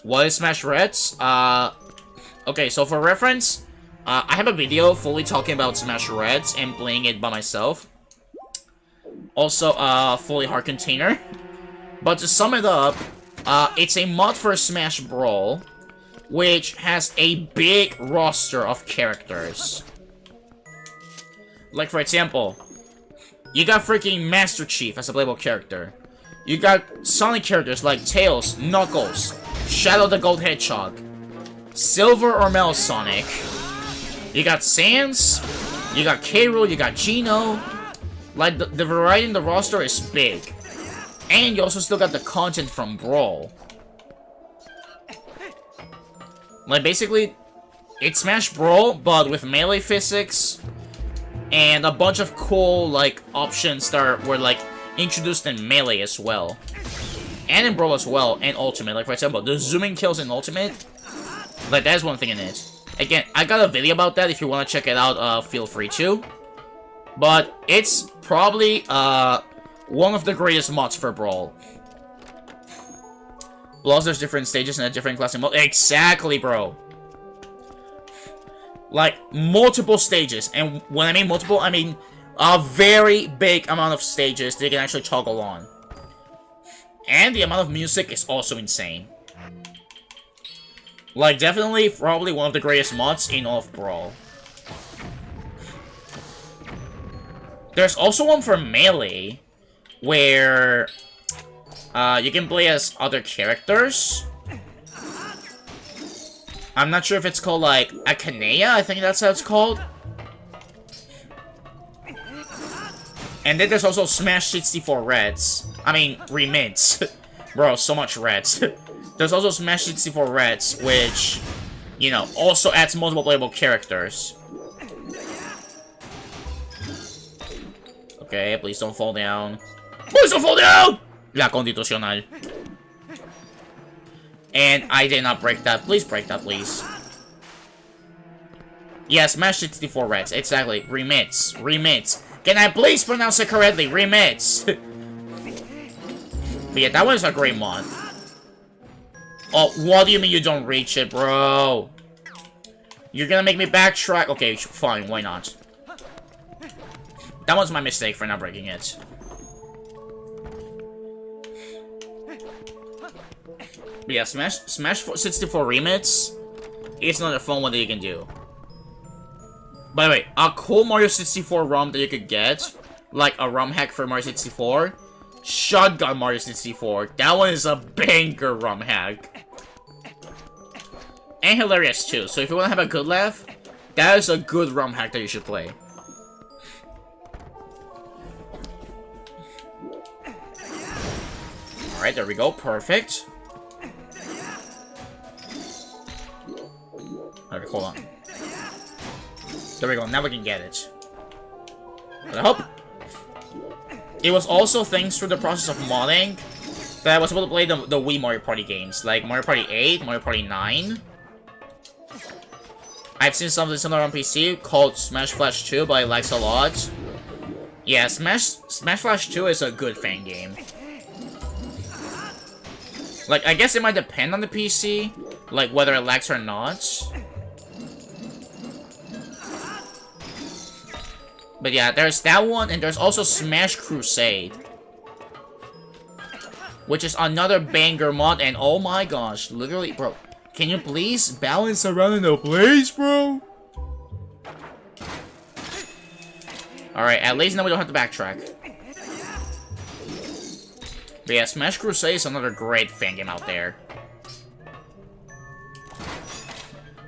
What is Smash Reds? Okay, so for reference, I have a video fully talking about Smash Reds and playing it by myself. Also, fully hard container. But to sum it up, it's a mod for Smash Brawl, which has a big roster of characters. Like, for example, you got freaking Master Chief as a playable character. You got Sonic characters like Tails, Knuckles, Shadow the Gold Hedgehog, Silver or Metal Sonic. You got Sans, you got K. Rool, you got Geno. Like, the variety in the roster is big. And you also still got the content from Brawl. Like, basically, it's Smash Brawl, but with melee physics, and a bunch of cool, like, options that were, like, introduced in Melee as well. And in Brawl as well, and Ultimate. Like, for example, the zooming kills in Ultimate, like, that's one thing in it. Again, I got a video about that. If you want to check it out, feel free to. But it's probably, one of the greatest mods for Brawl. Plus, there's different stages and a different classic mode. Exactly, bro. Like, multiple stages. And when I mean multiple, I mean a very big amount of stages that you can actually toggle on. And the amount of music is also insane. Like, definitely, probably one of the greatest mods in all of Brawl. There's also one for Melee, where you can play as other characters. I'm not sure if it's called, like, Akanea, I think that's how it's called. And then there's also Smash 64 Reds. I mean, remints. Bro, so much Reds. There's also Smash 64 Reds, which, you know, also adds multiple playable characters. Okay, please don't fall down. Please don't fall down! La Constitucional. And I did not break that. Please break that, please. Yeah, Smash 64 Reds. Exactly. Remits. Remits. Can I please pronounce it correctly? Remits. But yeah, that one's a great mod. Oh, what do you mean you don't reach it, bro? You're gonna make me backtrack? Okay, fine. Why not? That was my mistake for not breaking it. But yeah, Smash 64 Remix is another fun one that you can do. By the way, a cool Mario 64 ROM that you could get, like a ROM hack for Mario 64, Shotgun Mario 64. That one is a banger ROM hack. and hilarious too. So if you want to have a good laugh, that is a good ROM hack that you should play. Alright, there we go. Perfect. Alright, hold on. There we go. Now we can get it. But I hope... It was also thanks to the process of modding that I was able to play the Wii Mario Party games, like Mario Party 8, Mario Party 9. I've seen something similar on PC called Smash Flash 2, but I like it a lot. Yeah, Smash Flash 2 is a good fan game. Like, I guess it might depend on the PC, like whether it lags or not. But yeah, there's that one, and there's also Smash Crusade, which is another banger mod, and oh my gosh, literally, bro, can you please balance around in the place, bro? Alright, at least now we don't have to backtrack. But yeah, Smash Crusade is another great fan game out there.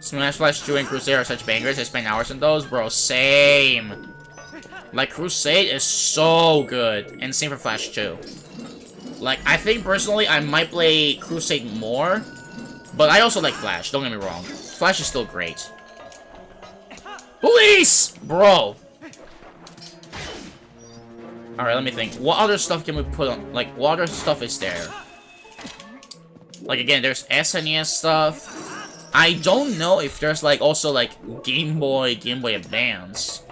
Smash Flash 2 and Crusade are such bangers, I spent hours on those, bro, same. Like, Crusade is so good, and same for Flash 2. Like, I think personally I might play Crusade more, but I also like Flash, don't get me wrong. Flash is still great. Police! Bro! Alright, let me think. What other stuff can we put on? Like, what other stuff is there? Like, again, there's SNES stuff. I don't know if there's, like, also, like, Game Boy Advance.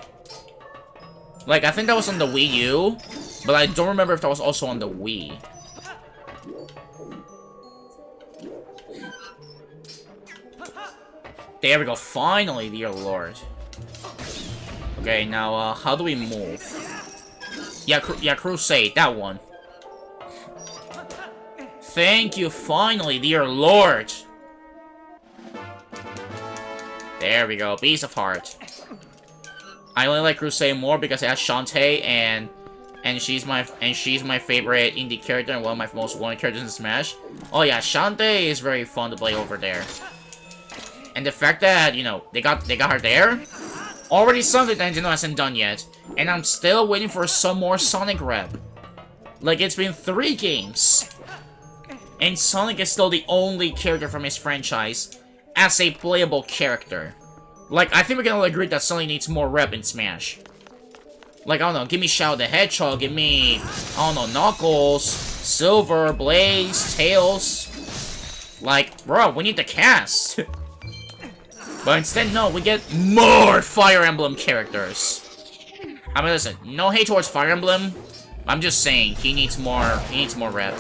Like, I think that was on the Wii U, but I don't remember if that was also on the Wii. There we go, finally, dear lord. Okay, now, how do we move? Yeah, Crusade, that one. Thank you, finally, dear lord. There we go, Beast of Heart. I only like Crusade more because it has Shantae, and she's my favorite indie character and one of my most wanted characters in Smash. Oh yeah, Shantae is very fun to play over there. And the fact that, you know, they got her there, already something that Nintendo hasn't done yet. And I'm still waiting for some more Sonic rep. Like, it's been 3 games, and Sonic is still the only character from his franchise as a playable character. Like, I think we can all agree that Sonic needs more rep in Smash. Like, I don't know, give me Shadow the Hedgehog, give me, I don't know, Knuckles, Silver, Blaze, Tails. Like, bro, we need the cast. But instead, no, we get more Fire Emblem characters. I mean, listen, no hate towards Fire Emblem. I'm just saying, he needs more rep.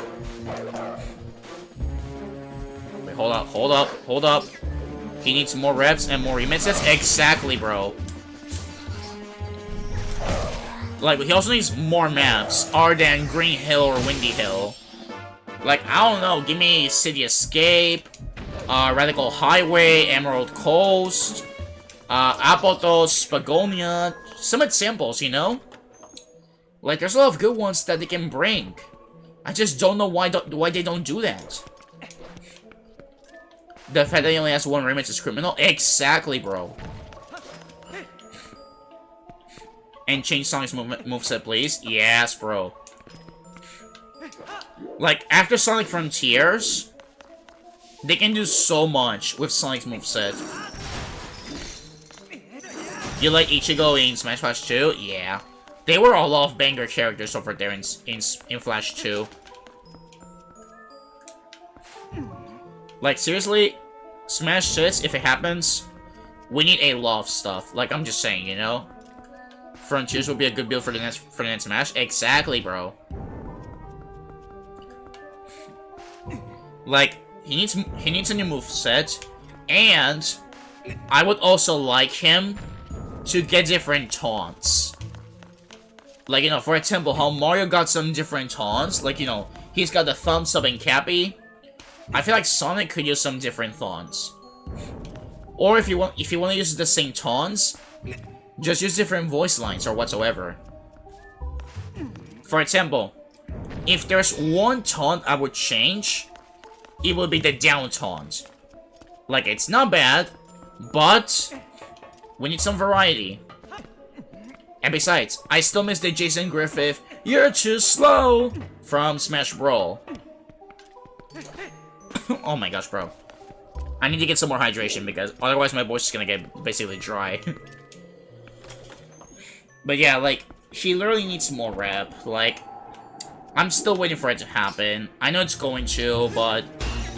Wait, hold up. He needs more reps and more remixes. Exactly, bro. Like, he also needs more maps, other than Green Hill or Windy Hill. Like, I don't know, give me City Escape, Radical Highway, Emerald Coast, Apothos, Spagonia, some examples, you know? Like, there's a lot of good ones that they can bring. I just don't know why they don't do that. The fact that he only has 1 remix is criminal? Exactly, bro. And change Sonic's moveset, please. Yes, bro. Like, after Sonic Frontiers, they can do so much with Sonic's moveset. You like Ichigo in Smash Flash 2? Yeah. They were a lot of banger characters over there in Flash 2. Like, seriously, Smash 6, if it happens, we need a lot of stuff. Like, I'm just saying, you know? Frontiers would be a good build for the next Smash. Exactly, bro. Like, he needs a new moveset, and I would also like him to get different taunts. Like, you know, for example, how Mario got some different taunts. Like, you know, he's got the thumbs up and Cappy. I feel like Sonic could use some different taunts. Or if you want to use the same taunts, just use different voice lines or whatsoever. For example, if there's one taunt I would change, it would be the down taunt. Like, it's not bad, but we need some variety. And besides, I still miss the Jason Griffith, "You're too slow" from Smash Brawl. Oh my gosh, bro. I need to get some more hydration because otherwise my voice is gonna get basically dry. But yeah, like, he literally needs more rep. Like, I'm still waiting for it to happen. I know it's going to, but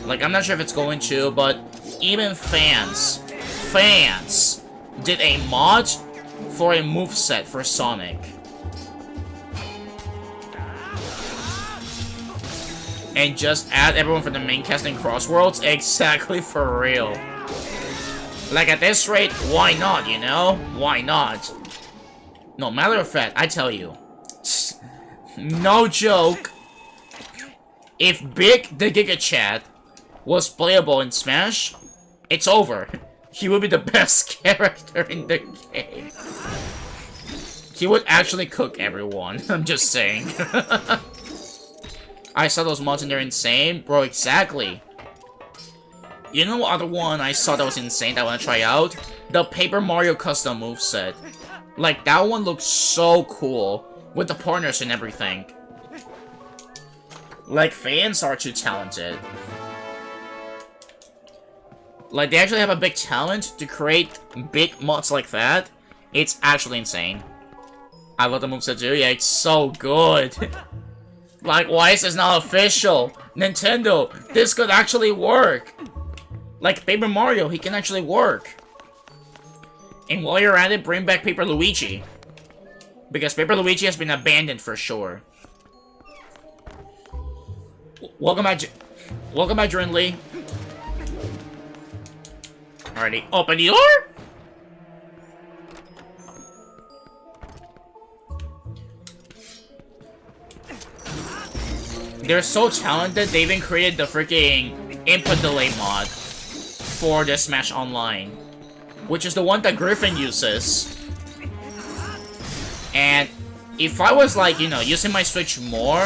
like, I'm not sure if it's going to, but even fans did a mod for a moveset for Sonic. And just add everyone from the main cast in Crossworlds? Exactly, for real. Like, at this rate, why not, you know? Why not? No, matter of fact, I tell you. No joke. If Big the Giga Chat was playable in Smash, it's over. He would be the best character in the game. He would actually cook everyone, I'm just saying. I saw those mods and they're insane. Bro, exactly. You know what other one I saw that was insane that I want to try out? The Paper Mario custom moveset. Like, that one looks so cool. With the partners and everything. Like, fans are too talented. Like, they actually have a big talent to create big mods like that. It's actually insane. I love the moveset too. Yeah, it's so good. Like, why is this not official? Nintendo, this could actually work. Like, Paper Mario, he can actually work. And while you're at it, bring back Paper Luigi. Because Paper Luigi has been abandoned for sure. Welcome back, Drin Lee. Alrighty, open the door! They're so talented, they even created the freaking input delay mod for the Smash Online, which is the one that Griffin uses. And if I was, like, you know, using my Switch more,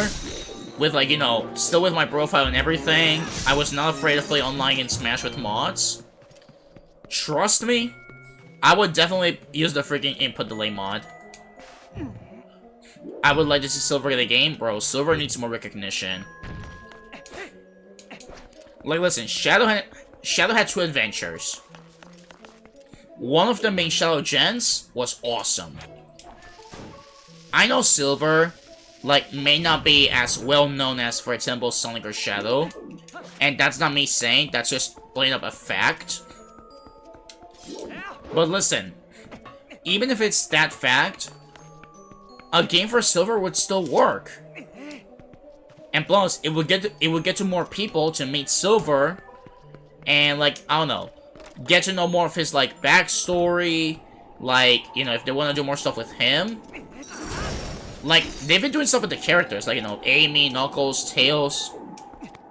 with, like, you know, still with my profile and everything, I was not afraid to play online in Smash with mods. Trust me, I would definitely use the freaking input delay mod. I would like to see Silver get a game, bro. Silver needs more recognition. Like, listen, Shadow had 2 adventures. One of them being Shadow Gens was awesome. I know Silver, like, may not be as well known as, for example, Sonic or Shadow. And that's not me saying, that's just plain up a fact. But listen, even if it's that fact, a game for Silver would still work. And plus, it would get to more people to meet Silver, and, like, I don't know, get to know more of his, like, backstory, like, you know, if they want to do more stuff with him. Like, they've been doing stuff with the characters, like, you know, Amy, Knuckles, Tails.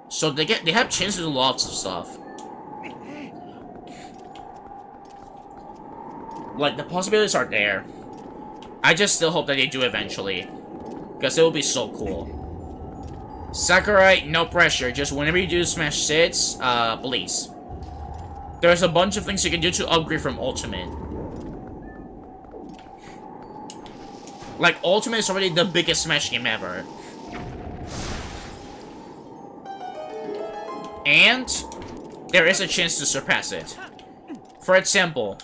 So they have chances to do lots of stuff. Like, the possibilities are there. I just still hope that they do eventually. Because it will be so cool. Sakurai, no pressure. Just whenever you do Smash 6, please. There's a bunch of things you can do to upgrade from Ultimate. Like, Ultimate is already the biggest Smash game ever. And there is a chance to surpass it. For example,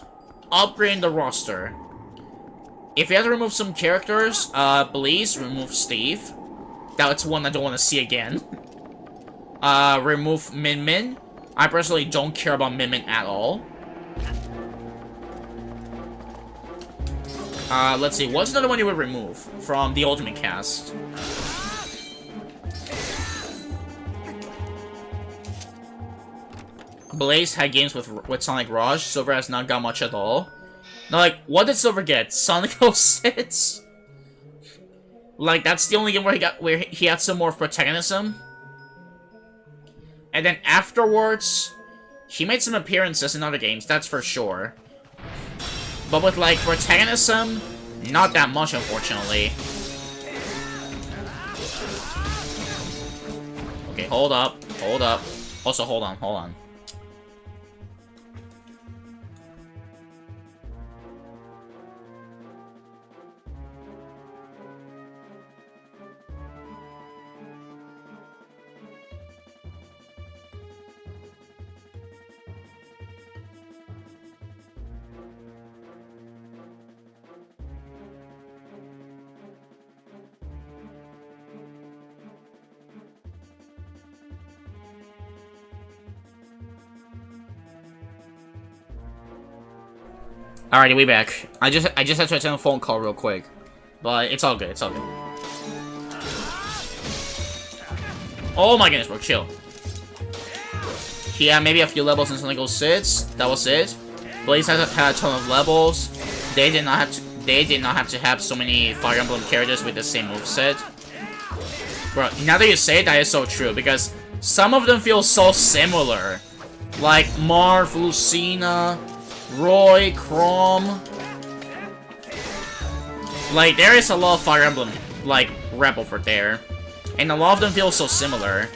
upgrading the roster. If you have to remove some characters, please remove Steve. That's one I don't want to see again. Remove Min Min. I personally don't care about Min Min at all. Let's see. What's another one you would remove from the Ultimate cast? Blaze had games with Sonic Raj. Silver has not got much at all. Now, like, what did Silver get? Sonic 06? Like, that's the only game where he had some more protagonism. And then afterwards, he made some appearances in other games, that's for sure. But with, like, protagonism, not that much, unfortunately. Okay, hold up. Also, hold on. Alrighty, we back. I just had to attend a phone call real quick. But it's all good, it's all good. Oh my goodness, bro, chill. Yeah, maybe a few levels in Sonic 06. That was it. Blaze had a ton of levels. They did not have to have so many Fire Emblem characters with the same moveset. Bro, now that you say it, that is so true, because some of them feel so similar. Like Marth, Lucina, Roy, Chrom. Like, there is a lot of Fire Emblem, like, rep over there. And a lot of them feel so similar.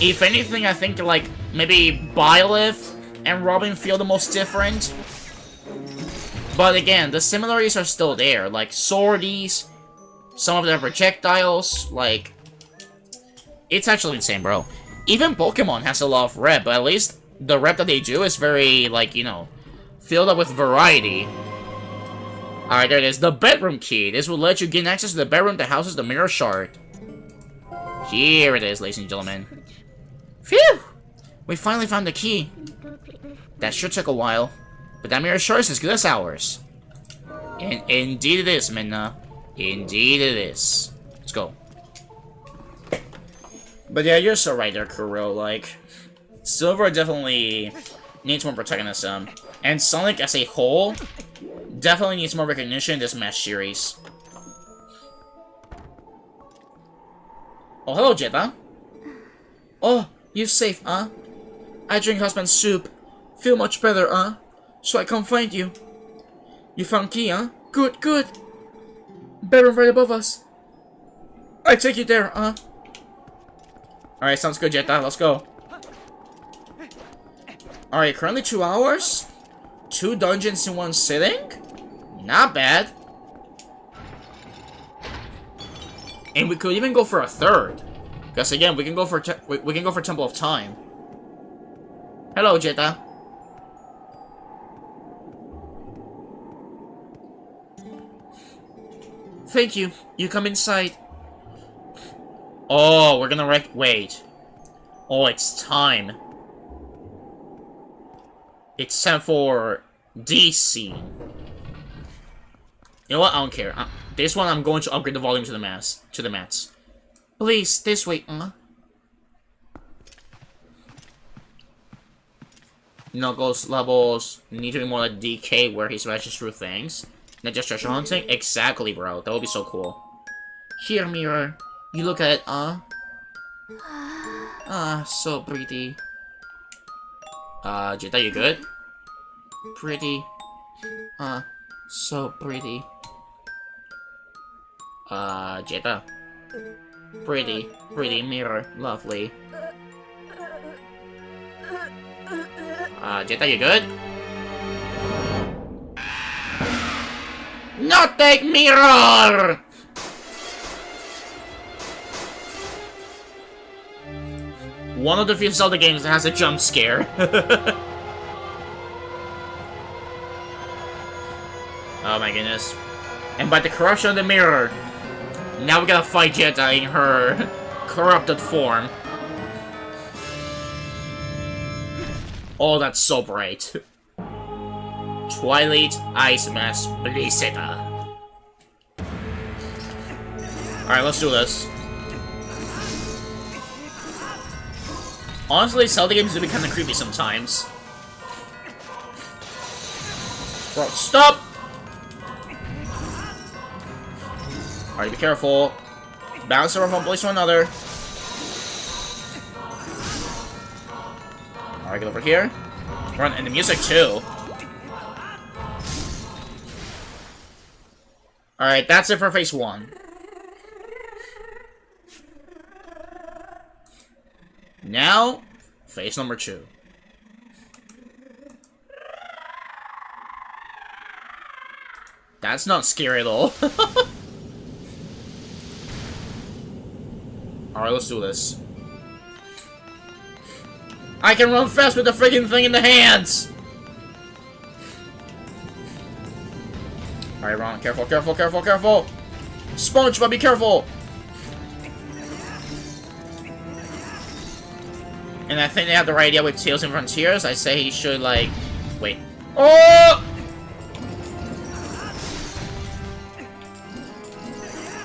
If anything, I think, like, maybe Byleth and Robin feel the most different. But again, the similarities are still there. Like, swordies, some of their projectiles, like... It's actually insane, bro. Even Pokemon has a lot of rep, but at least the rep that they do is very, like, you know, filled up with variety. Alright, there it is. The bedroom key. This will let you gain access to the bedroom that houses the mirror shard. Here it is, ladies and gentlemen. Phew! We finally found the key. That sure took a while. But that mirror shard is as good as ours. And indeed it is, Minna. Indeed it is. Let's go. But yeah, you're so right there, Kuro. Like, Silver definitely needs more protagonism. And Sonic as a whole definitely needs more recognition in this Smash series. Oh, hello, Jetta. Oh, you safe, huh? I drink husband soup. Feel much better, huh? So I come find you. You found key, huh? Good, good. Bedroom right above us. I take you there, huh? Alright, sounds good, Jetta. Let's go. Alright, currently 2 hours? 2 dungeons in 1 sitting? Not bad. And we could even go for a 3rd. Because again, we can go for Temple of Time. Hello, Jetta. Thank you. You come inside. Oh, we're gonna wait. Oh, it's time. It's time for DC. You know what? I don't care. This one, I'm going to upgrade the volume to the max. Please, this way, Knuckles levels need to be more like DK, where he smashes through things. Not just treasure hunting. Exactly, bro. That would be so cool. Here, mirror. You look at it, Ah, so pretty. Jetta, you good? Pretty. So pretty. Jetta. Pretty. Pretty mirror. Lovely. Jetta, you good? Not take mirror! One of the few Zelda games that has a jump scare. Oh my goodness. And by the corruption of the mirror, now we gotta fight Jetta in her corrupted form. Oh, that's so bright. TwilightPrincess Blizzeta. Alright, let's do this. Honestly, Zelda games do be kinda creepy sometimes. Bro, stop! Alright, be careful. Bounce from one place to another. Alright, get over here. Run, and the music too. Alright, that's it for phase 1. Now, phase number 2. That's not scary at all. Alright, let's do this. I can run fast with the freaking thing in the hands! Alright, Ron, careful, careful, careful, careful! SpongeBob, be careful! And I think they have the right idea with Tales and Frontiers. I say he should, like... Wait. Oh!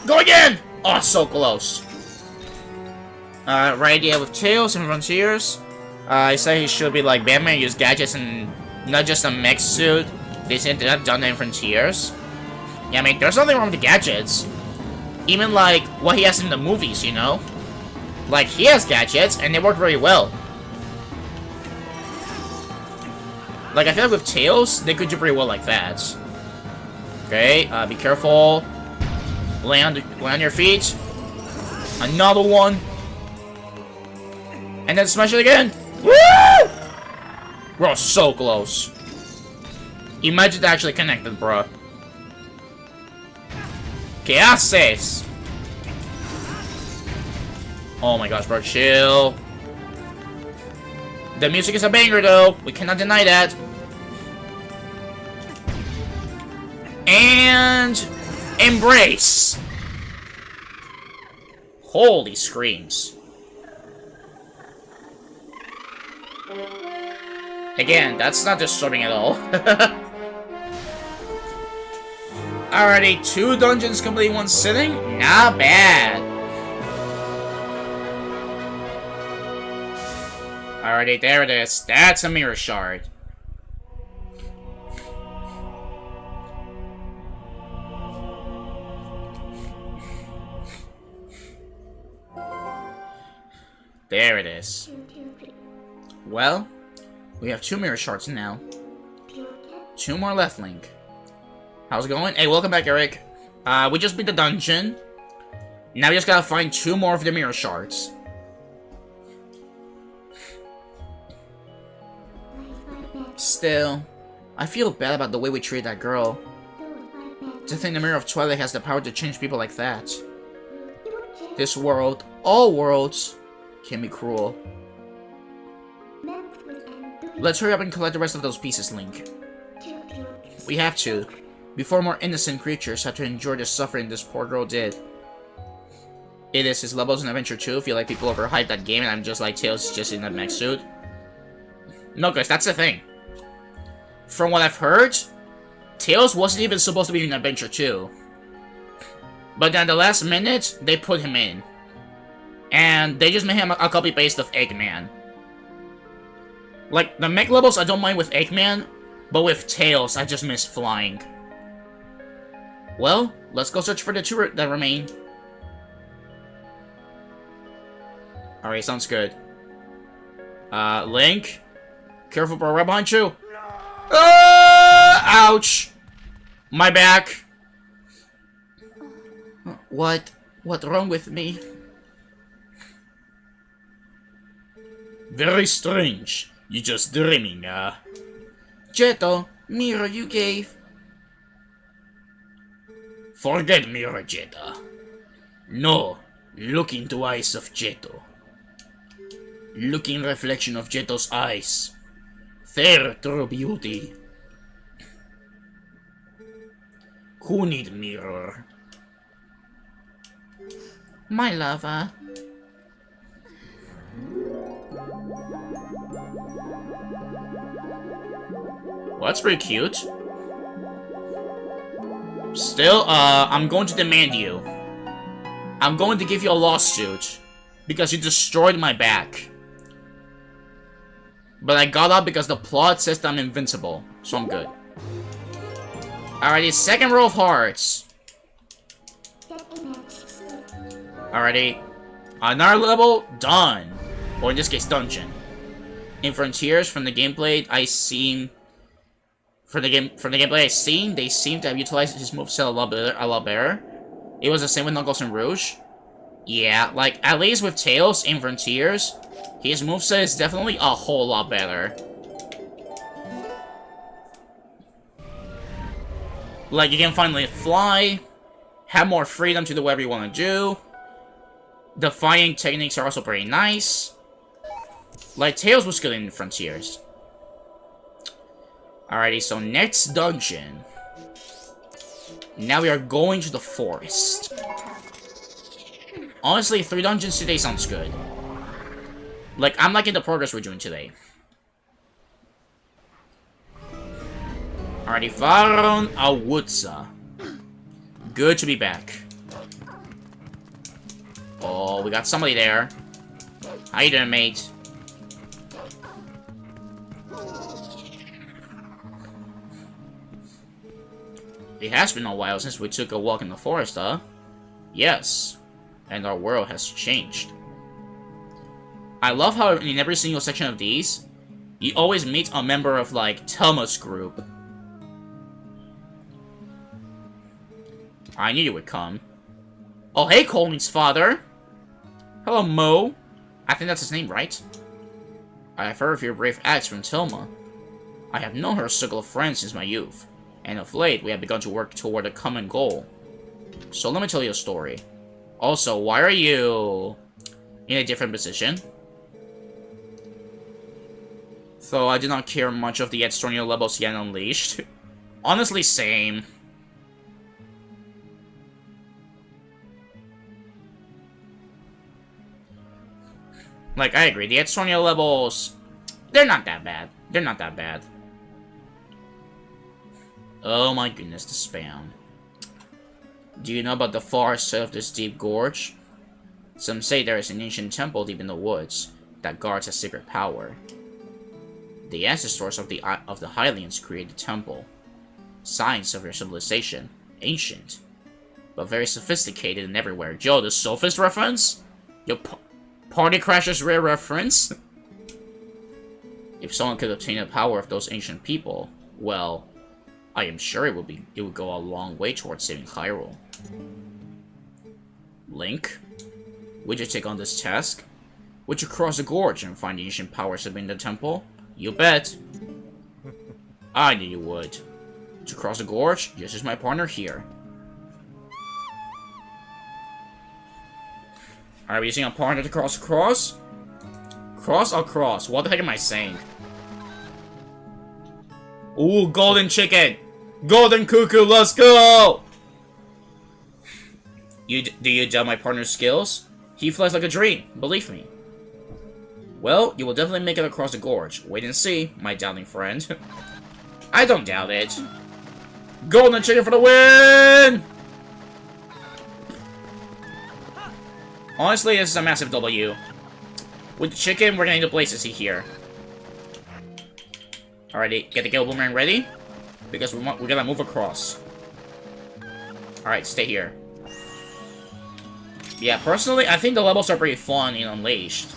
Go again! Oh, so close. Right idea with Tails and Frontiers. I say he should be like Batman, use gadgets and not just a mech suit. They seem to have done that in Frontiers. Yeah, I mean, there's nothing wrong with the gadgets. Even like what he has in the movies, you know? Like, he has gadgets and they work very well. Like, I feel like with Tails, they could do pretty well like that. Okay, be careful. Land on your feet. Another one. And then smash it again. Woo! We're so close. Imagine it actually connected, bro. ¿Qué haces? Oh my gosh, bro, chill. The music is a banger, though. We cannot deny that. And embrace. Holy screams. Again, that's not disturbing at all. Alrighty, 2 dungeons complete in 1 sitting? Not bad. Alrighty, there it is. That's a mirror shard. There it is. Well, we have 2 mirror shards now. 2 more left, Link. How's it going? Hey, welcome back, Eric. We just beat the dungeon. Now we just gotta find 2 more of the mirror shards. Still, I feel bad about the way we treated that girl. To think the Mirror of Twilight has the power to change people like that. This world, all worlds, can be cruel. Let's hurry up and collect the rest of those pieces, Link. We have to, before more innocent creatures have to endure the suffering this poor girl did. It is his levels in Adventure 2. Feel like people overhyped that game and I'm just like Tails just in that mech suit. No, guys, that's the thing. From what I've heard, Tails wasn't even supposed to be in Adventure 2. But then the last minute, they put him in. And they just made him a copy-paste of Eggman. Like, the mech levels I don't mind with Eggman, but with Tails, I just miss flying. Well, let's go search for the 2 that remain. Alright, sounds good. Link? Careful, bro, right behind you. Ouch! My back. What's wrong with me? Very strange. You just dreaming, Jetto, mirror you gave. Forget mirror, Jetta. No, look into eyes of Jetto. Look in reflection of Jetto's eyes. Their true beauty. Who need mirror? My lover. Well, that's pretty cute. Still, I'm going to demand you. I'm going to give you a lawsuit. Because you destroyed my back. But I got up because the plot says that I'm invincible. So I'm good. Alrighty, 2nd row of hearts. Alrighty. Another level, done. Or in this case, dungeon. In Frontiers, from the gameplay I seen... From the gameplay I seen, they seem to have utilized his moveset a lot better. It was the same with Knuckles and Rouge. Yeah, like, at least with Tails in Frontiers, his moveset is definitely a whole lot better. Like, you can finally fly, have more freedom to do whatever you want to do. The fighting techniques are also pretty nice. Like, Tails was good in Frontiers. Alrighty, so next dungeon. Now we are going to the forest. Honestly, 3 dungeons today sounds good. Like, I'm liking the progress we're doing today. Alrighty, Varon Awutsa. Good to be back. Oh, we got somebody there. How you doing, mate? It has been a while since we took a walk in the forest, huh? Yes. And our world has changed. I love how in every single section of these, you always meet a member of, like, Telma's group. I knew you would come. Oh, hey, Colin's father! Hello, Mo. I think that's his name, right? I have heard of your brave acts from Telma. I have known her circle of friends since my youth, and of late, we have begun to work toward a common goal. So let me tell you a story. Also, why are you in a different position? Though I do not care much of the external levels yet unleashed. Honestly, same. Like, I agree, the external levels, they're not that bad. They're not that bad. Oh my goodness, the spam. Do you know about the far side of this deep gorge? Some say there is an ancient temple deep in the woods that guards a secret power. The ancestors of the Hylians created the temple. Signs of their civilization. Ancient. But very sophisticated and everywhere. Yo, the Sophist reference? Yo, Party Crashers rare reference? If someone could obtain the power of those ancient people, well, I am sure it would go a long way towards saving Hyrule. Link? Would you take on this task? Would you cross the gorge and find the ancient powers within the temple? You bet! I knew you would. To cross the gorge, this is my partner here. Are we using a partner to cross across? Cross across? What the heck am I saying? Ooh, golden chicken! Golden cuckoo, let's go! Do you doubt my partner's skills? He flies like a dream, believe me. Well, you will definitely make it across the gorge. Wait and see, my doubting friend. I don't doubt it. Golden chicken for the win! Honestly, this is a massive W. With the chicken, we're gonna need a place to see here. Alrighty, get the Gale Boomerang ready. Because we gotta move across. Alright, stay here. Yeah, personally, I think the levels are pretty fun in Unleashed.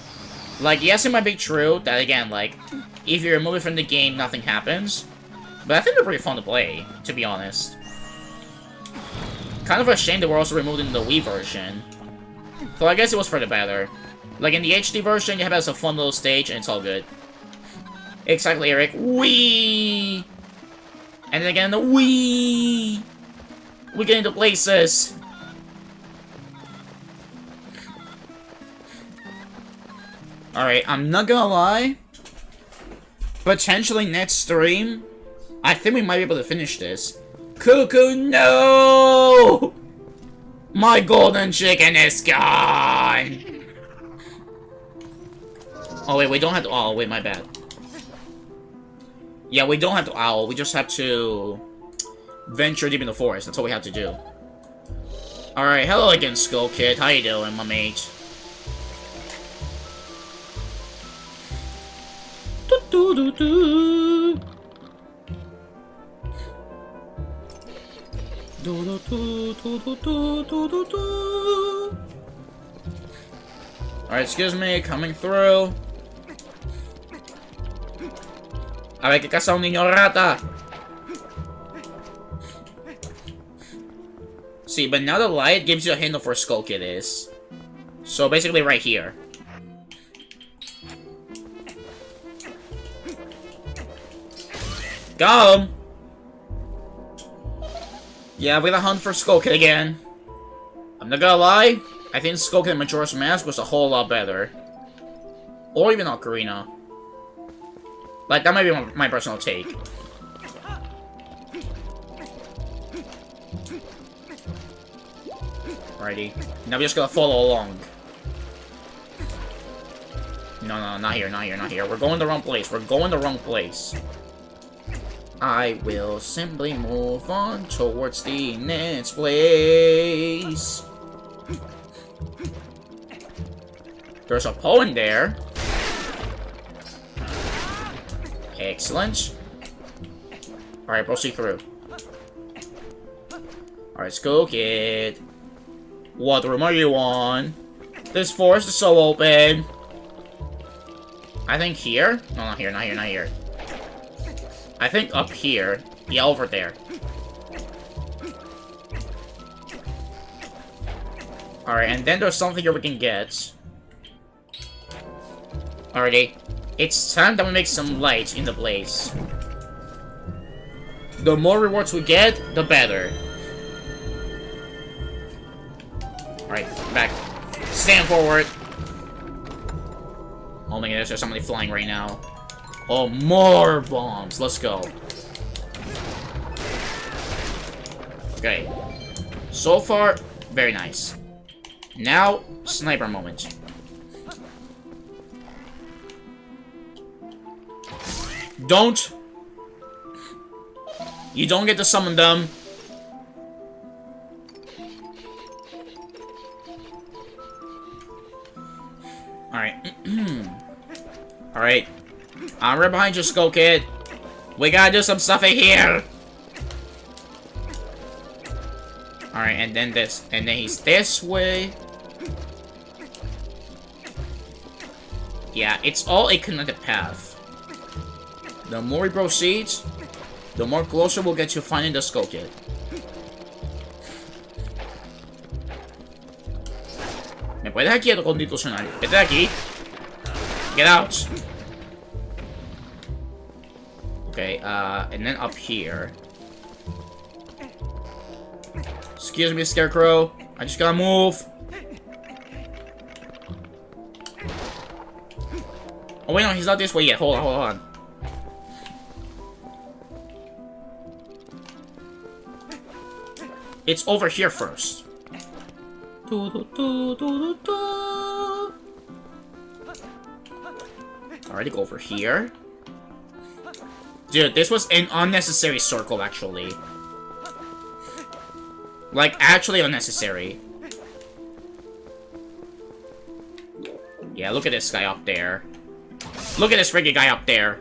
Like, yes, it might be true that, again, like, if you're removed from the game, nothing happens. But I think they're pretty fun to play, to be honest. Kind of a shame they were also removed in the Wii version. So I guess it was for the better. Like, in the HD version, you have a fun little stage, and it's all good. Exactly, Eric. Whee! And then again, the Whee! We get into places! Alright, I'm not gonna lie. Potentially next stream, I think we might be able to finish this. Cuckoo, no! My golden chicken is gone! Oh wait, we don't have to owl. Wait, my bad. Yeah, we don't have to owl. We just have to venture deep in the forest. That's all we have to do. Alright, hello again, Skull Kid. How you doing, my mate? Alright, excuse me, coming through. A ver, ¿qué casa un niño rata? See, but now the light gives you a hint of where Skull Kid is. So basically right here. Got him! Yeah, we're gonna hunt for Skull Kid again. I'm not gonna lie, I think Skull Kid Majora's Mask was a whole lot better. Or even Ocarina. Like, that might be my personal take. Alrighty. Now we're just gonna follow along. No, not here, not here, not here. We're going the wrong place. We're going the wrong place. I will simply move on towards the next place. There's a Poe in there. Excellent. Alright, proceed through. Alright, let's go, kid. What room are you on? This forest is so open. I think here? No, not here, not here, not here. I think up here. Yeah, over there. Alright, and then there's something here we can get. Alrighty. It's time that we make some light in the blaze. The more rewards we get, the better. Alright, back. Stand forward. Oh my goodness, there's somebody flying right now. Oh, more bombs. Let's go. Okay. So far, very nice. Now, sniper moment. Don't. You don't get to summon them. Alright. Alright. I'm right behind you, Skull Kid. We gotta do some stuff in here. Alright, and then this. And then he's this way. Yeah, it's all a connected path. The more we proceed, the more closer we'll get to finding the Skull Kid. ¿Me puedes quieto, constitucional? Vete de aquí. Get out. Okay, and then up here. Excuse me, Scarecrow. I just gotta move. Oh wait, no, he's not this way yet. Hold on, hold on. It's over here first. Alright, go over here. Dude, this was an unnecessary circle, actually. Like, actually unnecessary. Yeah, look at this guy up there. Look at this freaking guy up there.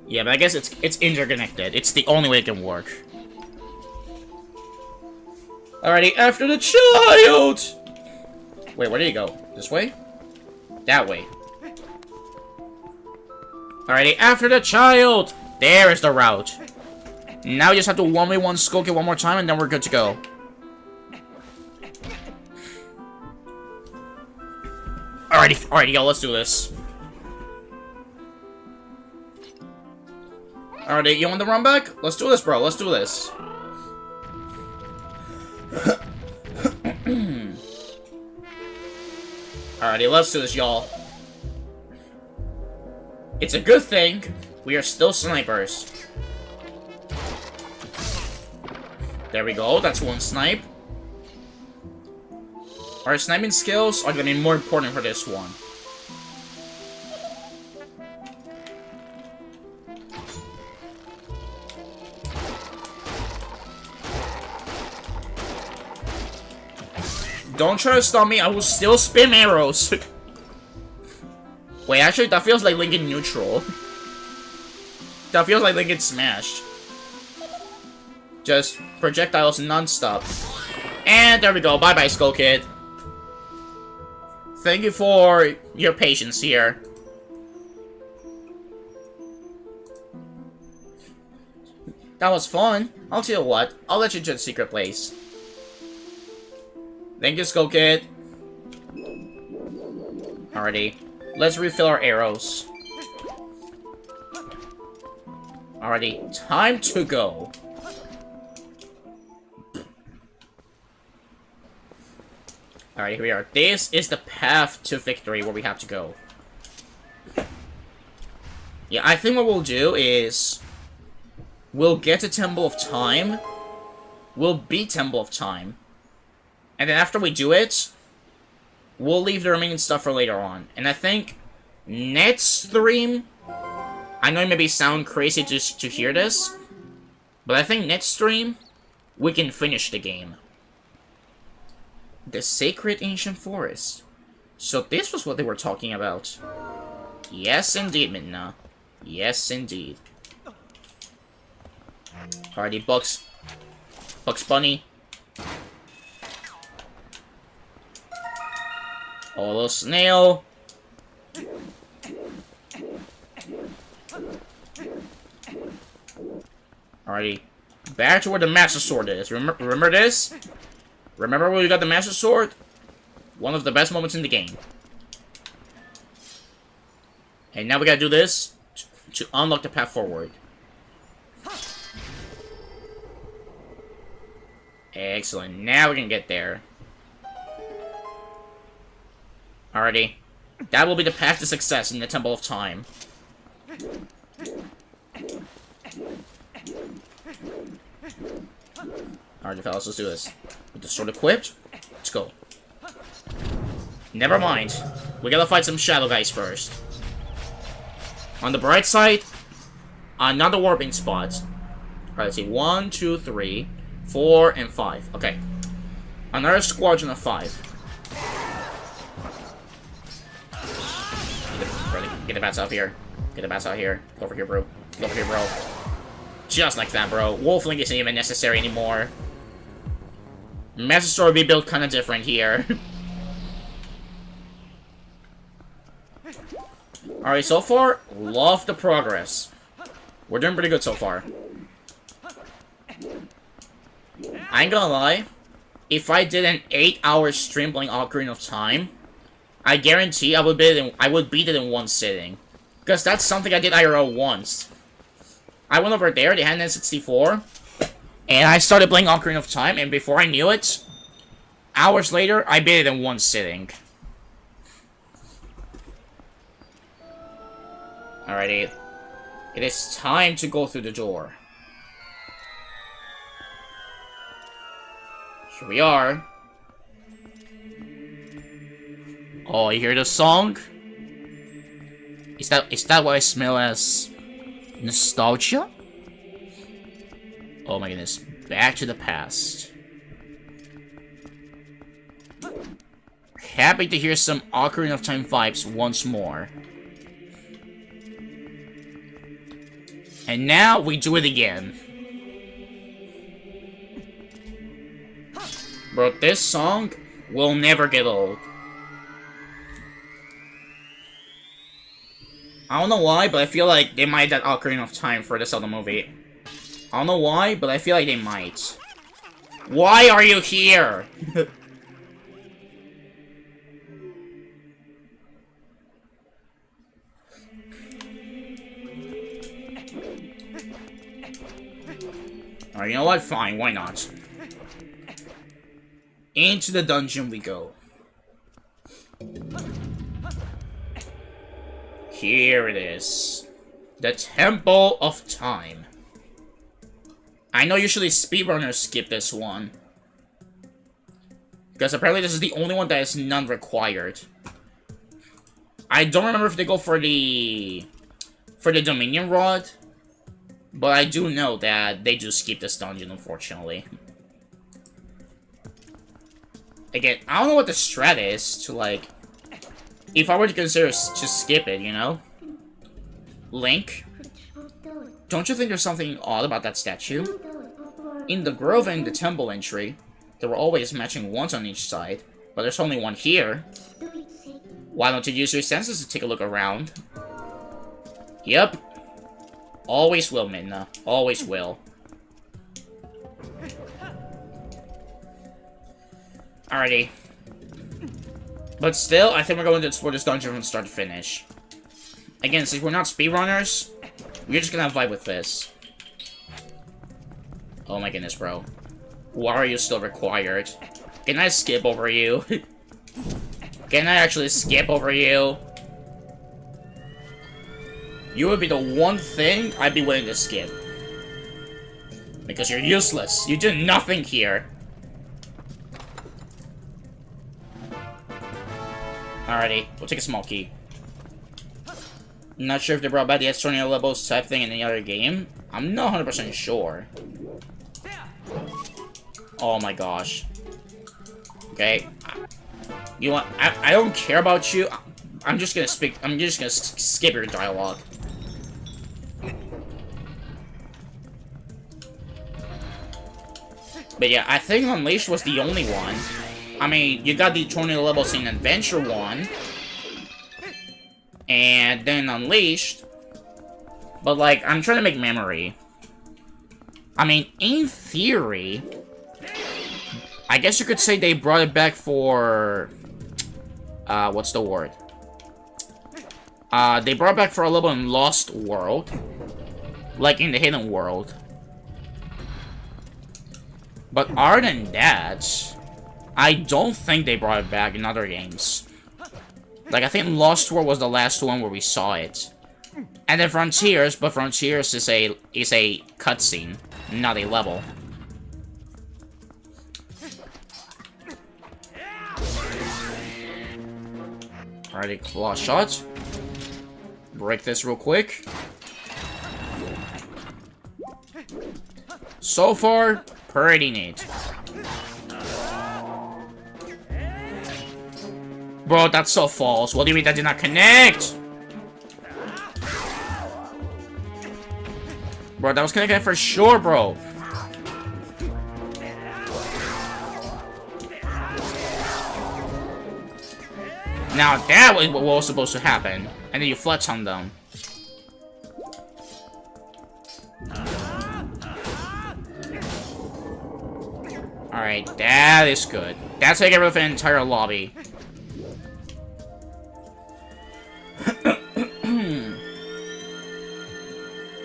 Yeah, but I guess it's interconnected. It's the only way it can work. Alrighty, after the child! Wait, where did he go? This way? That way. Alrighty, after the child! There is the route. Now we just have to 1v1 Skull Kid one more time and then we're good to go. Alrighty, yo, let's do this. Alrighty, you want to run back? Let's do this, bro. Let's do this. Alrighty, let's do this, y'all. It's a good thing we are still snipers. There we go, that's one snipe. Our sniping skills are gonna be more important for this one. Don't try to stop me, I will still spam arrows. Wait, actually, that feels like Lincoln neutral. That feels like Lincoln smashed. Just projectiles non-stop. And there we go, bye-bye, Skull Kid. Thank you for your patience here. That was fun. I'll tell you what, I'll let you to the secret place. Thank you, Skull Kid. Alrighty. Let's refill our arrows. Alrighty. Time to go. Alright, here we are. This is the path to victory where we have to go. Yeah, I think what we'll do is... we'll get to Temple of Time. We'll beat Temple of Time. And then after we do it, we'll leave the remaining stuff for later on. And I think next stream, I know it may be sound crazy just to hear this, but I think next stream, we can finish the game. The sacred ancient forest. So this was what they were talking about. Yes, indeed, Midna. Yes, indeed. Alrighty, Bugs Bunny. Oh, little snail. Alrighty. Back to where the Master Sword is. Remember this? Remember where we got the Master Sword? One of the best moments in the game. And now we gotta do this to unlock the path forward. Excellent. Now we can get there. Alrighty. That will be the path to success in the Temple of Time. Alright, fellas, let's do this. With the sword equipped, let's go. Never mind. We gotta fight some shadow guys first. On the bright side, another warping spot. Alright, let's see. 1, 2, 3, 4, and 5. Okay. Another squadron of 5. Get the bats out here. Get the bats out here. Go over here, bro. Go over here, bro. Just like that, bro. Wolflink isn't even necessary anymore. Master Sword will be built kind of different here. Alright, so far, love the progress. We're doing pretty good so far. I ain't gonna lie. If I did an 8-hour stream playing Ocarina of Time, I guarantee I would beat it in one sitting. Because that's something I did IRL once. I went over there, they had an N64, and I started playing Ocarina of Time, and before I knew it, hours later, I beat it in one sitting. Alrighty. It is time to go through the door. Here we are. Oh, you hear the song? Is that what I smell as nostalgia? Oh my goodness. Back to the past. Happy to hear some Ocarina of Time vibes once more. And now we do it again. Bro, this song will never get old. I don't know why, but I feel like they might have that Ocarina of Time for the Zelda movie. I don't know why, but I feel like they might. Why are you here? Alright, you know what? Fine, why not? Into the dungeon we go. Here it is. The Temple of Time. I know usually speedrunners skip this one. Because apparently this is the only one that is none required. I don't remember if they go for the Dominion Rod. But I do know that they do skip this dungeon, unfortunately. Again, I don't know what the strat is to, like... If I were to consider just skip it, you know? Link? Don't you think there's something odd about that statue? In the grove and the temple entry, there were always matching ones on each side, but there's only one here. Why don't you use your senses to take a look around? Yep. Always will, Midna. Always will. Alrighty. But still, I think we're going to explore this dungeon from start to finish. Again, since we're not speedrunners, we're just gonna vibe with this. Oh my goodness, bro. Why are you still required? Can I skip over you? Can I actually skip over you? You would be the one thing I'd be willing to skip. Because you're useless. You do nothing here. Alrighty, we'll take a small key. Not sure if they brought back the external levels type thing in any other game. I'm not 100% sure. Oh my gosh. Okay? You want... I don't care about you. I'm just gonna speak... I'm just gonna skip your dialogue. But yeah, I think Unleashed was the only one. I mean, you got the 20 levels in Adventure 1. And then Unleashed. But like, I'm trying to make memory. I mean, in theory... I guess you could say they brought it back for... what's the word? They brought it back for a level in Lost World. Like in the Hidden World. But other than that, I don't think they brought it back in other games. Like, I think Lost World was the last one where we saw it. And then Frontiers, but Frontiers is a cutscene, not a level. Alrighty, claw shot. Break this real quick. So far, pretty neat. Bro, that's so false. What do you mean that did not connect? Bro, that was connected for sure, bro. Now that was what was supposed to happen. And then you flex on them. Alright, that is good. That's how you get rid of an entire lobby.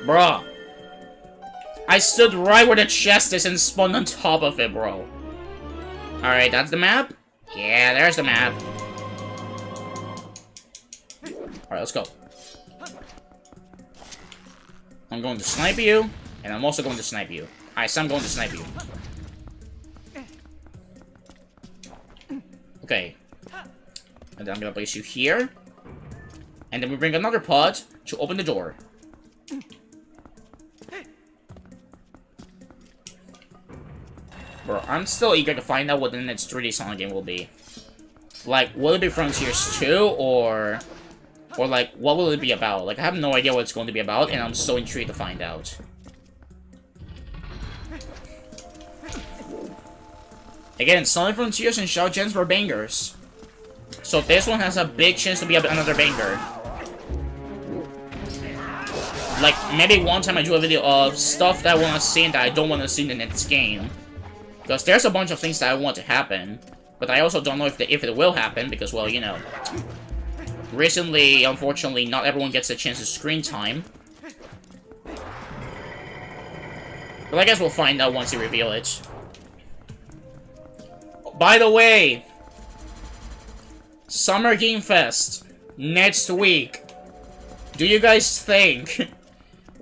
Bruh. I stood right where the chest is and spawned on top of it, bro. Alright, that's the map? Yeah, there's the map. Alright, let's go. I'm going to snipe you, and I'm also going to snipe you. Alright, so I'm going to snipe you. Okay. And then I'm gonna place you here. And then we bring another pod to open the door. Bro, I'm still eager to find out what the next 3D Sonic game will be. Like, will it be Frontiers 2, or like, what will it be about? Like, I have no idea what it's going to be about, and I'm so intrigued to find out. Again, Sonic Frontiers and Shadow Gems were bangers. So this one has a big chance to be another banger. Like, maybe one time I do a video of stuff that I want to see and that I don't want to see in the next game. Because there's a bunch of things that I want to happen. But I also don't know if it will happen, because, well, you know. Recently, unfortunately, not everyone gets a chance to screen time. But I guess we'll find out once you reveal it. By the way, Summer Game Fest next week. Do you guys think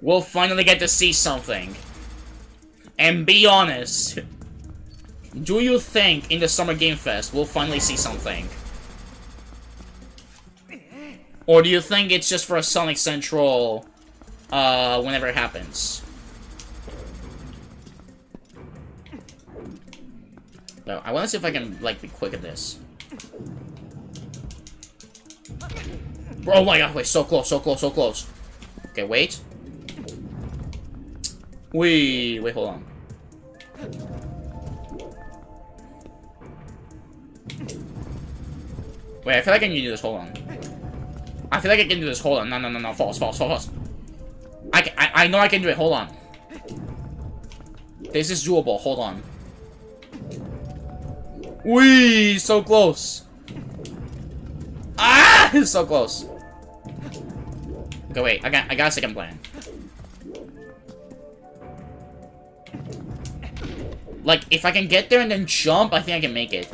we'll finally get to see something? And be honest, do you think in the Summer Game Fest we'll finally see something? Or do you think it's just for a Sonic Central whenever it happens? No, I want to see if I can, like, be quick at this. Bro, oh my god, wait, so close, so close, so close. Okay, wait. Wait, hold on. Wait, I feel like I can do this, hold on. I feel like I can do this, hold on. No, false. I know I can do it, hold on. This is doable, hold on. Wee, so close. Ah, it's so close. Okay, wait, I got a second plan. Like, if I can get there and then jump, I think I can make it.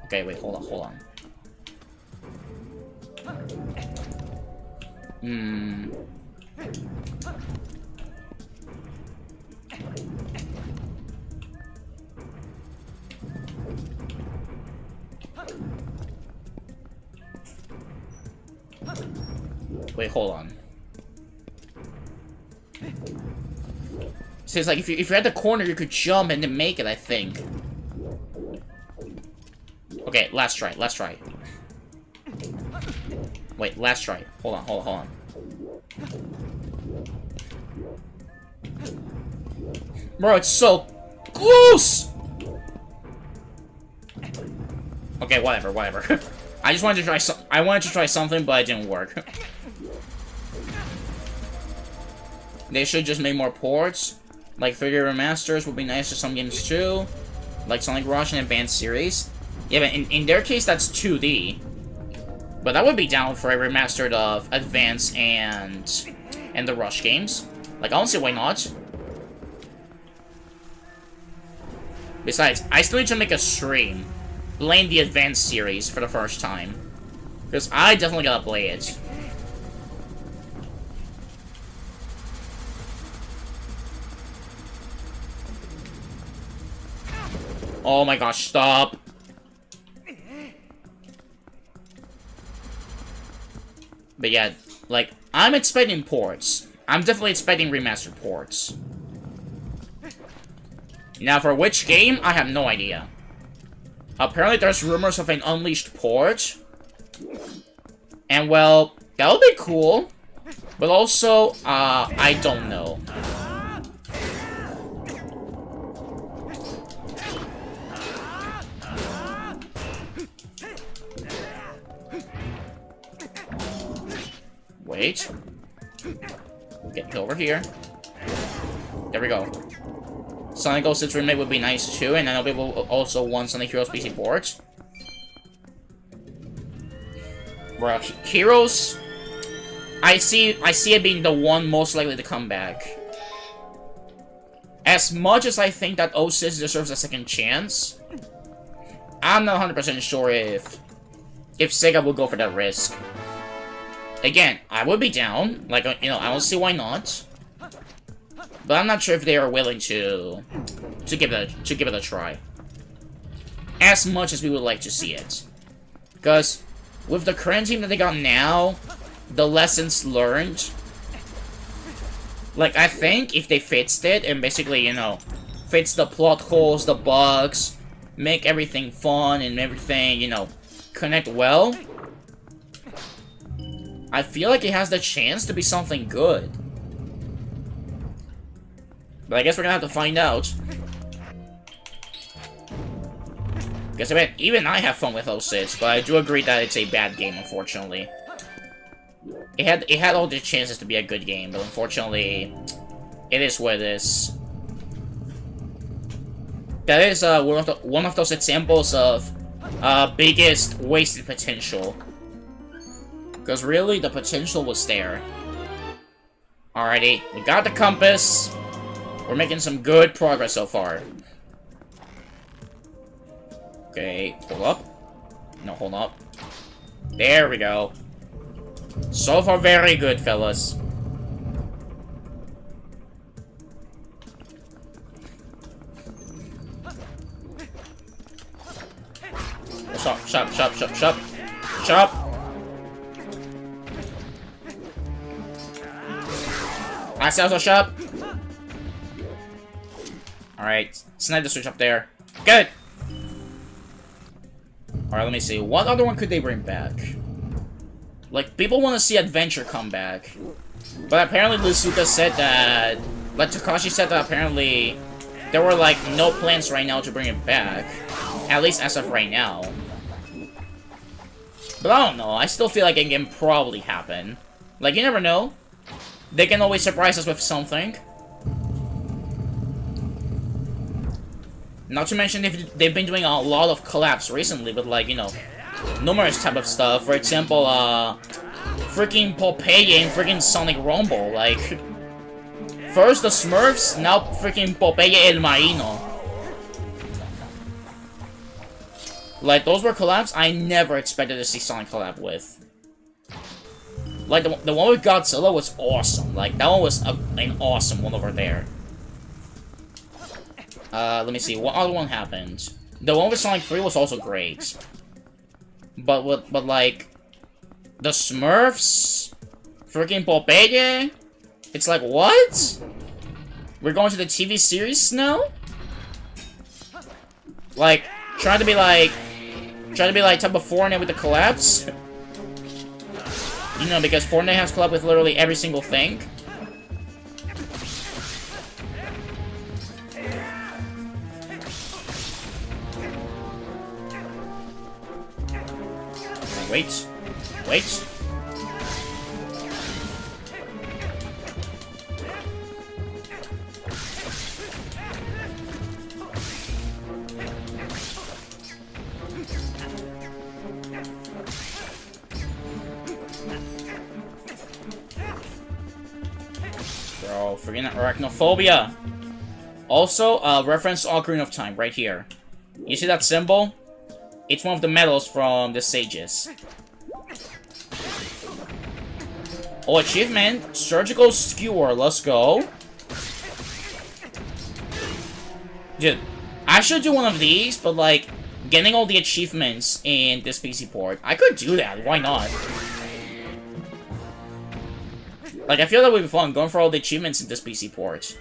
Okay, wait, hold on. Wait, hold on. So it's like if you're at the corner, you could jump and then make it, I think. Okay, last try, last try. Wait, last try. Hold on, hold on, hold on. Bro, it's so close! Okay, whatever, whatever. I just wanted to try I wanted to try something, but it didn't work. They should just make more ports. Like 3D remasters would be nice for some games too. Like Sonic Rush and Advanced Series. Yeah, but in their case, that's 2D. But I would be down for a remastered of Advance and the Rush games. Like, I don't see why not. Besides, I still need to make a stream playing the Advance series for the first time. Because I definitely gotta play it. Oh my gosh, stop. But yeah, like, I'm expecting ports. I'm definitely expecting remastered ports. Now, for which game, I have no idea. Apparently, there's rumors of an Unleashed port. And, well, that would be cool. But also, I don't know. Wait. Get over here. There we go. Sonic 06 Remake would be nice too, and I know people also want Sonic Heroes PC Port. Bro, Heroes, I see it being the one most likely to come back. As much as I think that 06 deserves a second chance, I'm not 100% sure if Sega will go for that risk. Again, I would be down. Like, you know, I don't see why not. But I'm not sure if they are willing to give it a try. As much as we would like to see it. Because with the current team that they got now, the lessons learned, like, I think if they fixed it and basically, you know, fix the plot holes, the bugs, make everything fun and everything, you know, connect well, I feel like it has the chance to be something good. But I guess we're gonna have to find out. Because I mean, even I have fun with 06, but I do agree that it's a bad game, unfortunately. It had all the chances to be a good game, but unfortunately, it is what it is. That is one of those examples of biggest wasted potential. Because really, the potential was there. Alrighty, we got the compass. We're making some good progress so far. Okay, hold up. No, hold up. There we go. So far, very good, fellas. Shop. I see also shop. Alright, snipe the switch up there. Good! Alright, let me see. What other one could they bring back? Like, people want to see Adventure come back. But apparently Luzuka said that... Like, Takashi said that apparently there were, like, no plans right now to bring it back. At least as of right now. But I don't know. I still feel like it can probably happen. Like, you never know. They can always surprise us with something. Not to mention, they've been doing a lot of collabs recently with, like, you know, numerous type of stuff. For example, freaking Popeye and freaking Sonic Rumble. Like, first the Smurfs, now freaking Popeye el Marino. Like, those were collabs I never expected to see Sonic collab with. Like, the one with Godzilla was awesome. Like, that one was an awesome one over there. Let me see, what other one happened? The one with Sonic 3 was also great. But like, the Smurfs? Freaking Popeye? It's like, what? We're going to the TV series now? Like, trying to be like, Try to be like type of Fortnite with the collabs. You know, because Fortnite has collab with literally every single thing. Wait. Wait. Bro, freaking arachnophobia. Also, reference to Ocarina of Time right here. You see that symbol? It's one of the medals from the sages. Oh, achievement! Surgical Skewer, let's go. Dude, I should do one of these, but like, getting all the achievements in this PC port. I could do that, why not? Like, I feel that would be fun, going for all the achievements in this PC port.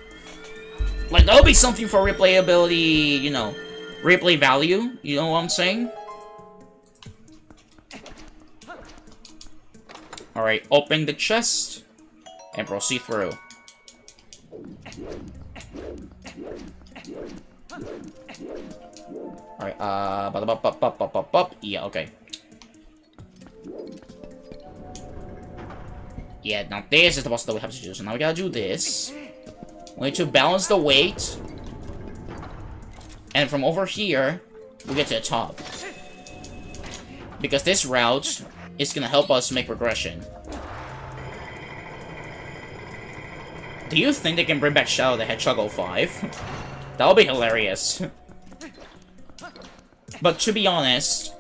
Like, that would be something for replayability, you know, replay value, you know what I'm saying? Alright, open the chest, and proceed through. Alright, yeah, okay. Yeah, now this is the boss that we have to do, so now we gotta do this. We need to balance the weight. And from over here, we get to the top. Because this route is gonna help us make progression. Do you think they can bring back Shadow the Hedgehog 05? That would be hilarious. But to be honest,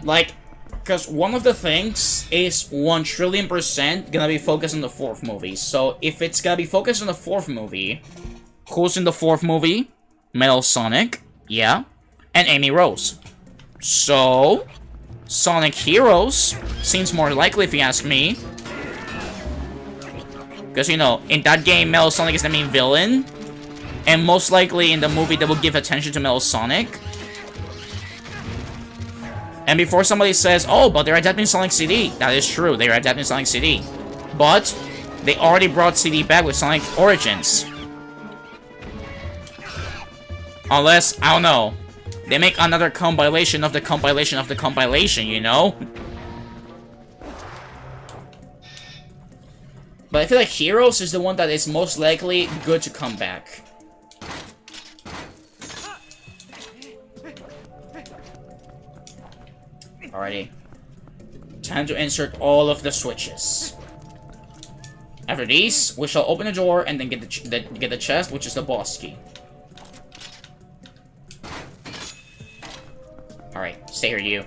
like, because one of the things is 1,000,000,000% gonna be focused on the 4th movie. So if it's gonna be focused on the 4th movie, who's in the 4th movie? Metal Sonic, yeah, and Amy Rose. So Sonic Heroes seems more likely if you ask me. Because, you know, in that game, Metal Sonic is the main villain. And most likely in the movie, they will give attention to Metal Sonic. And before somebody says, oh, but they're adapting Sonic CD. That is true, they are adapting Sonic CD. But they already brought CD back with Sonic Origins. Unless, I don't know, they make another compilation of the compilation of the compilation, you know? But I feel like Heroes is the one that is most likely good to come back. Alrighty. Time to insert all of the switches. After these, we shall open the door and then get the chest, which is the boss key. Alright, stay here, you.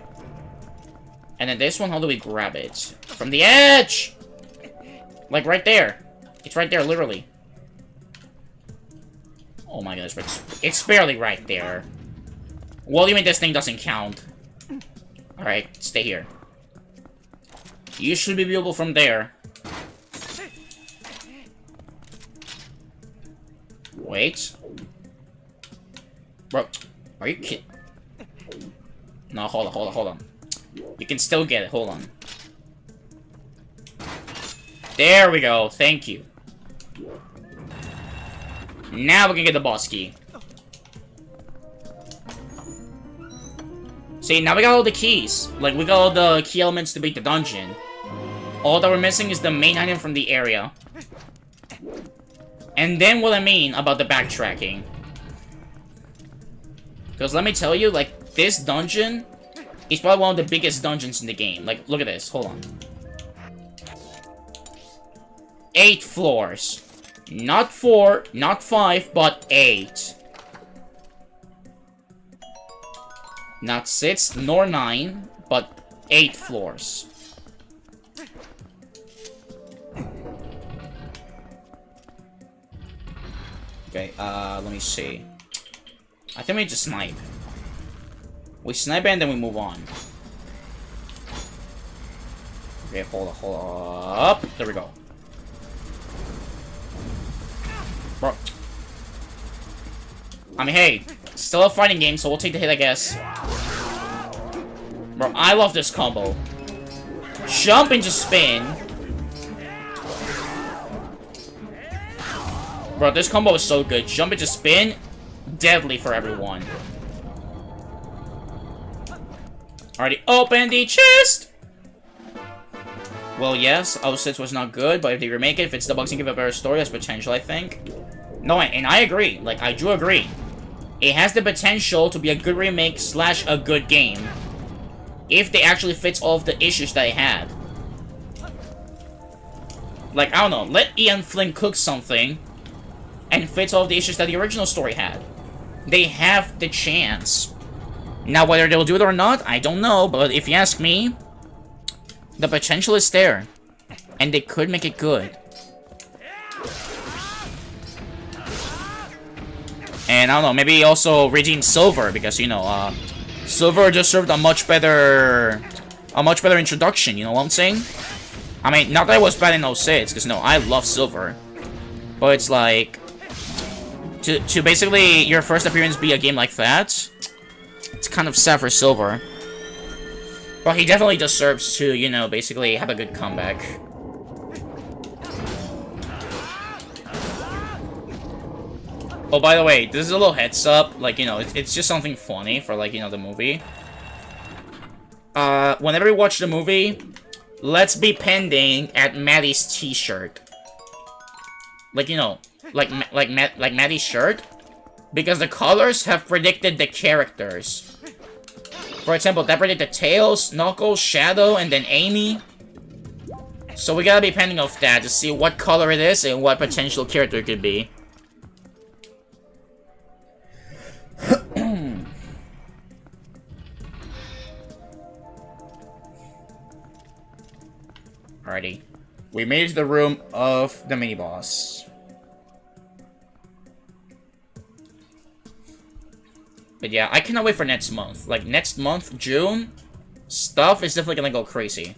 And then this one, how do we grab it? From the edge! Like, right there. It's right there, literally. Oh my goodness, it's barely right there. What do you mean this thing doesn't count? Alright, stay here. You should be viewable from there. Wait. Bro, are you kidding? No, hold on. You can still get it, hold on. There we go, thank you. Now we can get the boss key. See, now we got all the keys. Like, we got all the key elements to beat the dungeon. All that we're missing is the main item from the area. And then what I mean about the backtracking. Because let me tell you, like, this dungeon is probably one of the biggest dungeons in the game. Like, look at this, hold on. 8 floors. Not 4, not 5, but 8. Not 6, nor 9, but 8 floors. Okay, let me see. I think we just snipe. We snipe and then we move on. Okay, hold up. There we go. Bro. I mean, hey, still a fighting game, so we'll take the hit, I guess. Bro, I love this combo. Jump into spin. Bro, this combo is so good. Jump into spin, deadly for everyone. Already open the chest! Well, yes, 06 was not good, but if they remake it, if it's the bugs and give a better story, has potential, I think. No, and I agree. Like, I do agree. It has the potential to be a good remake / a good game. If they actually fix all of the issues that it had. Like, I don't know, let Ian Flynn cook something and fix all of the issues that the original story had. They have the chance. Now, whether they'll do it or not, I don't know, but if you ask me, the potential is there. And they could make it good. And I don't know, maybe also redeem Silver, because, you know, Silver deserved a much better introduction, you know what I'm saying? I mean, not that it was bad in 06, because, no, I love Silver. But it's like, to basically, your first appearance be a game like that, it's kind of sad for Silver. But he definitely deserves to, you know, basically have a good comeback. Oh, by the way, this is a little heads up. Like, you know, it's just something funny for, like, you know, the movie. Whenever you watch the movie, let's be pending at Maddie's t-shirt. Like, you know, like Maddie's shirt. Because the colors have predicted the characters. For example, that predicted Tails, Knuckles, Shadow, and then Amy. So we gotta be pending of that to see what color it is and what potential character it could be. Alrighty. We made it to the room of the mini-boss. But yeah, I cannot wait for next month. Like, next month, June, stuff is definitely gonna go crazy.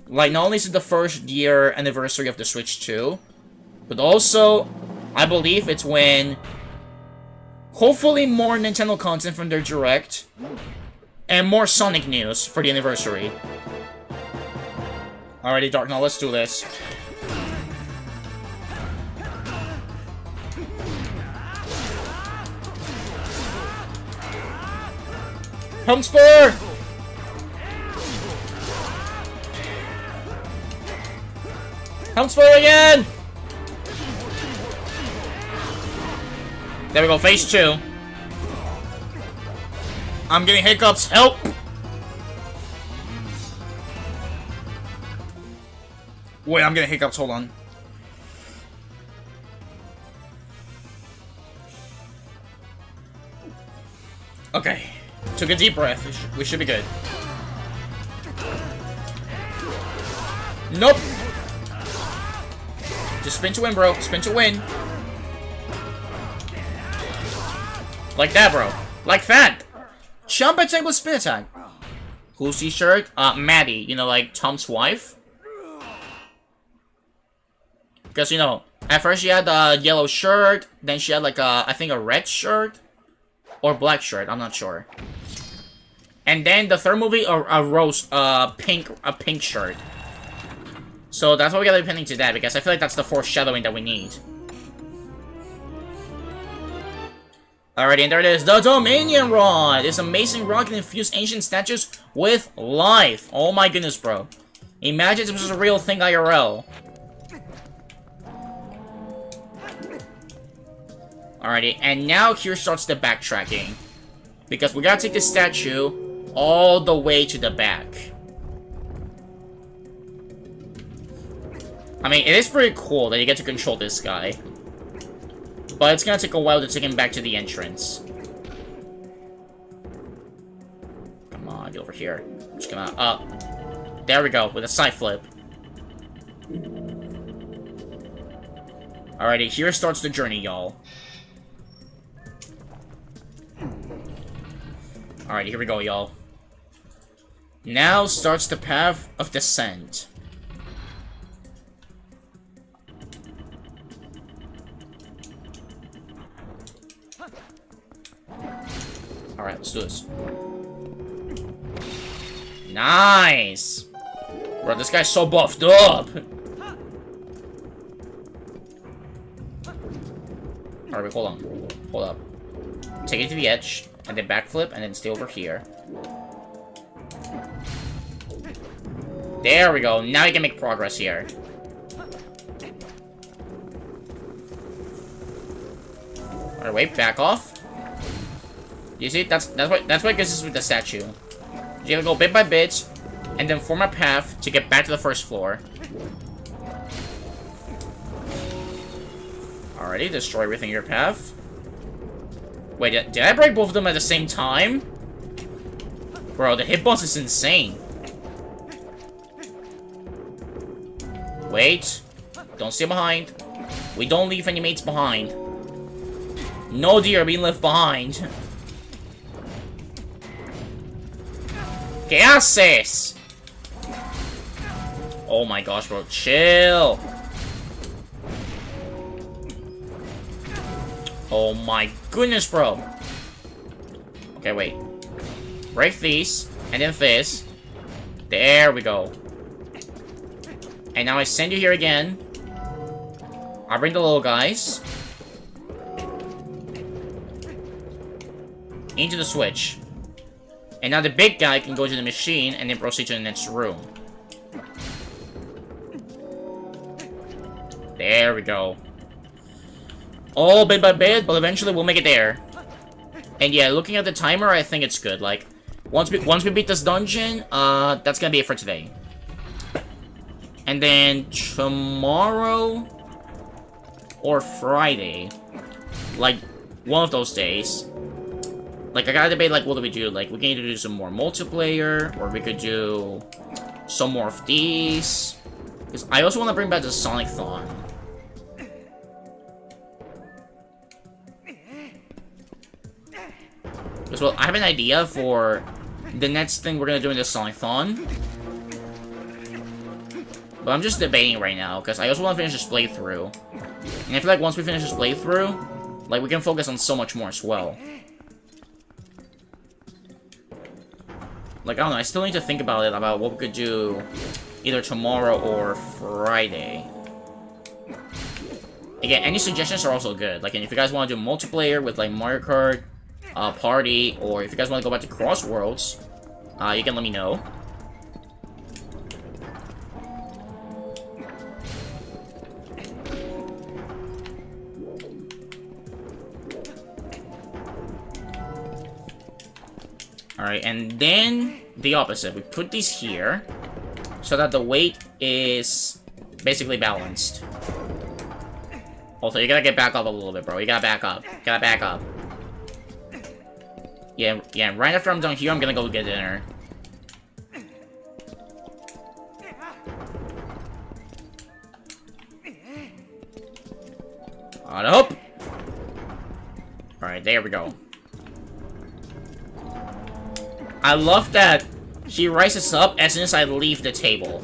Like, not only is it the first year anniversary of the Switch 2, but also, I believe it's when, hopefully more Nintendo content from their Direct, and more Sonic news for the anniversary. Alrighty, Dark, now let's do this. Helm Spur! Helm Spur again! There we go, phase 2. I'm getting hiccups, help! Wait, I'm getting hiccups, hold on. Okay. Took a deep breath. We should be good. Nope! Just spin to win, bro. Spin to win. Like that, bro. Like that! Jump attack with spin attack. Who's the shirt? Maddie. You know, like Tom's wife. Because, you know, at first she had a yellow shirt, then she had like a, I think a red shirt, or black shirt, I'm not sure. And then the third movie, a pink shirt. So that's why we gotta be pending to that, because I feel like that's the foreshadowing that we need. Alrighty, and there it is, the Dominion Rod! This amazing rod can infuse ancient statues with life. Oh my goodness, bro. Imagine this was a real thing IRL. Alrighty, and now here starts the backtracking. Because we gotta take this statue all the way to the back. I mean, it is pretty cool that you get to control this guy. But it's gonna take a while to take him back to the entrance. Come on, get over here. I'm just gonna, there we go, with a side flip. Alrighty, here starts the journey, y'all. Alright, here we go, y'all. Now starts the path of descent. Alright, let's do this. Nice! Bro, this guy's so buffed up! Alright, wait, hold on. Hold up. Take it to the edge, and then backflip, and then stay over here. There we go. Now you can make progress here. Alright, wait, back off. You see, that's what it gives us with the statue. You gotta go bit by bit, and then form a path to get back to the first floor. Alrighty, destroy everything in your path. Wait, did I break both of them at the same time? Bro, the hitbox is insane. Wait. Don't stay behind. We don't leave any mates behind. No deer being left behind. ¿Qué haces? Oh my gosh, bro. Chill. Oh my goodness, bro. Okay, wait. Break these, and then this. There we go. And now I send you here again. I'll bring the little guys into the switch. And now the big guy can go to the machine and then proceed to the next room. There we go. All bit by bit, but eventually we'll make it there. And yeah, looking at the timer, I think it's good. Like, once we beat this dungeon, that's gonna be it for today. And then tomorrow or Friday, like one of those days, like I gotta debate like what do we do? Like we can either do some more multiplayer or we could do some more of these. Because I also want to bring back the Sonic-thon. Because well, I have an idea for the next thing we're gonna do in the Sonic-thon. But I'm just debating right now, because I also want to finish this playthrough. And I feel like once we finish this playthrough, like, we can focus on so much more as well. Like, I don't know, I still need to think about it, about what we could do either tomorrow or Friday. Again, any suggestions are also good. Like, and if you guys want to do multiplayer with, like, Mario Kart, Party, or if you guys want to go back to Cross Worlds, you can let me know. Alright, and then the opposite. We put these here so that the weight is basically balanced. Also, you gotta get back up a little bit, bro. You gotta back up. Gotta back up. Yeah, right after I'm done here, I'm gonna go get dinner. On up! Alright, there we go. I love that she rises up as soon as I leave the table.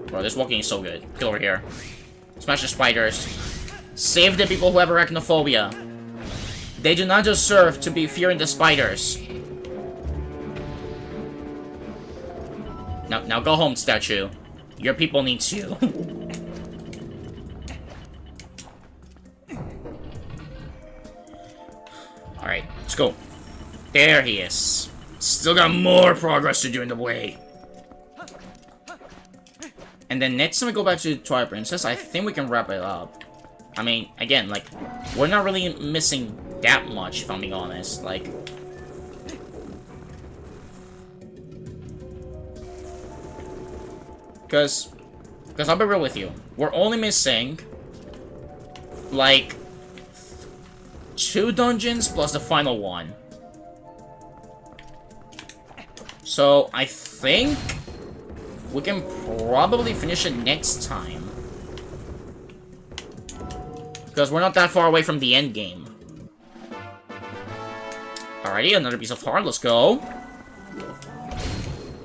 Bro, this walking is so good. Get over here. Smash the spiders. Save the people who have arachnophobia. They do not deserve to be fearing the spiders. Now go home, statue. Your people need you. Alright, let's go. There he is. Still got more progress to do in the way. And then next time we go back to Twilight Princess, I think we can wrap it up. I mean, again, like, we're not really missing that much, if I'm being honest. Like, Because I'll be real with you. We're only missing, like, 2 dungeons plus the final one. So, I think we can probably finish it next time. Because we're not that far away from the end game. Alrighty, another piece of heart. Let's go.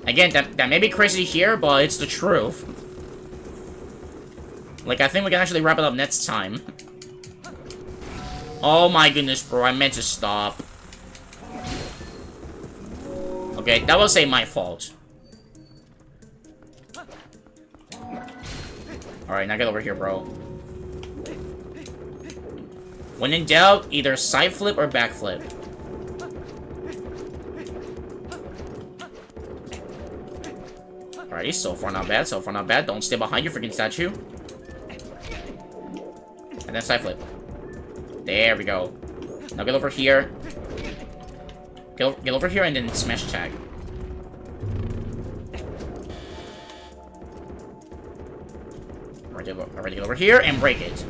Again, that may be crazy here, but it's the truth. Like, I think we can actually wrap it up next time. Oh my goodness, bro. I meant to stop. Okay, that was my fault. Alright, now get over here, bro. When in doubt, either side flip or back flip. Alrighty, so far not bad, so far not bad. Don't stay behind your freaking statue. And then side flip. There we go. Now get over here. Get over here and then smash attack. Already get over here and break it.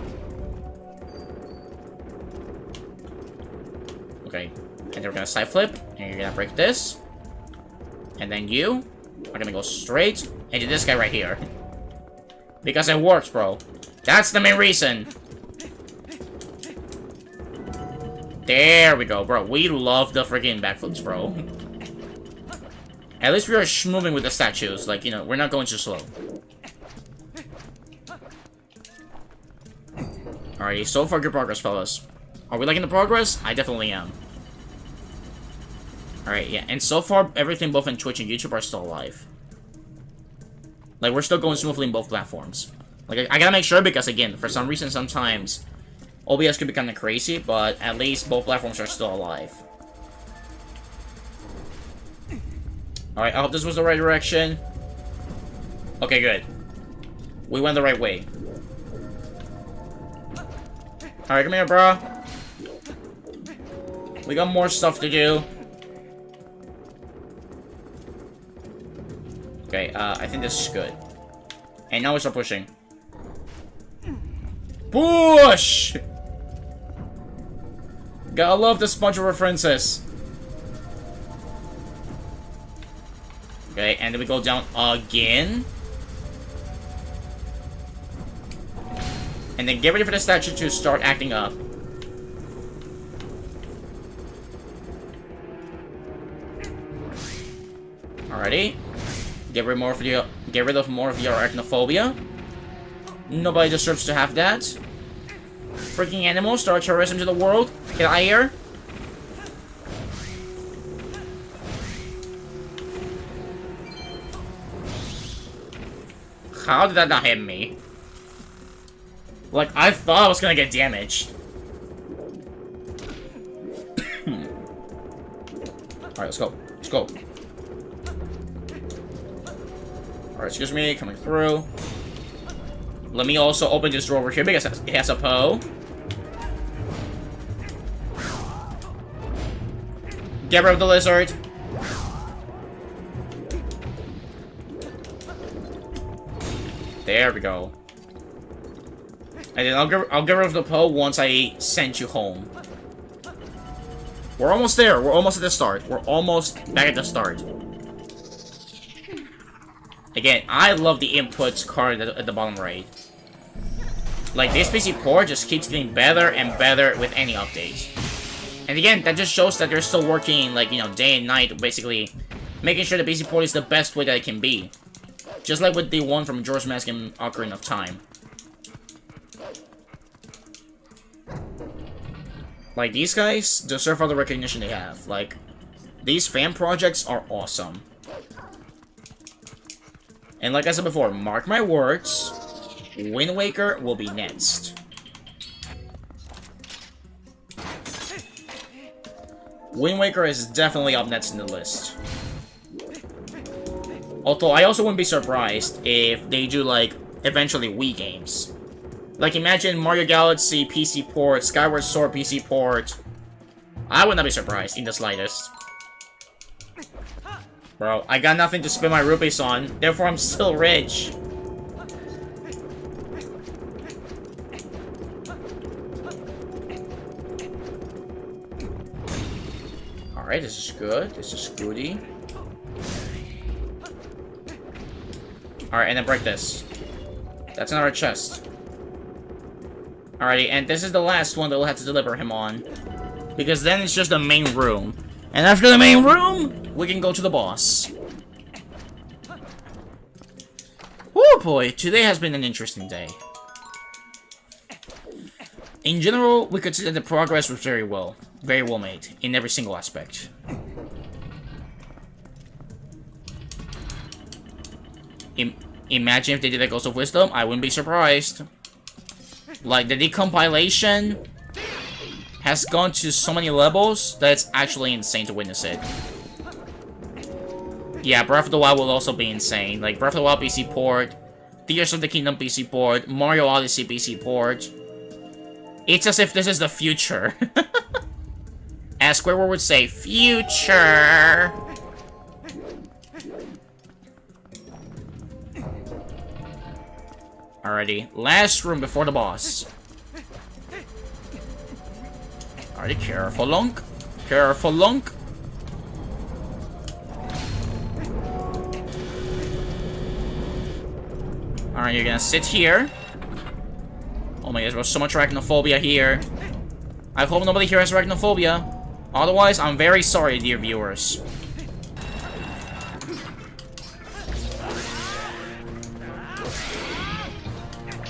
Okay. And then we're gonna side flip. And you're gonna break this. And then you are gonna go straight into this guy right here. Because it works, bro. That's the main reason. There we go, bro. We love the freaking backflips, bro. At least we are moving with the statues. Like, you know, we're not going too slow. Alrighty, so far good progress, fellas. Are we liking the progress? I definitely am. Alright, yeah. And so far, everything both in Twitch and YouTube are still alive. Like, we're still going smoothly in both platforms. Like, I gotta make sure because, again, for some reason, sometimes OBS could be kind of crazy, but at least both platforms are still alive. Alright, I hope this was the right direction. Okay, good. We went the right way. Alright, come here, bro. We got more stuff to do. Okay, I think this is good. And now we start pushing. Push! Gotta love the sponge references. Okay, and then we go down again. And then get ready for the statue to start acting up. Alrighty. Get rid of more of your arachnophobia. Nobody deserves to have that. Freaking animals start terrorism to the world. Get out of here. How did that not hit me? Like, I thought I was gonna get damaged. Alright, let's go. Let's go. Alright, excuse me, coming through. Let me also open this door over here because it has a Poe. Get rid of the lizard. There we go. And then I'll get rid of the Poe once I send you home. We're almost there. We're almost at the start. We're almost back at the start. Again, I love the inputs card at the bottom right. Like, this PC Port just keeps getting better and better with any updates. And again, that just shows that they're still working, like, you know, day and night, basically making sure the PC Port is the best way that it can be. Just like with the one from Majora's Mask and Ocarina of Time. Like, these guys deserve all the recognition they have. Like, these fan projects are awesome. And like I said before, mark my words, Wind Waker will be next. Wind Waker is definitely up next in the list. Although, I also wouldn't be surprised if they do, like, eventually Wii games. Like, imagine Mario Galaxy PC Port, Skyward Sword PC Port. I would not be surprised in the slightest. Bro, I got nothing to spend my rupees on, therefore I'm still rich. Alright, this is good. This is goody. Alright, and then break this. That's another chest. Alrighty, and this is the last one that we'll have to deliver him on. Because then it's just the main room. And after the main room, we can go to the boss. Oh boy, today has been an interesting day. in general, we could say that the progress was very well made in every single aspect. Imagine if they did a Ghost of Wisdom, I wouldn't be surprised. Like, the decompilation has gone to so many levels that it's actually insane to witness it. Yeah, Breath of the Wild will also be insane. Like, Breath of the Wild PC port, Tears of the Kingdom PC port, Mario Odyssey PC port. It's as if this is the future. As Square would say, future! Alrighty, last room before the boss. Alrighty, careful, Lunk. Careful, Lunk. Alright, you're gonna sit here. Oh my gosh, there's so much arachnophobia here. I hope nobody here has arachnophobia. Otherwise, I'm very sorry, dear viewers.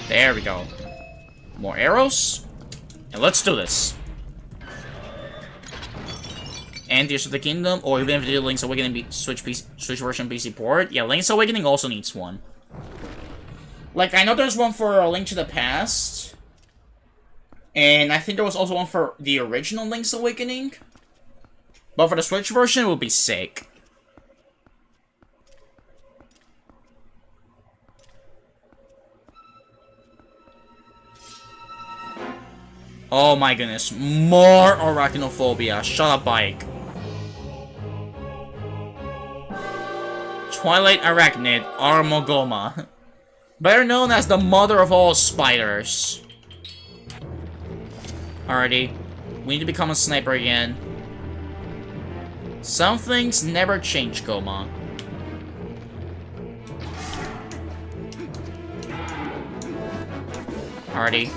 There we go. More arrows. And let's do this. And Tears of the Kingdom, or even if they do Link's Awakening Switch version PC port. Yeah, Link's Awakening also needs one. Like, I know there's one for A Link to the Past. And I think there was also one for the original Link's Awakening. But for the Switch version, it would be sick. Oh my goodness, more arachnophobia. Shut up, bike. Twilight Arachnid Armogoma. Better known as the mother of all spiders. Alrighty. We need to become a sniper again. Some things never change, Goma. Alrighty.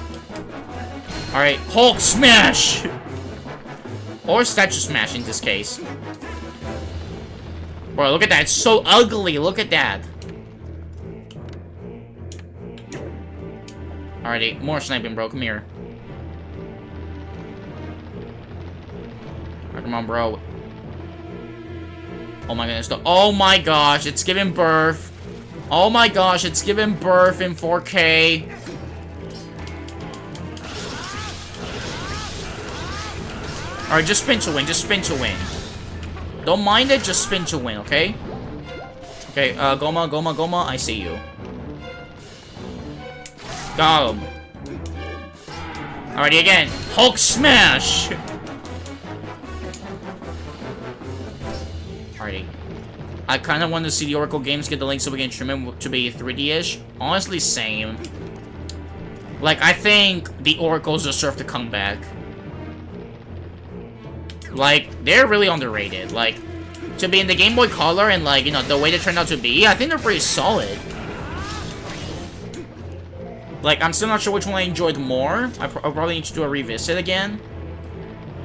Alright, Hulk Smash! Or Statue Smash in this case. Bro, look at that. It's so ugly. Look at that. Alrighty, more sniping, bro. Come here. Alright, come on, bro. Oh my goodness. Oh my gosh, it's giving birth. Oh my gosh, it's giving birth in 4K. Alright, just spin to win, just spin to win. Don't mind it, just spin to win, okay? Okay, Goma, I see you. Got him. Alrighty, again. Hulk Smash! Alrighty. I kind of want to see the Oracle games get the Link's Awakening treatment to be 3D-ish. Honestly, same. Like, I think the Oracles deserve to come back. Like, they're really underrated. Like, to be in the Game Boy Color and, like, you know, the way they turned out to be, I think they're pretty solid. Like, I'm still not sure which one I enjoyed more. I'll probably need to do a revisit again.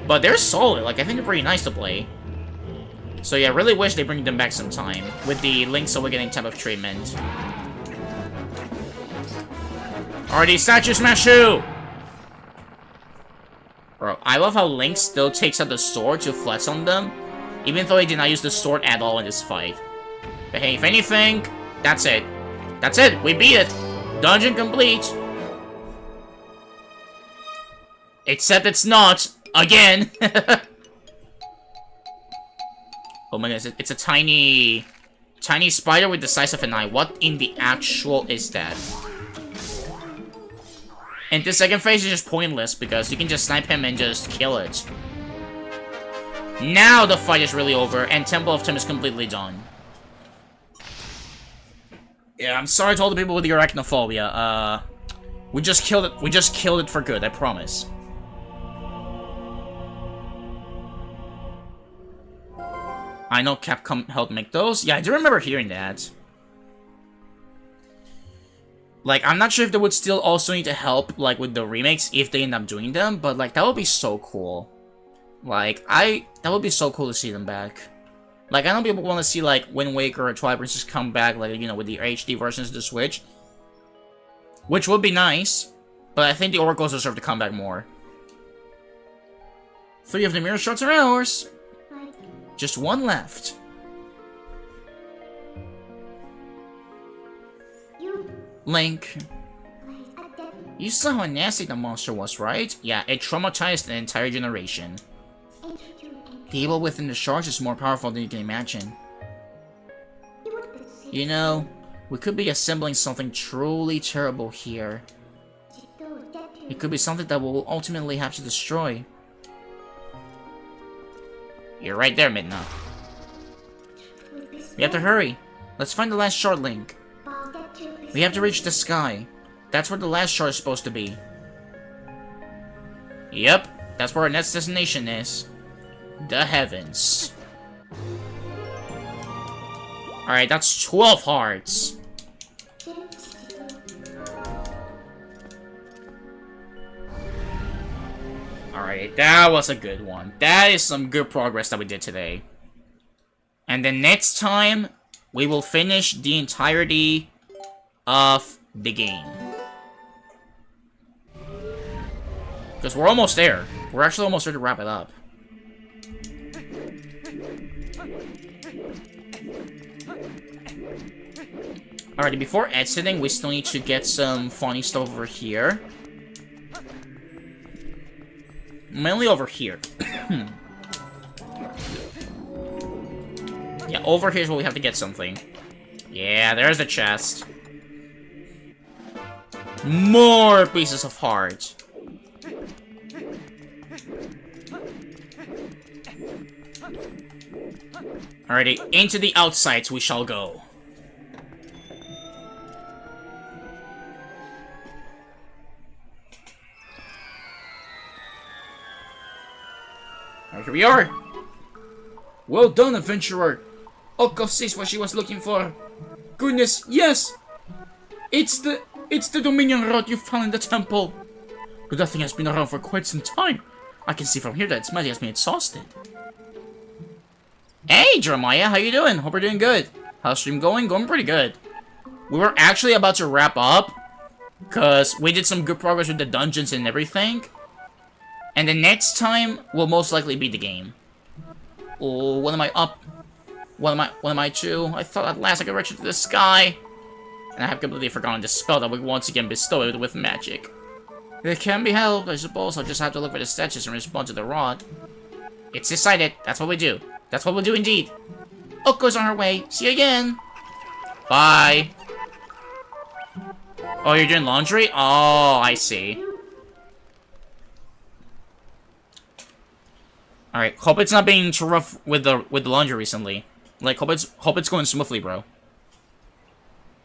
But they're solid. Like, I think they're pretty nice to play. So, yeah, I really wish they bring them back sometime with the Link's Awakening type of treatment. Alrighty, Statue Smash 2! Bro, I love how Link still takes out the sword to flex on them, even though he did not use the sword at all in this fight. But hey, if anything, that's it. That's it, we beat it! Dungeon complete! Except it's not, again! Oh my goodness, it's a tiny spider with the size of an eye. What in the actual is that? And the second phase is just pointless because you can just snipe him and just kill it. Now the fight is really over and Temple of Time is completely done. Yeah, I'm sorry to all the people with the arachnophobia. We just killed it. We just killed it for good, I promise. I know Capcom helped make those. Yeah, I do remember hearing that. Like, I'm not sure if they would still also need to help, like, with the remakes if they end up doing them, but, like, that would be so cool. Like, that would be so cool to see them back. Like, I know people want to see, like, Wind Waker or Twilight Princess come back, like, you know, with the HD versions of the Switch. Which would be nice. But I think the oracles deserve to come back more. 3 of the mirror shards are ours. Just 1 left. Link. You saw how nasty the monster was, right? Yeah, it traumatized an entire generation. The evil within the shards is more powerful than you can imagine. You know, we could be assembling something truly terrible here. It could be something that we'll ultimately have to destroy. You're right there, Midna. We have to hurry. Let's find the last shard, Link. We have to reach the sky. That's where the last shard is supposed to be. Yep, that's where our next destination is. The heavens. Alright, that's 12 hearts. Alright, that was a good one. That is some good progress that we did today. And then next time, we will finish the entirety of the game. Because we're almost there. We're actually almost there to wrap it up. Alrighty, before exiting, we still need to get some funny stuff over here. Mainly over here. Yeah, over here is where we have to get something. Yeah, there's the chest. More pieces of heart. Alrighty, into the outsides we shall go. Alright, here we are. Well done, adventurer. Oko sees what she was looking for. Goodness, yes! It's the Dominion Rod you found in the temple. But that thing has been around for quite some time. I can see from here that its magic has been exhausted. Hey, Jeremiah, how you doing? Hope you're doing good. How's stream going? Going pretty good. We were actually about to wrap up, because we did some good progress with the dungeons and everything. And the next time will most likely be the game. Oh, what am I up? What am I to? I thought at last I could reach into the sky. And I have completely forgotten the spell that we once again bestowed with magic. It can be helped, I suppose. I'll just have to look for the statues and respond to the rod. It's decided. That's what we do. That's what we'll do indeed. Oko's on her way. See you again. Bye. Oh, you're doing laundry? Oh, I see. Alright, hope it's not being too rough with the laundry recently. Like, hope it's going smoothly, bro.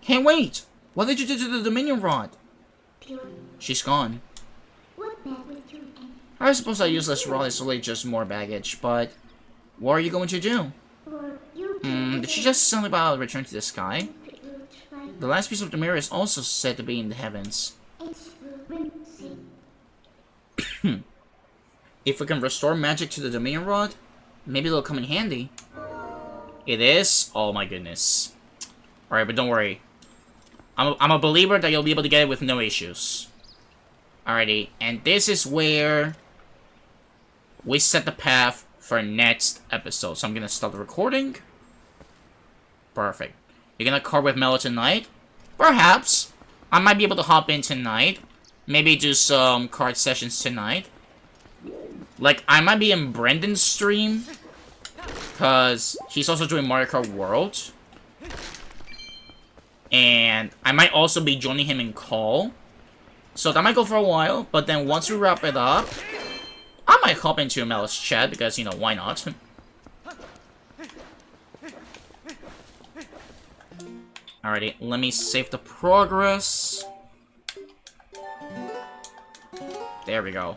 Hey, wait! What did you do to the Dominion Rod? She's gone. I suppose that useless rod is really just more baggage, but what are you going to do? Did she just something about return to the sky? The last piece of the mirror is also said to be in the heavens. If we can restore magic to the Dominion Rod, maybe it'll come in handy. It is? Oh my goodness. Alright, but don't worry. I'm a believer that you'll be able to get it with no issues. Alrighty, and this is where we set the path for next episode. So I'm gonna start the recording. Perfect. You're gonna card with Mello tonight? Perhaps. I might be able to hop in tonight. Maybe do some card sessions tonight. Like, I might be in Brendan's stream, because he's also doing Mario Kart World. And I might also be joining him in Call. So that might go for a while, but then once we wrap it up, I might hop into Mel's chat, because, you know, why not? Alrighty, let me save the progress. There we go.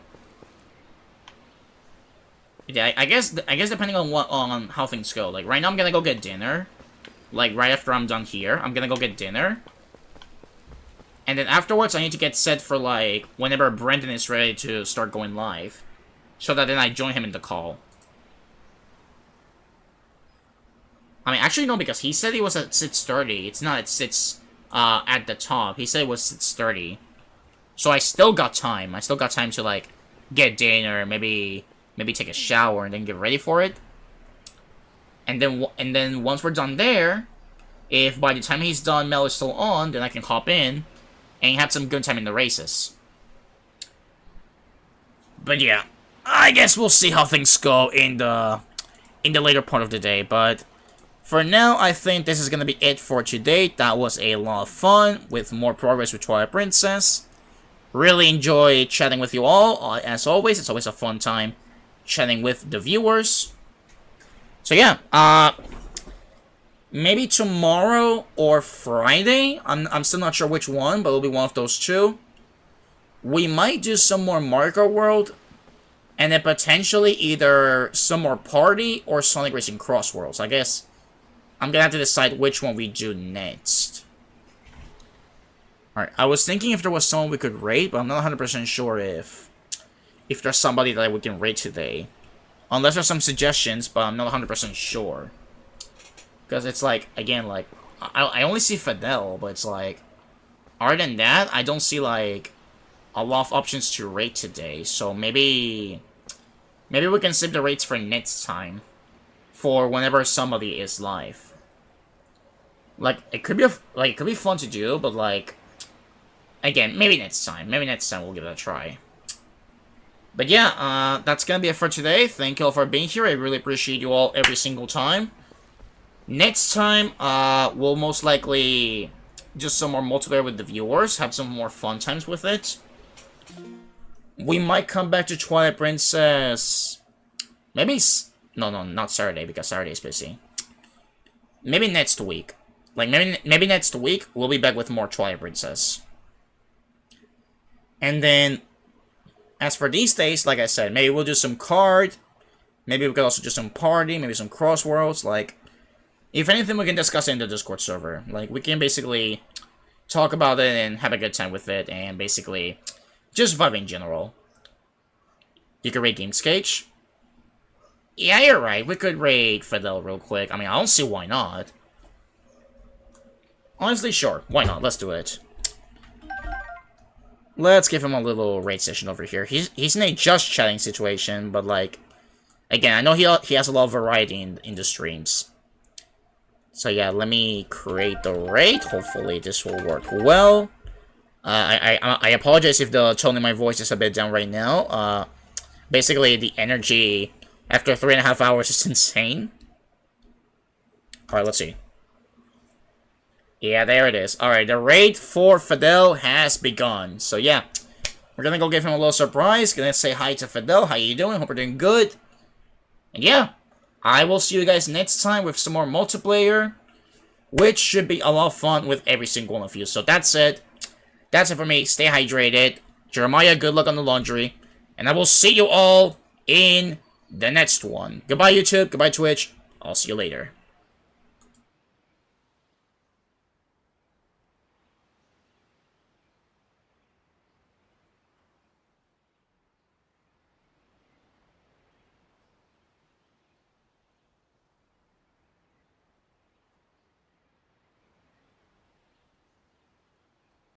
Yeah, I guess depending on how things go. Like, right now I'm gonna go get dinner. Like, right after I'm done here, I'm gonna go get dinner. And then afterwards, I need to get set for, like, whenever Brendan is ready to start going live. So that then I join him in the call. I mean, actually, no, because he said he was at 6:30. It's not at 6, at the top. He said it was 6:30. So I still got time. I still got time to, like, get dinner, maybe take a shower, and then get ready for it. And then once we're done there, if by the time he's done, Mel is still on, then I can hop in and have some good time in the races. But yeah, I guess we'll see how things go in the later part of the day. But for now, I think this is gonna be it for today. That was a lot of fun with more progress with Twilight Princess. Really enjoy chatting with you all. As always, it's always a fun time chatting with the viewers. So yeah, maybe tomorrow or Friday. I'm still not sure which one, but it'll be one of those two. We might do some more Mario World, and then potentially either some more Party or Sonic Racing Cross Worlds. I guess I'm gonna have to decide which one we do next. Alright, I was thinking if there was someone we could rate, but I'm not 100% sure if there's somebody that we can rate today. Unless there's some suggestions, but I'm not 100% sure. Because it's like, again, like, I only see Fidel, but it's like, other than that, I don't see, like, a lot of options to rate today. So maybe we can save the rates for next time. For whenever somebody is live. Like, it could be fun to do, but like, again, maybe next time. Maybe next time we'll give it a try. But yeah, that's gonna be it for today. Thank you all for being here. I really appreciate you all every single time. Next time, we'll most likely do some more multiplayer with the viewers, have some more fun times with it. We might come back to Twilight Princess. Maybe no, not Saturday, because Saturday is busy. Maybe next week. Like, maybe next week, we'll be back with more Twilight Princess. And then, as for these days, like I said, maybe we'll do some card. Maybe we could also do some party, maybe some crossworlds. Like, if anything, we can discuss it in the Discord server. Like, we can basically talk about it and have a good time with it, and basically just vibe in general. You could raid Gamecube. Yeah, you're right. We could raid Fidel real quick. I mean, I don't see why not. Honestly, sure. Why not? Let's do it. Let's give him a little raid session over here. He's in a just chatting situation, but like, again, I know he has a lot of variety in the streams. So yeah, let me create the raid. Hopefully this will work well. I apologize if the tone in my voice is a bit down right now. Basically, the energy after 3.5 hours is insane. Alright, let's see. Yeah, there it is. Alright, the raid for Fidel has begun. So yeah, we're gonna go give him a little surprise. Gonna say hi to Fidel. How you doing? Hope you're doing good. And yeah, I will see you guys next time with some more multiplayer, which should be a lot of fun with every single one of you. So that's it. That's it for me. Stay hydrated. Jeremiah, good luck on the laundry. And I will see you all in the next one. Goodbye, YouTube. Goodbye, Twitch. I'll see you later.